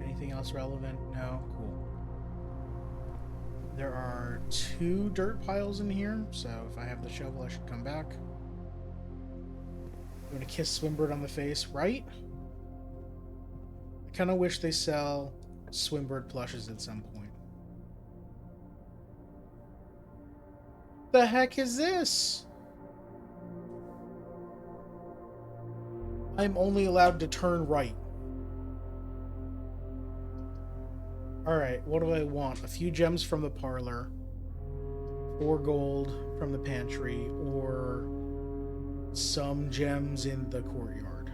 [SPEAKER 1] Anything else relevant? No? Cool. There are 2 dirt piles in here, so if I have the shovel, I should come back. I'm gonna kiss Swimbird on the face, right? I kind of wish they sell Swimbird plushes at some point. The heck is this? I'm only allowed to turn right. Alright, what do I want? A few gems from the parlor. 4 gold from the pantry, or some gems in the courtyard.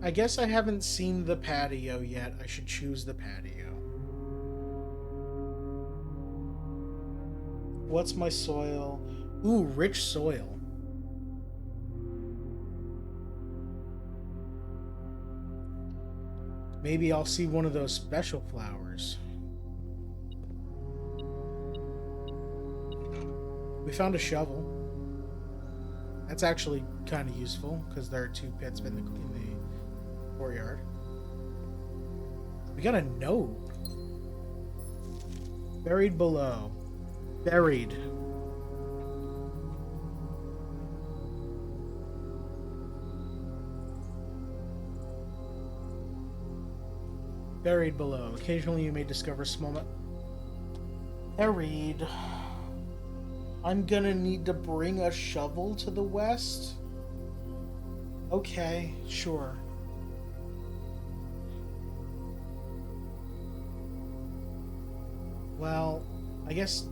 [SPEAKER 1] I guess I haven't seen the patio yet. I should choose the patio. What's my soil? Ooh, rich soil. Maybe I'll see one of those special flowers. We found a shovel. That's actually kind of useful because there are 2 pits in the courtyard. We got a note. Buried below. Buried. Buried below. Occasionally you may discover small... Buried. I'm gonna need to bring a shovel to the west? Okay, sure. Well, I guess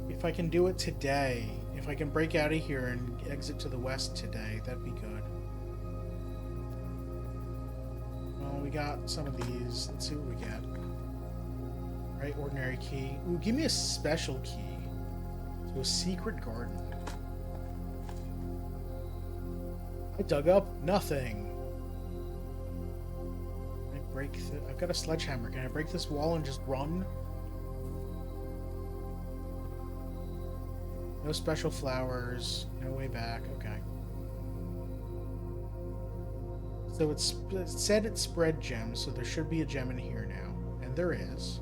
[SPEAKER 1] if I can do it today, if I can break out of here and exit to the west today, that'd be good. Well, we got some of these. Let's see what we get. Right, ordinary key. Ooh, give me a special key to a secret garden. I dug up nothing. Can I break I've got a sledgehammer. Can I break this wall and just run? No special flowers. No way back. Okay. So it said it spread gems, so there should be a gem in here now. And there is.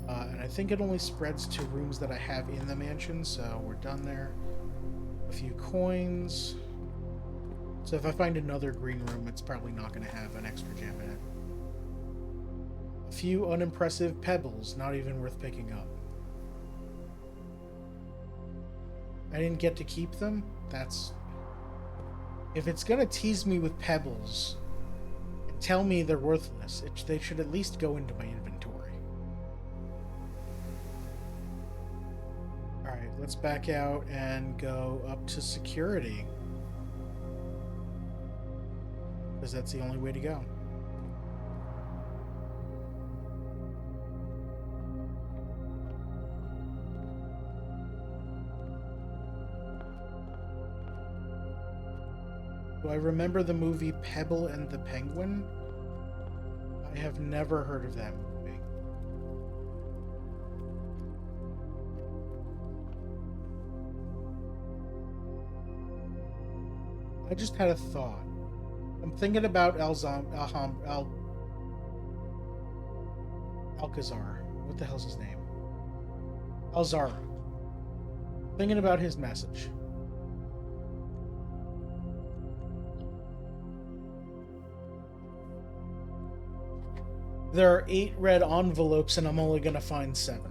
[SPEAKER 1] And I think it only spreads to rooms that I have in the mansion, so we're done there. A few coins. So if I find another green room, it's probably not going to have an extra gem in it. A few unimpressive pebbles, not even worth picking up. I didn't get to keep them? That's... If it's going to tease me with pebbles and tell me they're worthless, they should at least go into my inventory. Alright, let's back out and go up to security. Because that's the only way to go. Do I remember the movie Pebble and the Penguin? I have never heard of that movie. I just had a thought. I'm thinking about Alcazar. What the hell's his name? Alzara. Thinking about his message. There are 8 red envelopes and I'm only gonna find 7.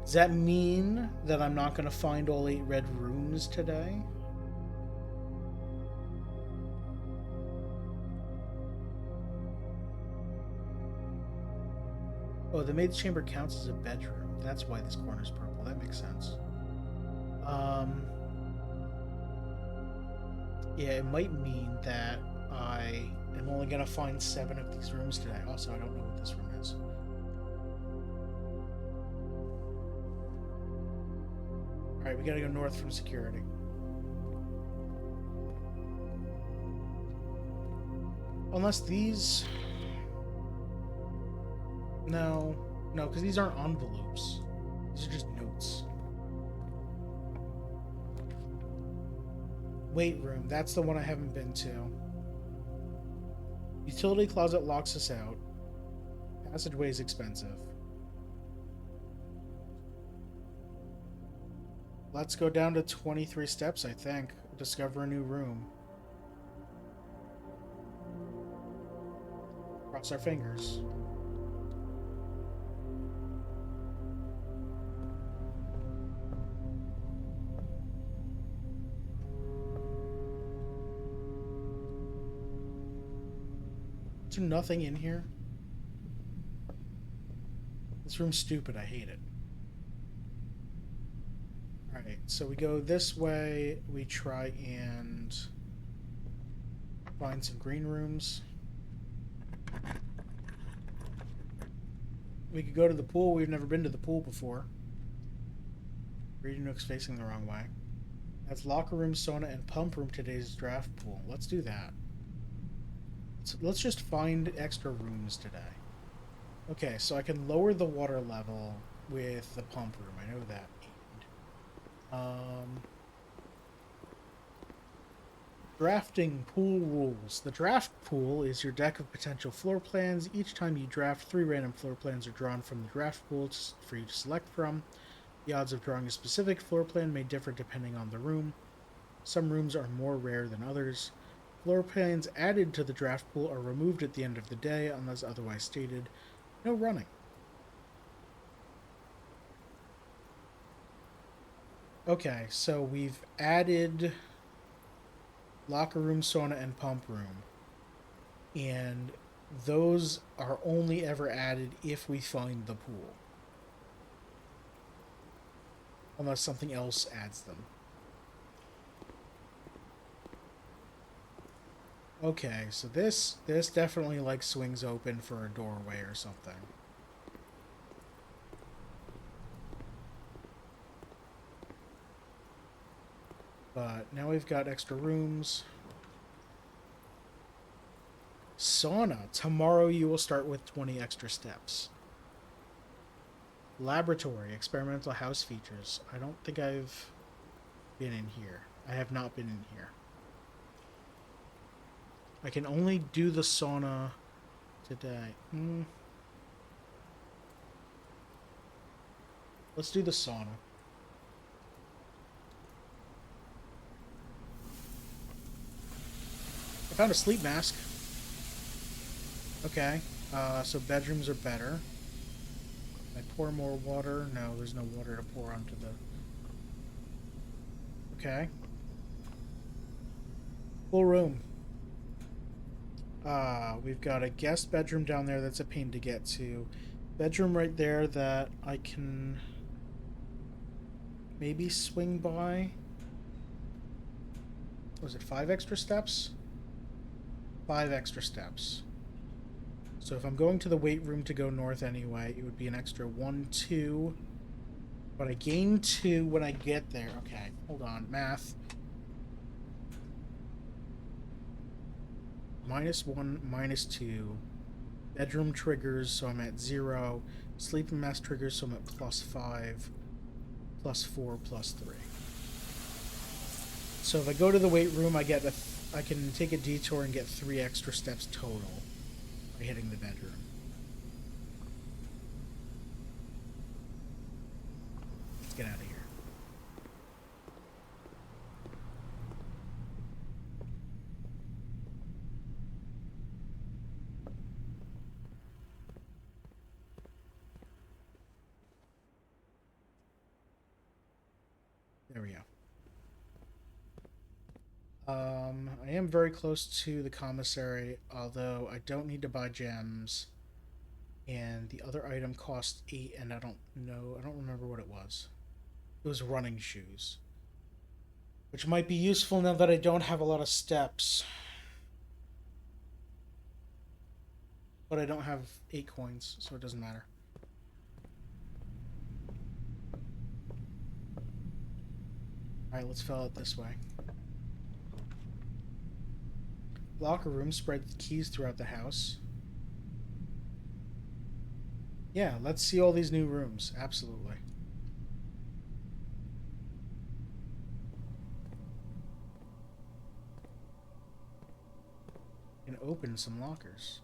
[SPEAKER 1] Does that mean that I'm not gonna find all 8 red rooms today? Oh, the maid's chamber counts as a bedroom. That's why this corner's purple. That makes sense. Yeah, it might mean that I am only going to find 7 of these rooms today. Also, I don't know what this room is. Alright, we gotta go north from security. Unless these... No, because these aren't envelopes. These are just notes. Weight room, that's the one I haven't been to. Utility closet locks us out. Passageway is expensive. Let's go down to 23 steps, I think. Discover a new room. Cross our fingers. Is there nothing in here? This room's stupid. I hate it. Alright, so we go this way. We try and find some green rooms. We could go to the pool. We've never been to the pool before. Reading nook's facing the wrong way. That's locker room, sauna, and pump room. Today's draft pool. Let's do that. So let's just find extra rooms today. Okay, so I can lower the water level with the pump room. I know that. Drafting pool rules. The draft pool is your deck of potential floor plans. Each time you draft, 3 random floor plans are drawn from the draft pool for you to select from. The odds of drawing a specific floor plan may differ depending on the room. Some rooms are more rare than others. Floor plans added to the draft pool are removed at the end of the day unless otherwise stated. No running. Okay, so we've added locker room, sauna, and pump room. And those are only ever added if we find the pool. Unless something else adds them. Okay, so this definitely like swings open for a doorway or something. But now we've got extra rooms. Sauna. Tomorrow you will start with 20 extra steps. Laboratory. Experimental house features. I don't think I've been in here. I have not been in here. I can only do the sauna today. Let's do the sauna. I found a sleep mask. Okay. So bedrooms are better. I pour more water? No, there's no water to pour onto the... Okay. Full room. We've got a guest bedroom down there that's a pain to get to. Bedroom right there that I can maybe swing by. Was it 5 extra steps? 5 extra steps. So if I'm going to the weight room to go north anyway, it would be an extra 1, 2. But I gain 2 when I get there. Okay, hold on. Math. -1, -2. Bedroom triggers, so I'm at 0. Sleeping mask triggers, so I'm at +5. +4, +3. So if I go to the weight room, I can take a detour and get 3 extra steps total by hitting the bedroom. Let's get out of here. There we go. I am very close to the commissary, although I don't need to buy gems. And the other item cost 8, and I don't remember what it was. It was running shoes. Which might be useful now that I don't have a lot of steps. But I don't have 8 coins, so it doesn't matter. Alright, let's fill it this way. Locker room, spread the keys throughout the house. Yeah, let's see all these new rooms. Absolutely. And open some lockers.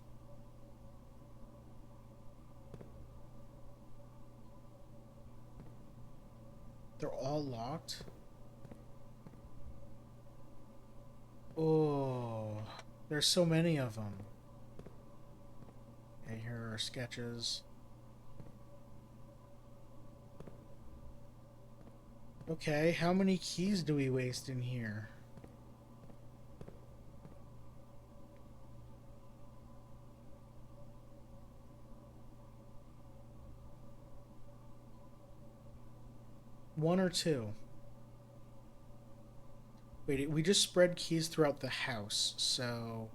[SPEAKER 1] They're all locked? Oh, there's so many of them. Okay, here are sketches. Okay, how many keys do we waste in here? One or two? Wait, we just spread keys throughout the house, so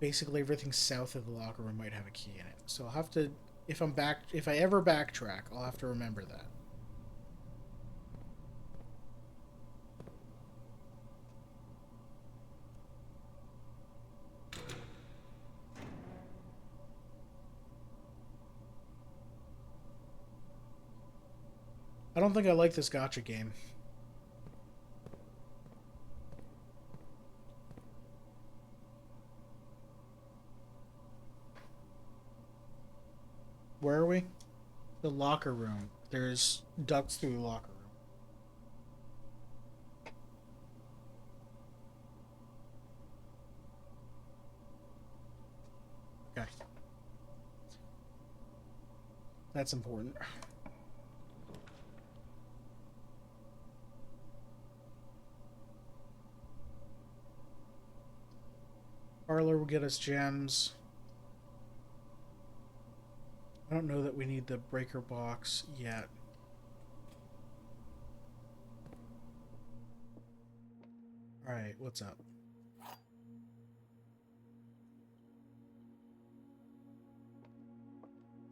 [SPEAKER 1] basically everything south of the locker room might have a key in it. So I'll have to, if I ever backtrack, I'll have to remember that. I don't think I like this gacha game. Where are we? The locker room. There's ducts through the locker room. Okay. That's important. Parlor will get us gems. I don't know that we need the breaker box yet. Alright, what's up?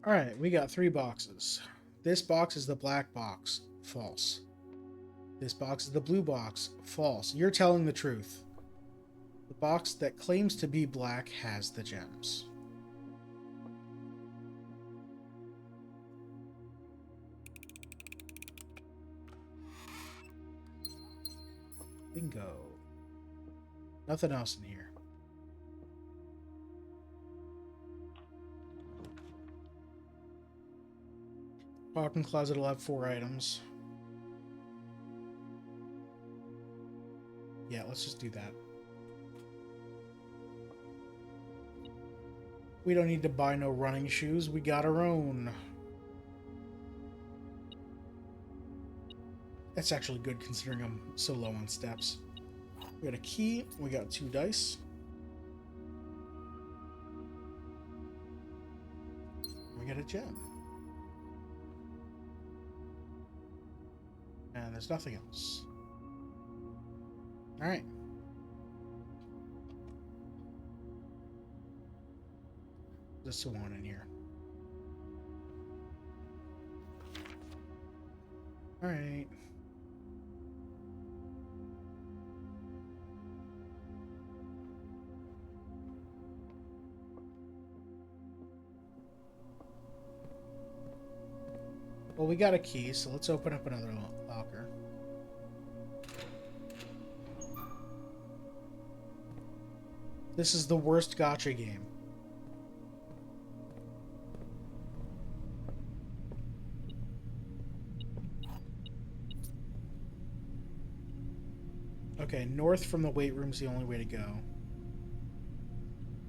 [SPEAKER 1] Alright, we got 3 boxes. This box is the black box. False. This box is the blue box. False. You're telling the truth. The box that claims to be black has the gems. Bingo. Nothing else in here. Walk-in closet will have 4 items. Yeah, let's just do that. We don't need to buy no running shoes. We got our own. That's actually good considering I'm so low on steps. We got a key. We got 2 dice. We got a gem. And there's nothing else. Alright. There's a swan in here. Alright. Well, we got a key, so let's open up another locker. This is the worst gacha game. Okay, north from the weight room's the only way to go. I'm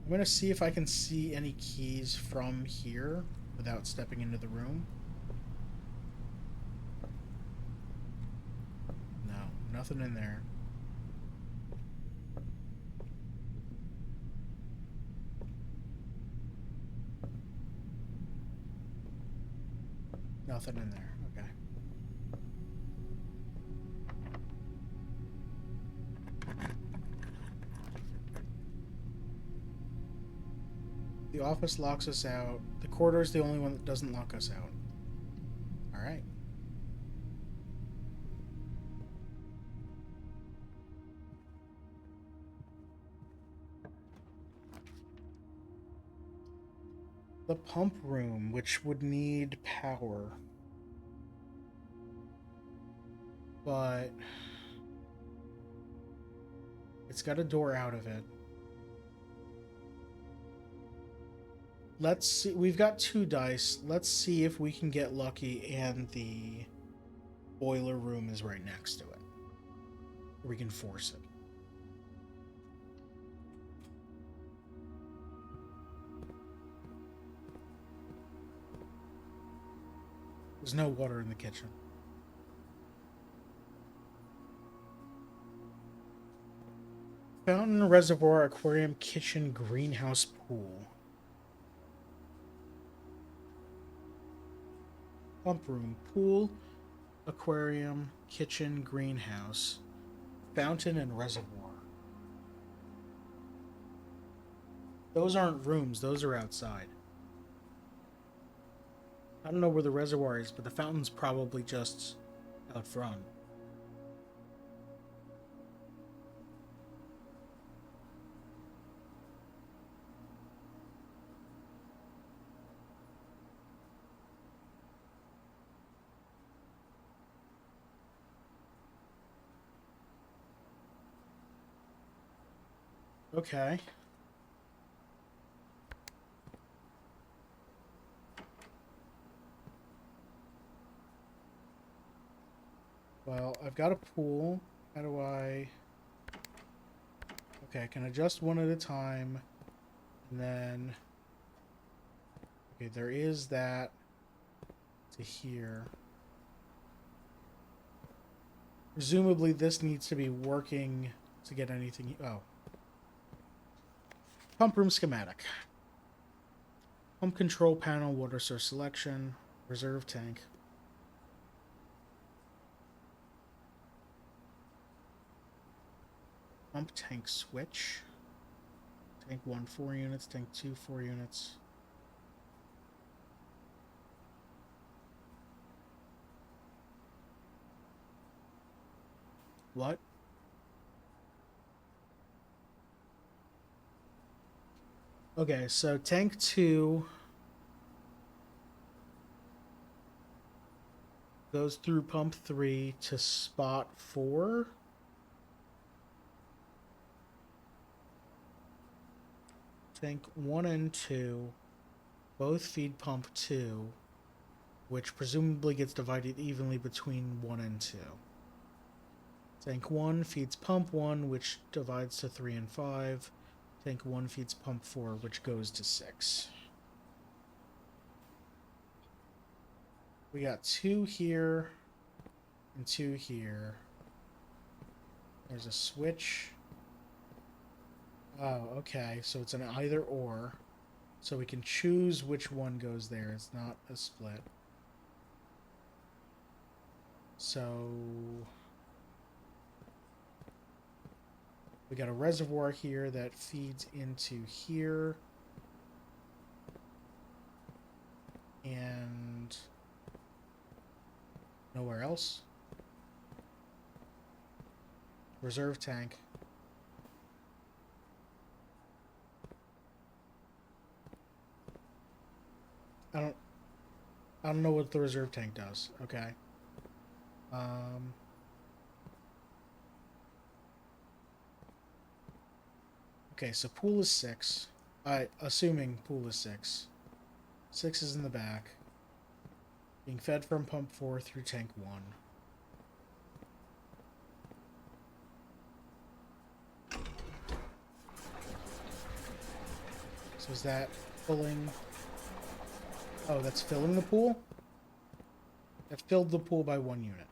[SPEAKER 1] gonna see if I can see any keys from here without stepping into the room. No, nothing in there. Nothing in there. Okay. The office locks us out. The corridor's the only one that doesn't lock us out. Alright. The pump room, which would need power. But it's got a door out of it. Let's see. We've got 2 dice. Let's see if we can get lucky and the boiler room is right next to it. Or we can force it. There's no water in the kitchen. Fountain, reservoir, aquarium, kitchen, greenhouse, pool. Pump room, pool, aquarium, kitchen, greenhouse, fountain, and reservoir. Those aren't rooms, those are outside. I don't know where the reservoir is, but the fountain's probably just out front. Okay. Well, I've got a pool. How do I... Okay, I can adjust one at a time. And then... Okay, there is that to here. Presumably this needs to be working to get anything... Oh. Pump room schematic. Pump control panel, water source selection, reserve tank. Pump tank switch. Tank 1, 4 units. Tank 2, 4 units. What? Okay, so tank 2 goes through pump 3 to spot 4. Tank 1 and 2 both feed pump 2, which presumably gets divided evenly between 1 and 2. Tank 1 feeds pump 1, which divides to 3 and 5. Tank 1 feeds pump 4, which goes to 6. We got 2 here and 2 here. There's a switch. Oh, okay. So it's an either or. So we can choose which one goes there. It's not a split. So we got a reservoir here that feeds into here. And nowhere else. Reserve tank. I don't know what the reserve tank does. Okay. Okay, so pool is 6. Assuming pool is 6. 6 is in the back. Being fed from pump 4 through tank 1. So is that filling... Oh, that's filling the pool? That filled the pool by 1 unit.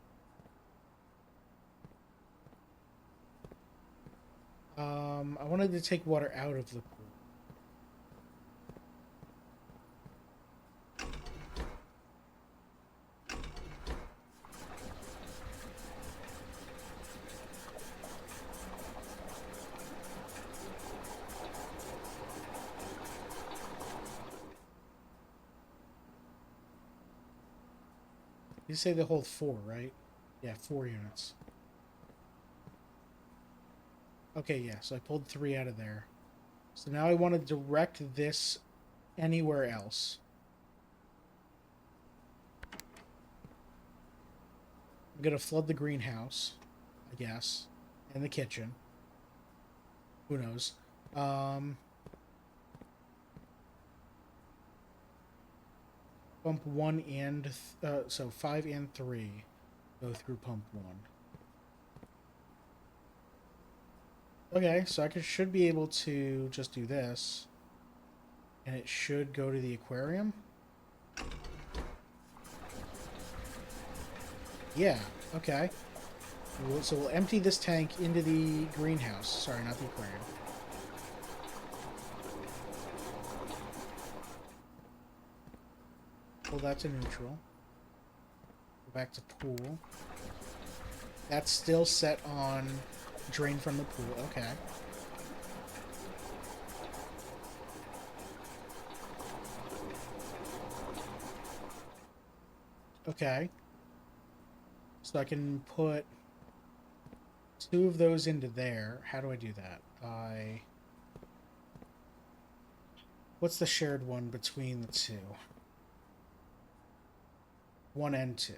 [SPEAKER 1] I wanted to take water out of the pool. You say they hold 4, right? Yeah, 4 units. Okay, yeah, so I pulled 3 out of there. So now I want to direct this anywhere else. I'm going to flood the greenhouse, I guess, and the kitchen. Who knows? Pump 1 and... so 5 and 3 go through pump 1. Okay, so I should be able to just do this. And it should go to the aquarium. Yeah, okay. So we'll empty this tank into the greenhouse. Sorry, not the aquarium. Pull that to neutral. Go back to pool. That's still set on drain from the pool. Okay. Okay. So I can put 2 of those into there. How do I do that? What's the shared one between the two? 1 and 2.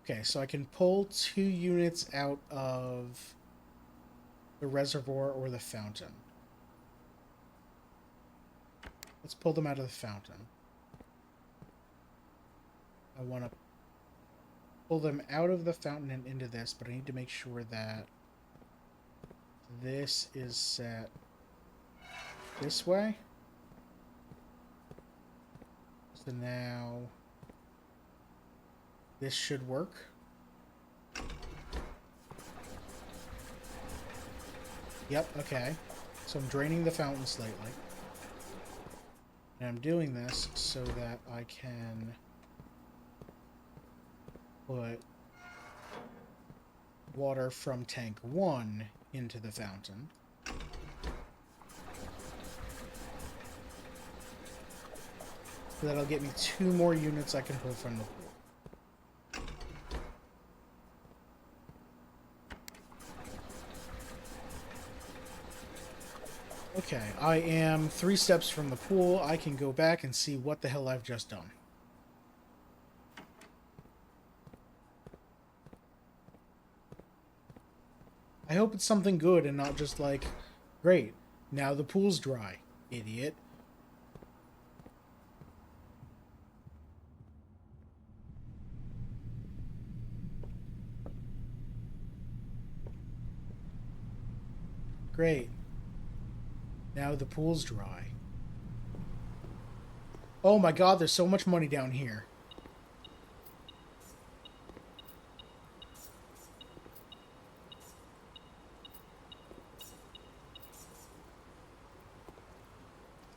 [SPEAKER 1] Okay, so I can pull 2 units out of the reservoir or the fountain. Let's pull them out of the fountain. I want to pull them out of the fountain and into this, but I need to make sure that this is set this way. So now this should work. Yep, okay. So I'm draining the fountain slightly. And I'm doing this so that I can put water from tank 1 into the fountain. So that'll get me 2 more units I can pull from the pool. Okay, I am 3 steps from the pool. I can go back and see what the hell I've just done. I hope it's something good and not just like, great, now the pool's dry, idiot. Great. Now the pool's dry. Oh my god, there's so much money down here.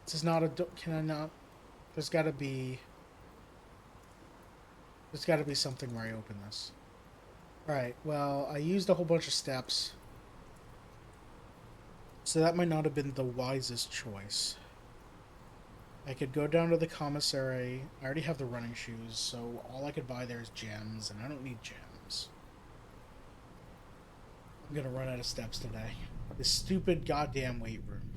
[SPEAKER 1] This is not a... Can I not... There's gotta be something where I open this. Alright, well, I used a whole bunch of steps. So that might not have been the wisest choice. I could go down to the commissary. I already have the running shoes, so all I could buy there is gems, and I don't need gems. I'm gonna run out of steps today. This stupid goddamn weight room.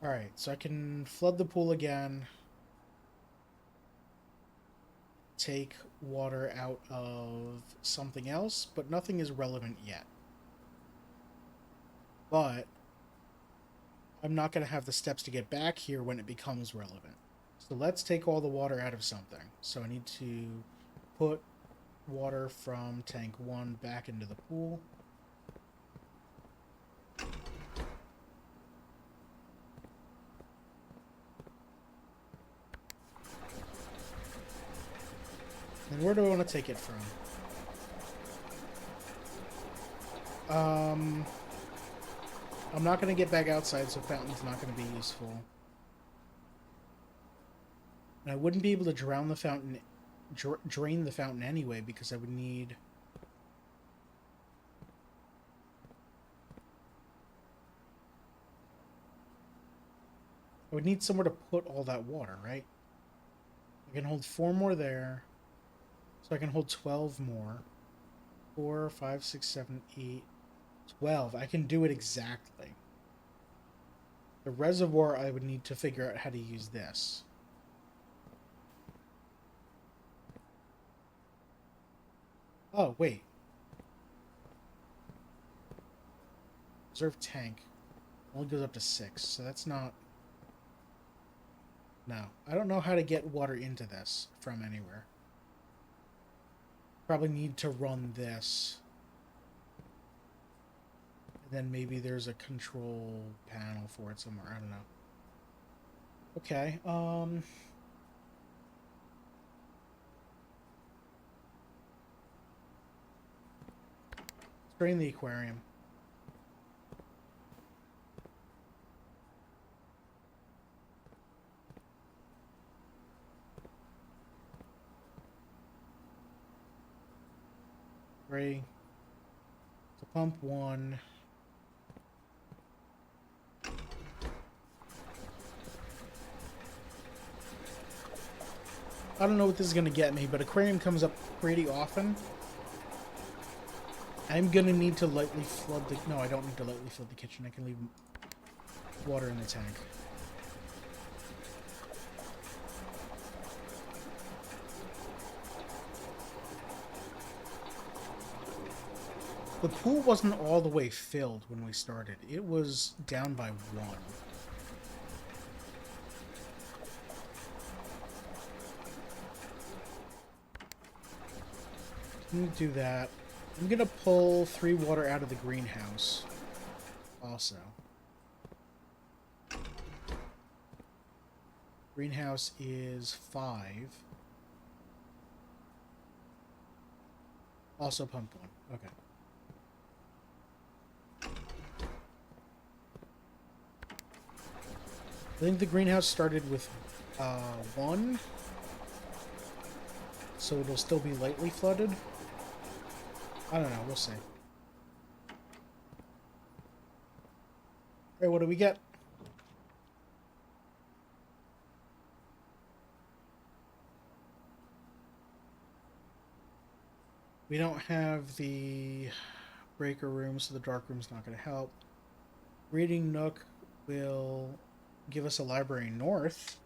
[SPEAKER 1] Alright, so I can flood the pool again. Take water out of something else, but nothing is relevant yet. But I'm not going to have the steps to get back here when it becomes relevant. So let's take all the water out of something. So I need to put water from tank 1 back into the pool. And where do I want to take it from? I'm not going to get back outside, so fountain's not going to be useful. And I wouldn't be able to drown the fountain, drain the fountain anyway, because I would need... I would need somewhere to put all that water, right? I can hold 4 more there. So I can hold 12 more. 4, 5, 6, 7, 8, 12. I can do it exactly. The reservoir, I would need to figure out how to use this. Oh, wait. Reserve tank only goes up to 6, so that's not... No. I don't know how to get water into this from anywhere. Probably need to run this. And then maybe there's a control panel for it somewhere. I don't know. Okay, drain the aquarium. Ready? So pump 1. I don't know what this is going to get me, but aquarium comes up pretty often. I'm going to need to lightly flood the... No, I don't need to lightly flood the kitchen. I can leave water in the tank. The pool wasn't all the way filled when we started. It was down by 1. I'm going to do that. I'm going to pull 3 water out of the greenhouse. Also. Greenhouse is 5. Also pump 1. Okay. I think the greenhouse started with 1. So it'll still be lightly flooded. I don't know. We'll see. Alright, what do we get? We don't have the breaker room, so the dark room's not going to help. Reading Nook will give us a library north.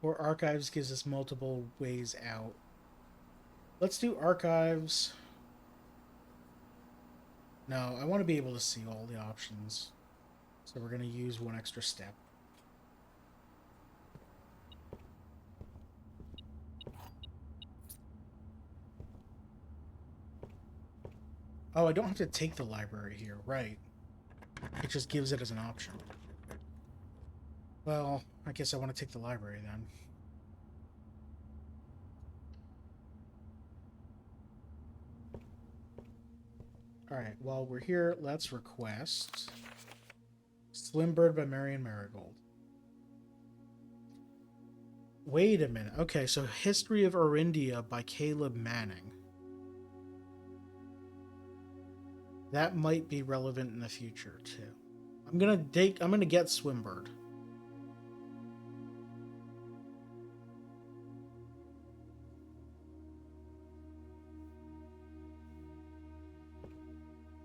[SPEAKER 1] Or archives gives us multiple ways out. Let's do archives. No, I want to be able to see all the options. So we're going to use 1 extra step. Oh, I don't have to take the library here, right. It just gives it as an option. Well, I guess I want to take the library then. Alright, while we're here, let's request Swimbird by Marion Marigold. Wait a minute. Okay, so History of Orindia by Caleb Manning. That might be relevant in the future, too. I'm gonna get Swimbird.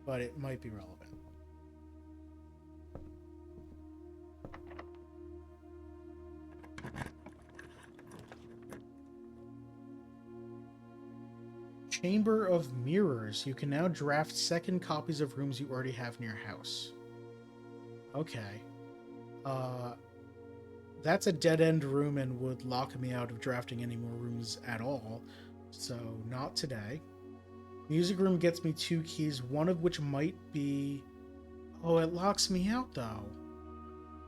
[SPEAKER 1] But it might be relevant. Chamber of Mirrors. You can now draft second copies of rooms you already have in your house. Okay. That's a dead-end room and would lock me out of drafting any more rooms at all. So, not today. Music room gets me 2 keys, one of which might be... Oh, it locks me out, though.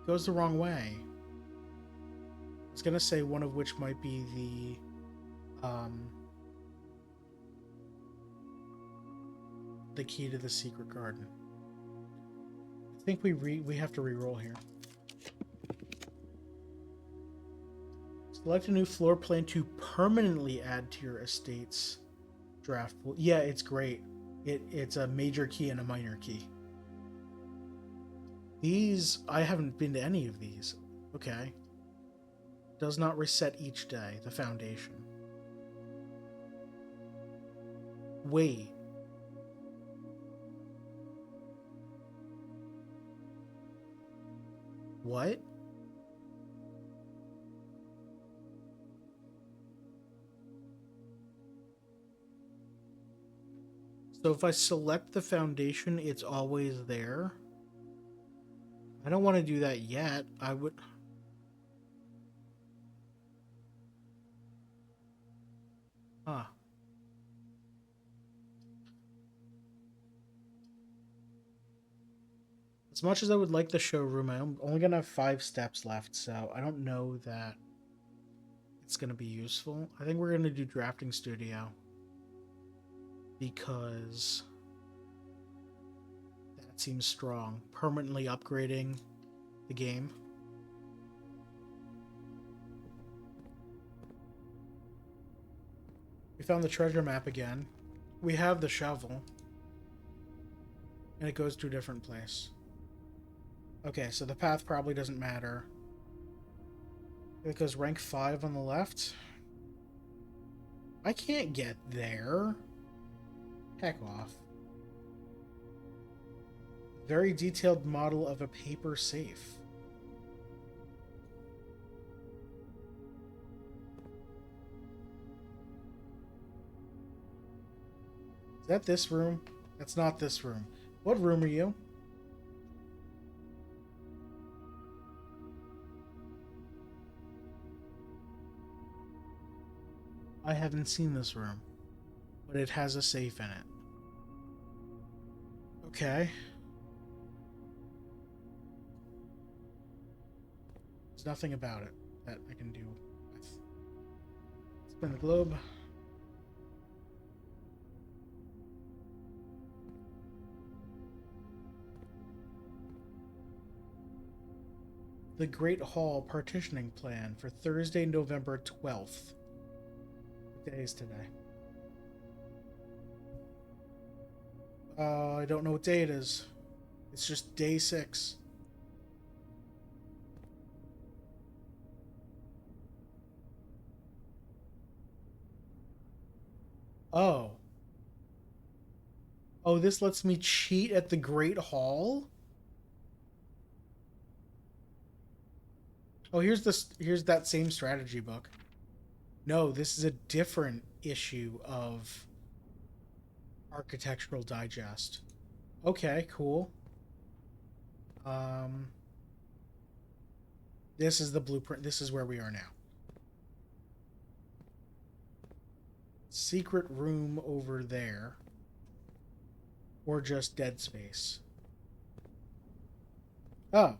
[SPEAKER 1] Goes the wrong way. I was gonna say one of which might be the key to the secret garden. I think we have to re-roll here. Select a new floor plan to permanently add to your estate's draft pool. Yeah, it's great. It's a major key and a minor key. These, I haven't been to any of these. Okay. Does not reset each day, the foundation. Wait. What? So if I select the foundation, it's always there? I don't want to do that yet. I would... Huh. As much as I would like the showroom, I'm only going to have 5 steps left, so I don't know that it's going to be useful. I think we're going to do Drafting Studio. Because that seems strong. Permanently upgrading the game. We found the treasure map again. We have the shovel. And it goes to a different place. Okay, so the path probably doesn't matter. It goes rank 5 on the left. I can't get there. Heck off. Very detailed model of a paper safe. Is that this room? That's not this room. What room are you? I haven't seen this room, but it has a safe in it. Okay. There's nothing about it that I can do with. Spin the globe. The Great Hall partitioning plan for Thursday, November 12th. What day is today? I don't know what day it is. It's just day 6. Oh. Oh, this lets me cheat at the Great Hall? Oh, here's that same strategy book. No, this is a different issue of Architectural Digest. Okay, cool. This is the blueprint. This is where we are now. Secret room over there. Or just dead space. Oh.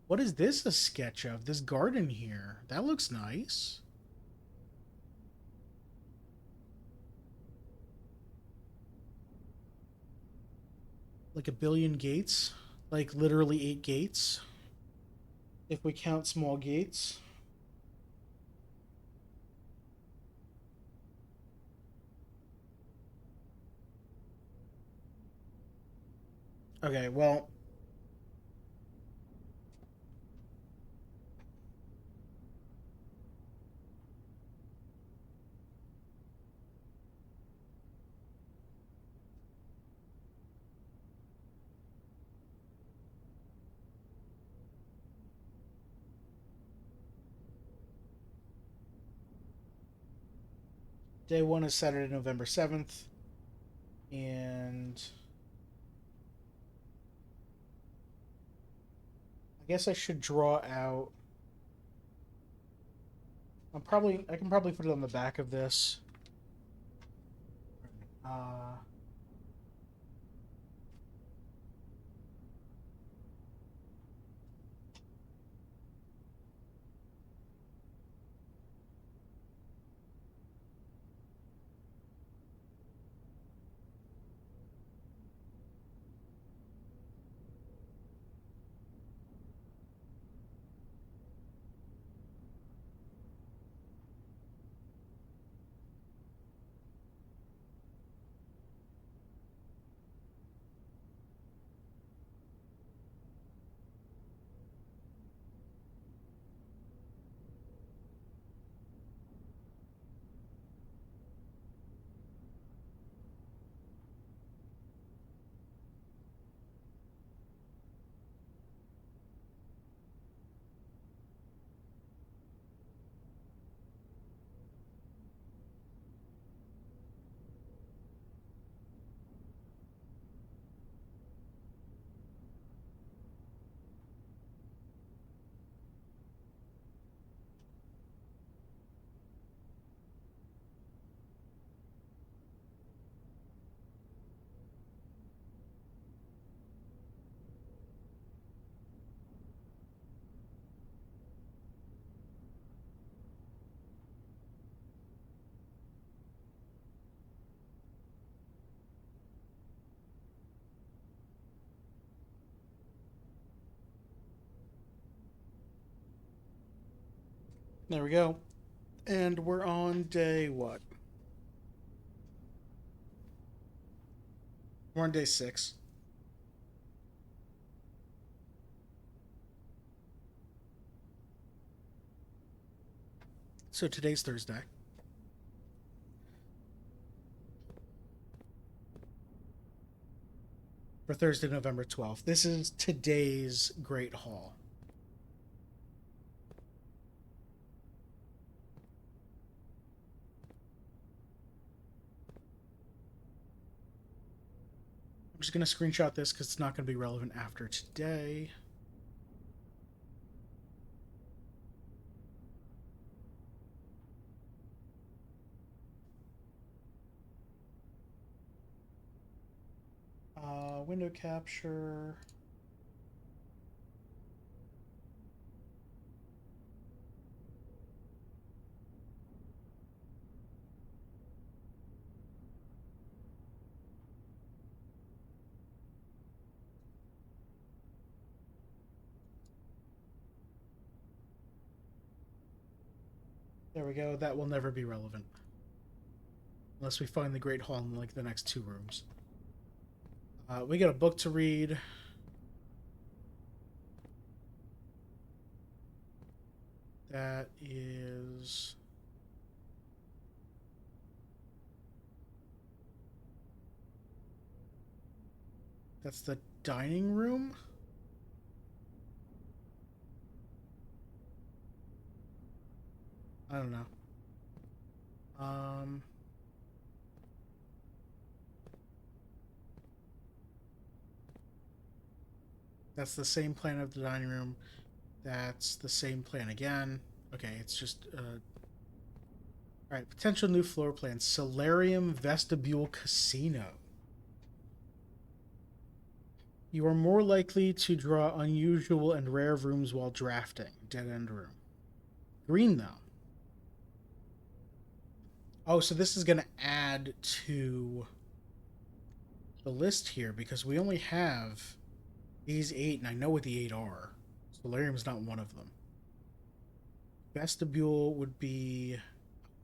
[SPEAKER 1] What is this a sketch of? This garden here. That looks nice. Like a billion gates? Like literally 8 gates? If we count small gates. Okay, well... Day 1 is Saturday, November 7th. And... I guess I should draw out... I can probably put it on the back of this. There we go. And we're on day what? We're on day 6. So today's Thursday. For Thursday, November 12th. This is today's Great Hall. I'm just going to screenshot this because it's not going to be relevant after today. Window capture. There we go. That will never be relevant. Unless we find the Great Hall in like the next 2 rooms. We got a book to read. That is... That's the dining room? I don't know. That's the same plan of the dining room. That's the same plan again. Okay, it's just... Alright, potential new floor plan. Solarium Vestibule Casino. You are more likely to draw unusual and rare rooms while drafting. Dead end room. Green, though. Oh, so this is going to add to the list here because we only have these 8, and I know what the 8 are. Solarium's not one of them. Vestibule would be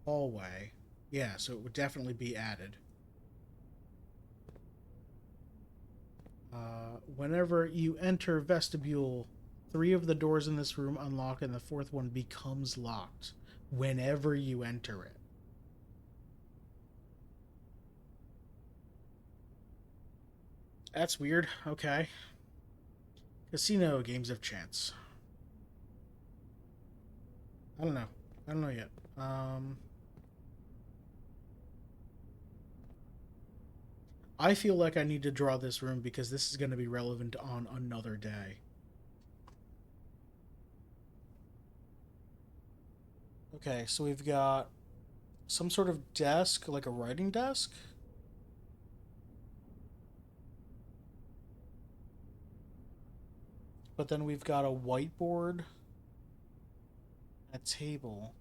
[SPEAKER 1] hallway. Yeah, so it would definitely be added. Whenever you enter vestibule, 3 of the doors in this room unlock and the 4th one becomes locked whenever you enter it. That's weird. Okay. Casino games of chance. I don't know. I don't know yet. I feel like I need to draw this room because this is going to be relevant on another day. Okay, so we've got some sort of desk, like a writing desk. But then we've got a whiteboard, a table.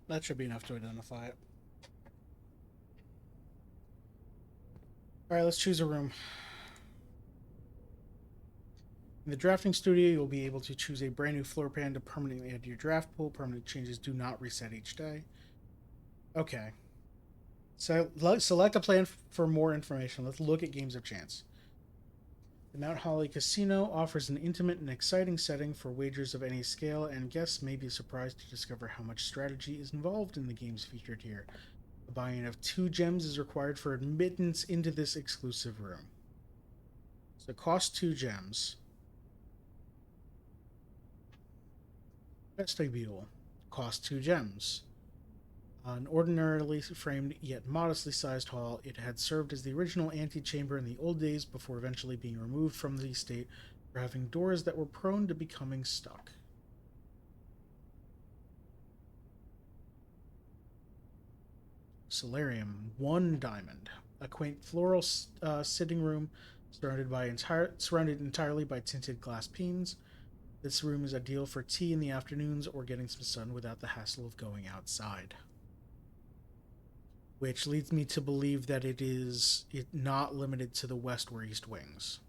[SPEAKER 1] That should be enough to identify it. Alright, let's choose a room. In the drafting studio, you'll be able to choose a brand new floor plan to permanently add to your draft pool. Permanent changes do not reset each day. Okay. So select a plan for more information. Let's look at Games of Chance. The Mount Holly Casino offers an intimate and exciting setting for wagers of any scale, and guests may be surprised to discover how much strategy is involved in the games featured here. The buy-in of 2 gems is required for admittance into this exclusive room. So it costs 2 gems. Vestibule costs 2 gems. An ordinarily framed yet modestly sized hall, it had served as the original antechamber in the old days before eventually being removed from the estate for having doors that were prone to becoming stuck. Solarium, 1 diamond. A quaint floral sitting room surrounded entirely by tinted glass panes. This room is ideal for tea in the afternoons or getting some sun without the hassle of going outside. Which leads me to believe that it is not limited to the west or east wings.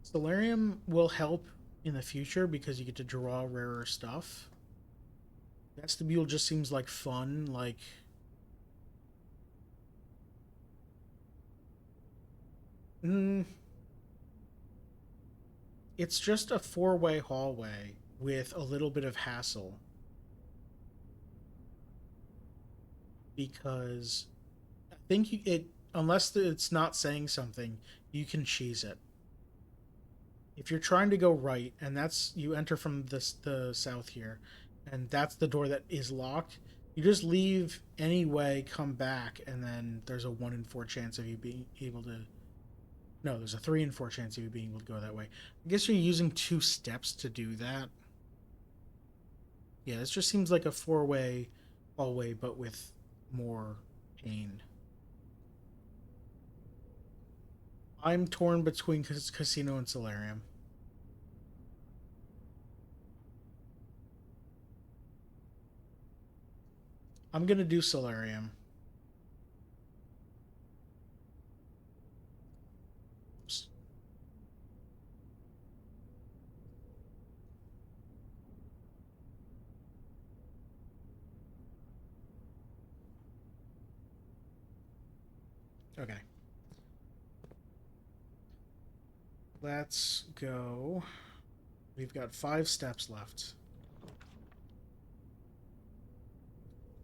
[SPEAKER 1] Solarium will help in the future because you get to draw rarer stuff. Vestibule just seems like fun, like... It's just a 4-way hallway with a little bit of hassle. Because I think unless it's not saying something, you can cheese it. If you're trying to go right, and that's you enter from the south here, and that's the door that is locked, you just leave anyway, come back, and then there's a 1 in 4 chance of you being able to... No, there's a 3 in 4 chance of you being able to go that way. I guess you're using 2 steps to do that. Yeah, this just seems like a 4-way hallway, but with more pain. I'm torn between Casino and Solarium. I'm gonna do Solarium. Oops. Okay. Let's go. We've got 5 steps left.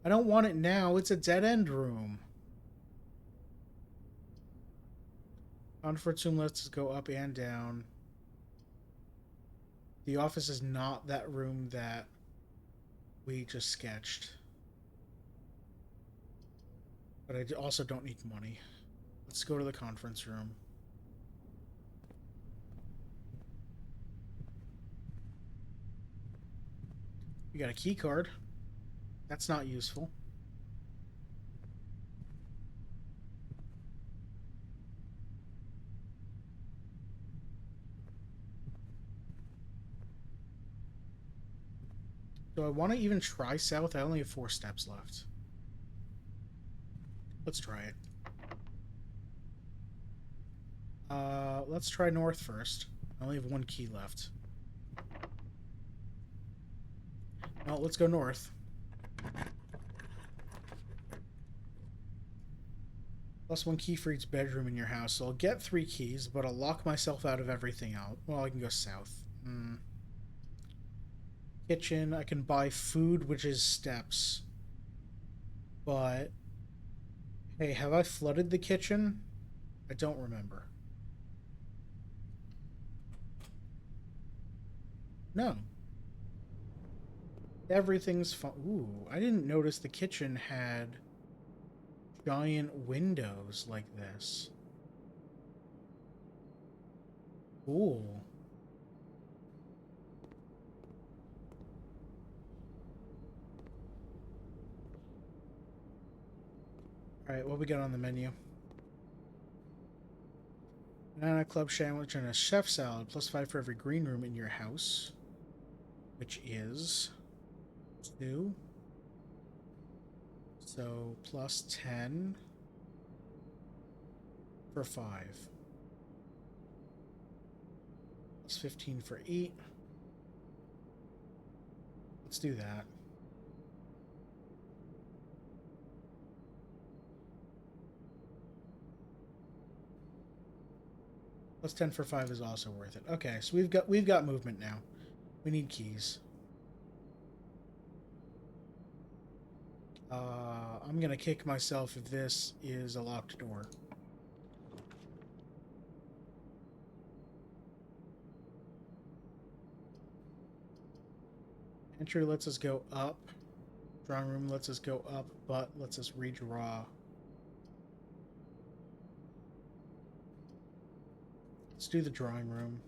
[SPEAKER 1] I don't want it now. It's a dead-end room. Conference room lets us go up and down. The office is not that room that we just sketched. But I also don't need money. Let's go to the conference room. We got a key card. That's not useful. Do I want to even try south? I only have 4 steps left. Let's try it. Let's try north first. I only have 1 key left. Well, let's go north. Plus 1 key for each bedroom in your house. So I'll get 3 keys, but I'll lock myself out of everything else. Well, I can go south. Kitchen. I can buy food, which is steps. But... Hey, have I flooded the kitchen? I don't remember. No. Everything's fine. Ooh, I didn't notice the kitchen had giant windows like this. Cool. Alright, what we got on the menu? Banana club sandwich and a chef salad, +5 for every green room in your house, which is 2. So +10 for 5. +15 for eat. Let's do that. +10 for 5 is also worth it. Okay, so we've got movement now. We need keys. I'm gonna kick myself if this is a locked door. Entry lets us go up. Drawing room lets us go up, but lets us redraw. Let's do the drawing room.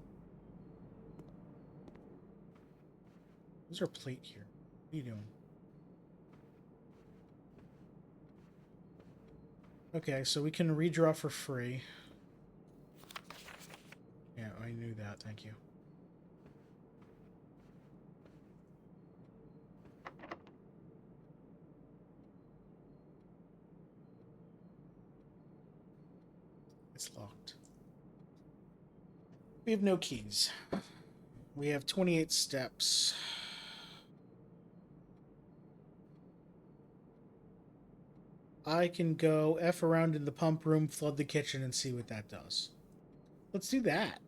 [SPEAKER 1] There's our plate here. What are you doing? Okay, so we can redraw for free. Yeah, I knew that. Thank you. It's locked. We have no keys. We have 28 steps. I can go F around in the pump room, flood the kitchen, and see what that does. Let's do that.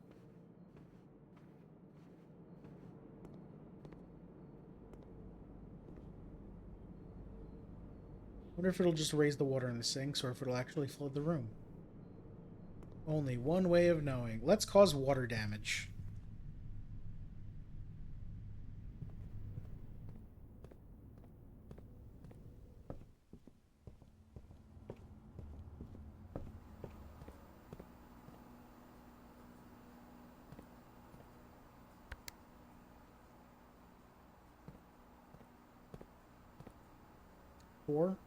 [SPEAKER 1] Wonder if it'll just raise the water in the sinks or if it'll actually flood the room. Only one way of knowing. Let's cause water damage. Four.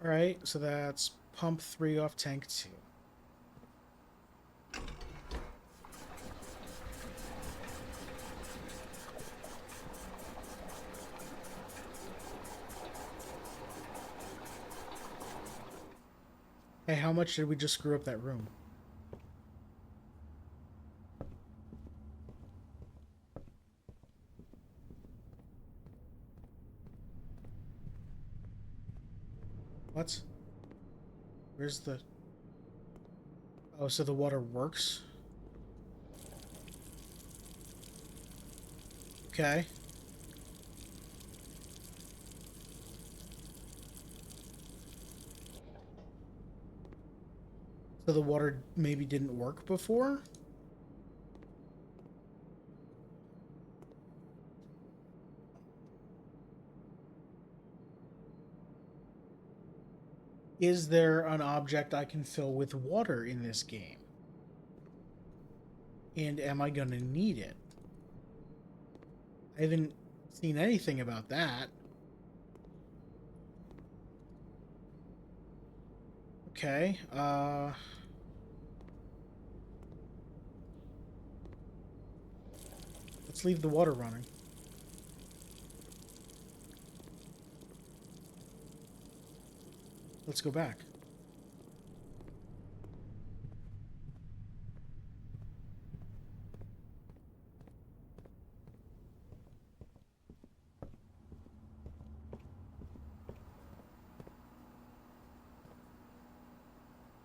[SPEAKER 1] Alright, so that's pump 3 off tank 2. Hey, how much did we just screw up that room? What? Where's the... Oh, so the water works? Okay. So the water maybe didn't work before? Is there an object I can fill with water in this game? And am I gonna need it? I haven't seen anything about that. Okay, let's leave the water running. Let's go back.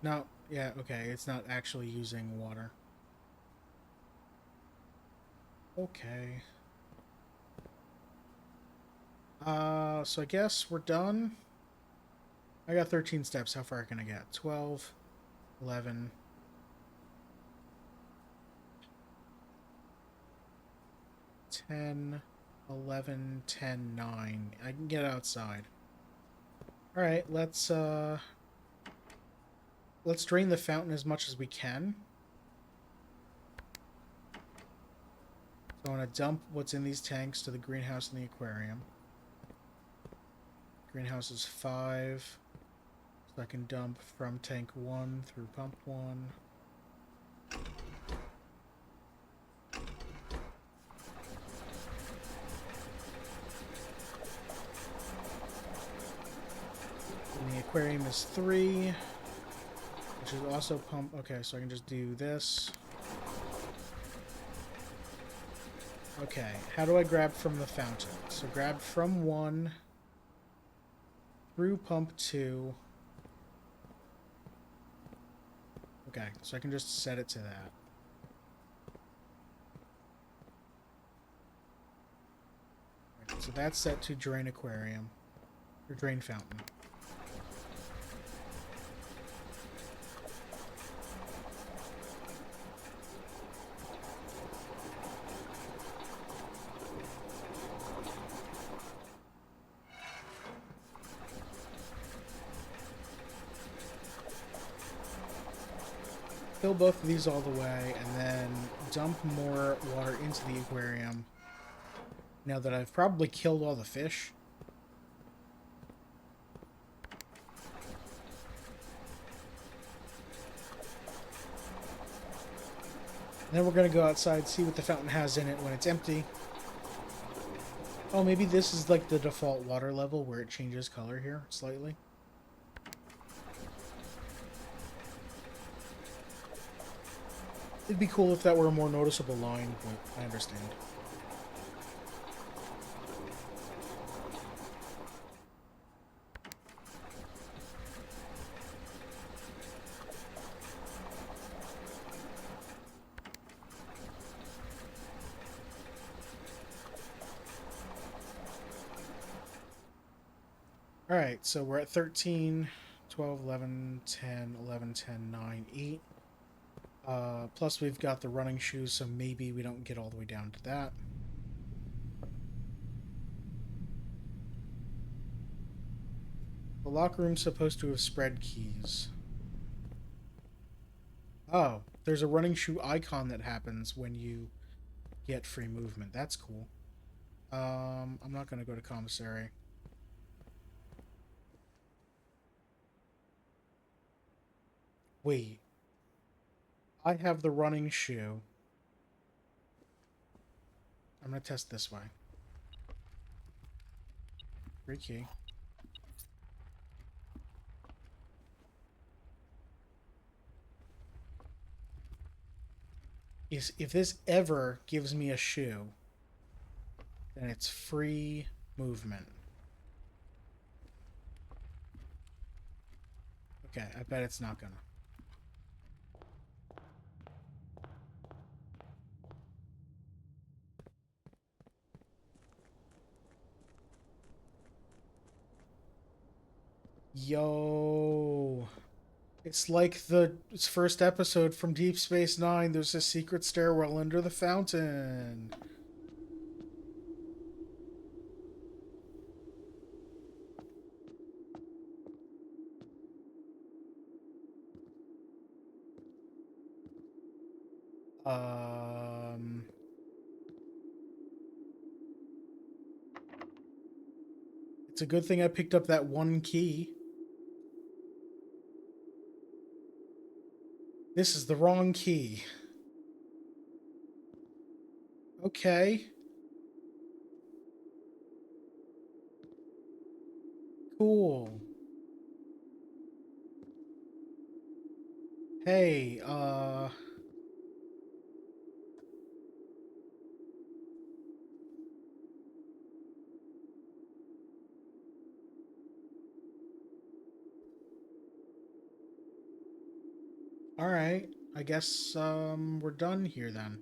[SPEAKER 1] No, yeah, okay, it's not actually using water. Okay. So I guess we're done. I got 13 steps. How far can I get? 12, 11. 10, 11, 10, 9. I can get outside. Alright, let's drain the fountain as much as we can. So I want to dump what's in these tanks to the greenhouse and the aquarium. Greenhouse is 5. So I can dump from tank 1 through pump 1. aquarium is 3, which is also pump. Okay, so I can just do this. Okay, how do I grab from the fountain? So grab from 1 through pump 2. Okay, so I can just set it to that. Right, so that's set to drain aquarium, or drain fountain. Fill both of these all the way, and then dump more water into the aquarium. Now that I've probably killed all the fish. And then we're going to go outside, see what the fountain has in it when it's empty. Oh, maybe this is like the default water level where it changes color here slightly. It'd be cool if that were a more noticeable line, but I understand. Alright, so we're at 13, 12, 11, 10, 11, 10, 9, 8. Plus we've got the running shoes, so maybe we don't get all the way down to that. The locker room's supposed to have spread keys. Oh, there's a running shoe icon that happens when you get free movement. That's cool. I'm not going to go to commissary. Wait. I have the running shoe. I'm going to test this way. Free key. If this ever gives me a shoe, then it's free movement. Okay, I bet it's not gonna. Yo. It's like the first episode from Deep Space Nine. There's a secret stairwell under the fountain. Um... It's a good thing I picked up that one key. This is the wrong key. Okay. Cool. Hey, alright. I guess, we're done here then.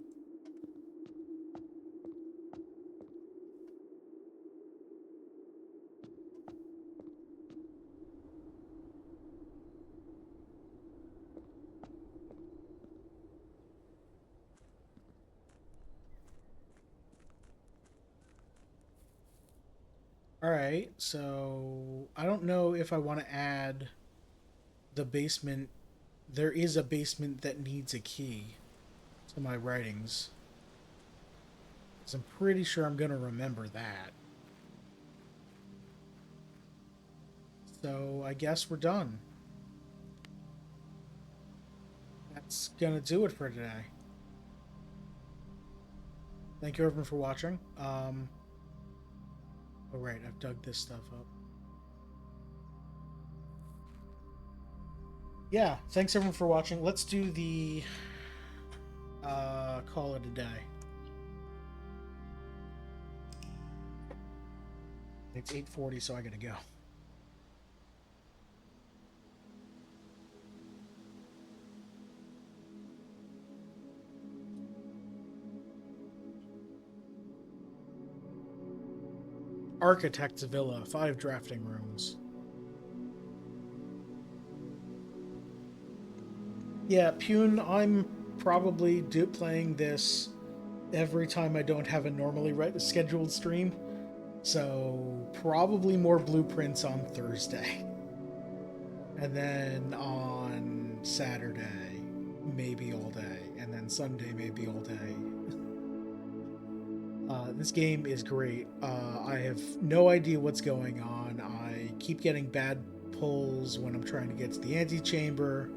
[SPEAKER 1] Alright, so I don't know if I want to add the basement. There is a basement that needs a key to my writings. So I'm pretty sure I'm going to remember that. So I guess we're done. That's going to do it for today. Thank you everyone for watching. Oh right, I've dug this stuff up. yeah, thanks everyone for watching. Let's do the call it a day. It's 8:40, so I gotta go. Architect's Villa, 5 drafting rooms. Yeah, Pune, I'm probably playing this every time I don't have a normally scheduled stream. So probably more blueprints on Thursday. And then on Saturday, maybe all day. And then Sunday, maybe all day. This game is great. I have no idea what's going on. I keep getting bad pulls when I'm trying to get to the antechamber.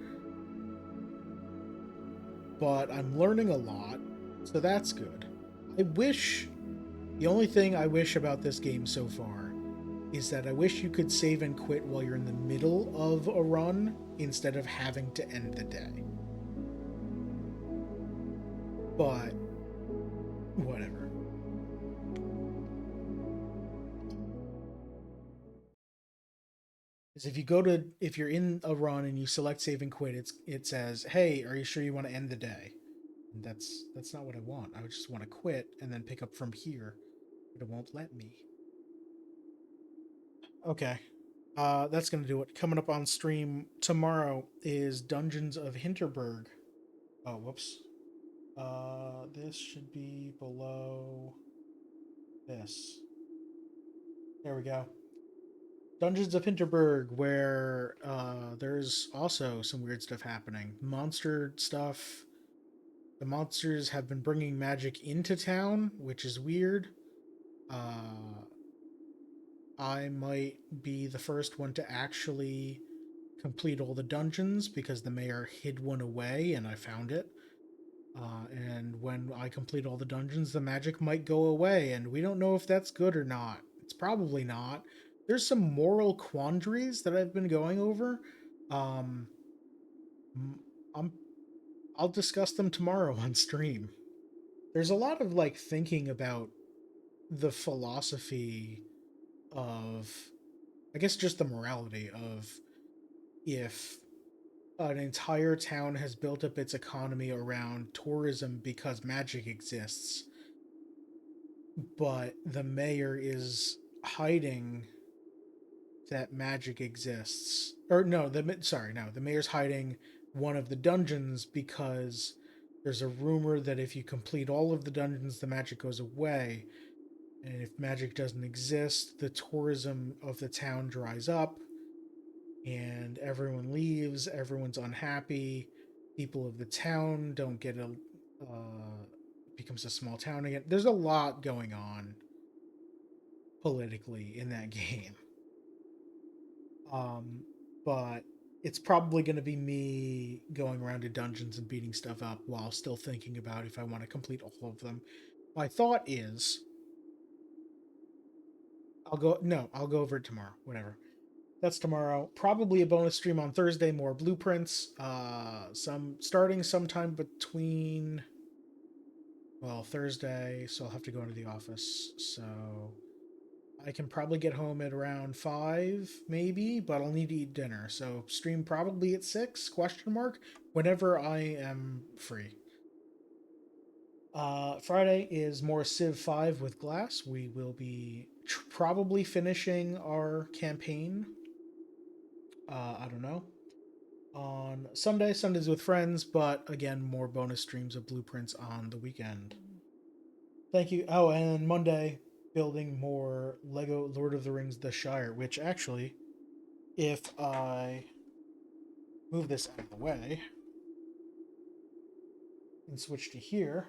[SPEAKER 1] But I'm learning a lot, so that's good. The only thing I wish about this game so far is that I wish you could save and quit while you're in the middle of a run instead of having to end the day. But whatever. Because if you're in a run and you select save and quit, it says, "Hey, are you sure you want to end the day?" And that's not what I want. I just want to quit and then pick up from here, but it won't let me. Okay. That's gonna do it. Coming up on stream tomorrow is Dungeons of Hinterberg. Oh, whoops. This should be below this. There we go. Dungeons of Hinterberg, where there's also some weird stuff happening. Monster stuff. The monsters have been bringing magic into town, which is weird. I might be the first one to actually complete all the dungeons because the mayor hid one away and I found it. And when I complete all the dungeons, the magic might go away, and we don't know if that's good or not. It's probably not. There's some moral quandaries that I've been going over. Um, I'm I'll discuss them tomorrow on stream. There's a lot of like thinking about the philosophy of, I guess, just the morality of if an entire town has built up its economy around tourism because magic exists, but the mayor is hiding that magic exists. Or no, the mayor's hiding one of the dungeons because there's a rumor that if you complete all of the dungeons, the magic goes away. And if magic doesn't exist, the tourism of the town dries up and everyone leaves, everyone's unhappy. People of the town don't get becomes a small town again. There's a lot going on politically in that game. Um, but it's probably going to be me going around to dungeons and beating stuff up while still thinking about if I want to complete all of them. My thought is I'll go over it tomorrow. Whatever. That's tomorrow. Probably a bonus stream on Thursday, more blueprints. Some starting sometime between Thursday, so I'll have to go into the office. So I can probably get home at around 5, maybe, but I'll need to eat dinner. So stream probably at 6, question mark, whenever I am free. Friday is more Civ 5 with Glass. We will be probably finishing our campaign. I don't know. On Sundays with friends, but again, more bonus streams of blueprints on the weekend. Thank you. Oh, and Monday, building more Lego Lord of the Rings The Shire, which actually, if I move this out of the way and switch to here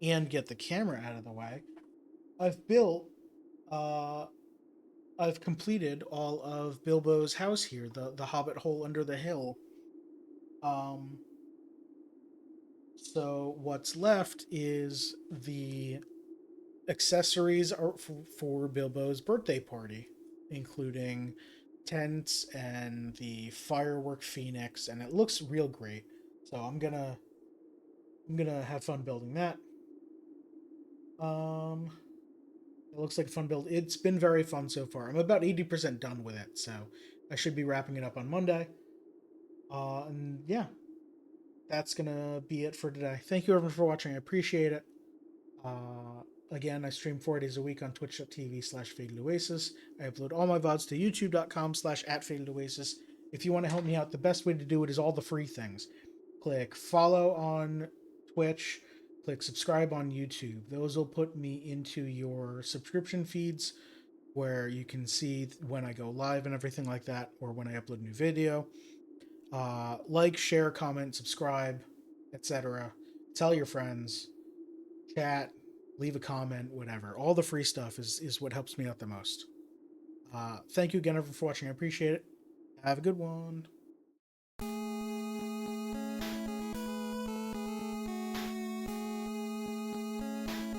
[SPEAKER 1] and get the camera out of the way, I've built, I've completed all of Bilbo's house here, the Hobbit hole under the hill. So what's left is the accessories are for Bilbo's birthday party, including tents and the firework phoenix, and it looks real great. So I'm gonna have fun building that. Um, it looks like a fun build. It's been very fun so far. I'm about 80% done with it, so I should be wrapping it up on Monday. And yeah, that's gonna be it for today. Thank you everyone for watching. I appreciate it. Again, I stream 4 days a week on twitch.tv/FadedOasis. I upload all my VODs to youtube.com/@FadedOasis. If you want to help me out, the best way to do it is all the free things. Click follow on Twitch, click subscribe on YouTube. Those will put me into your subscription feeds where you can see when I go live and everything like that, or when I upload a new video. Like, share, comment, subscribe, etc. Tell your friends, chat, leave a comment, whatever. All the free stuff is what helps me out the most. Thank you again everyone for watching. I appreciate it. Have a good one.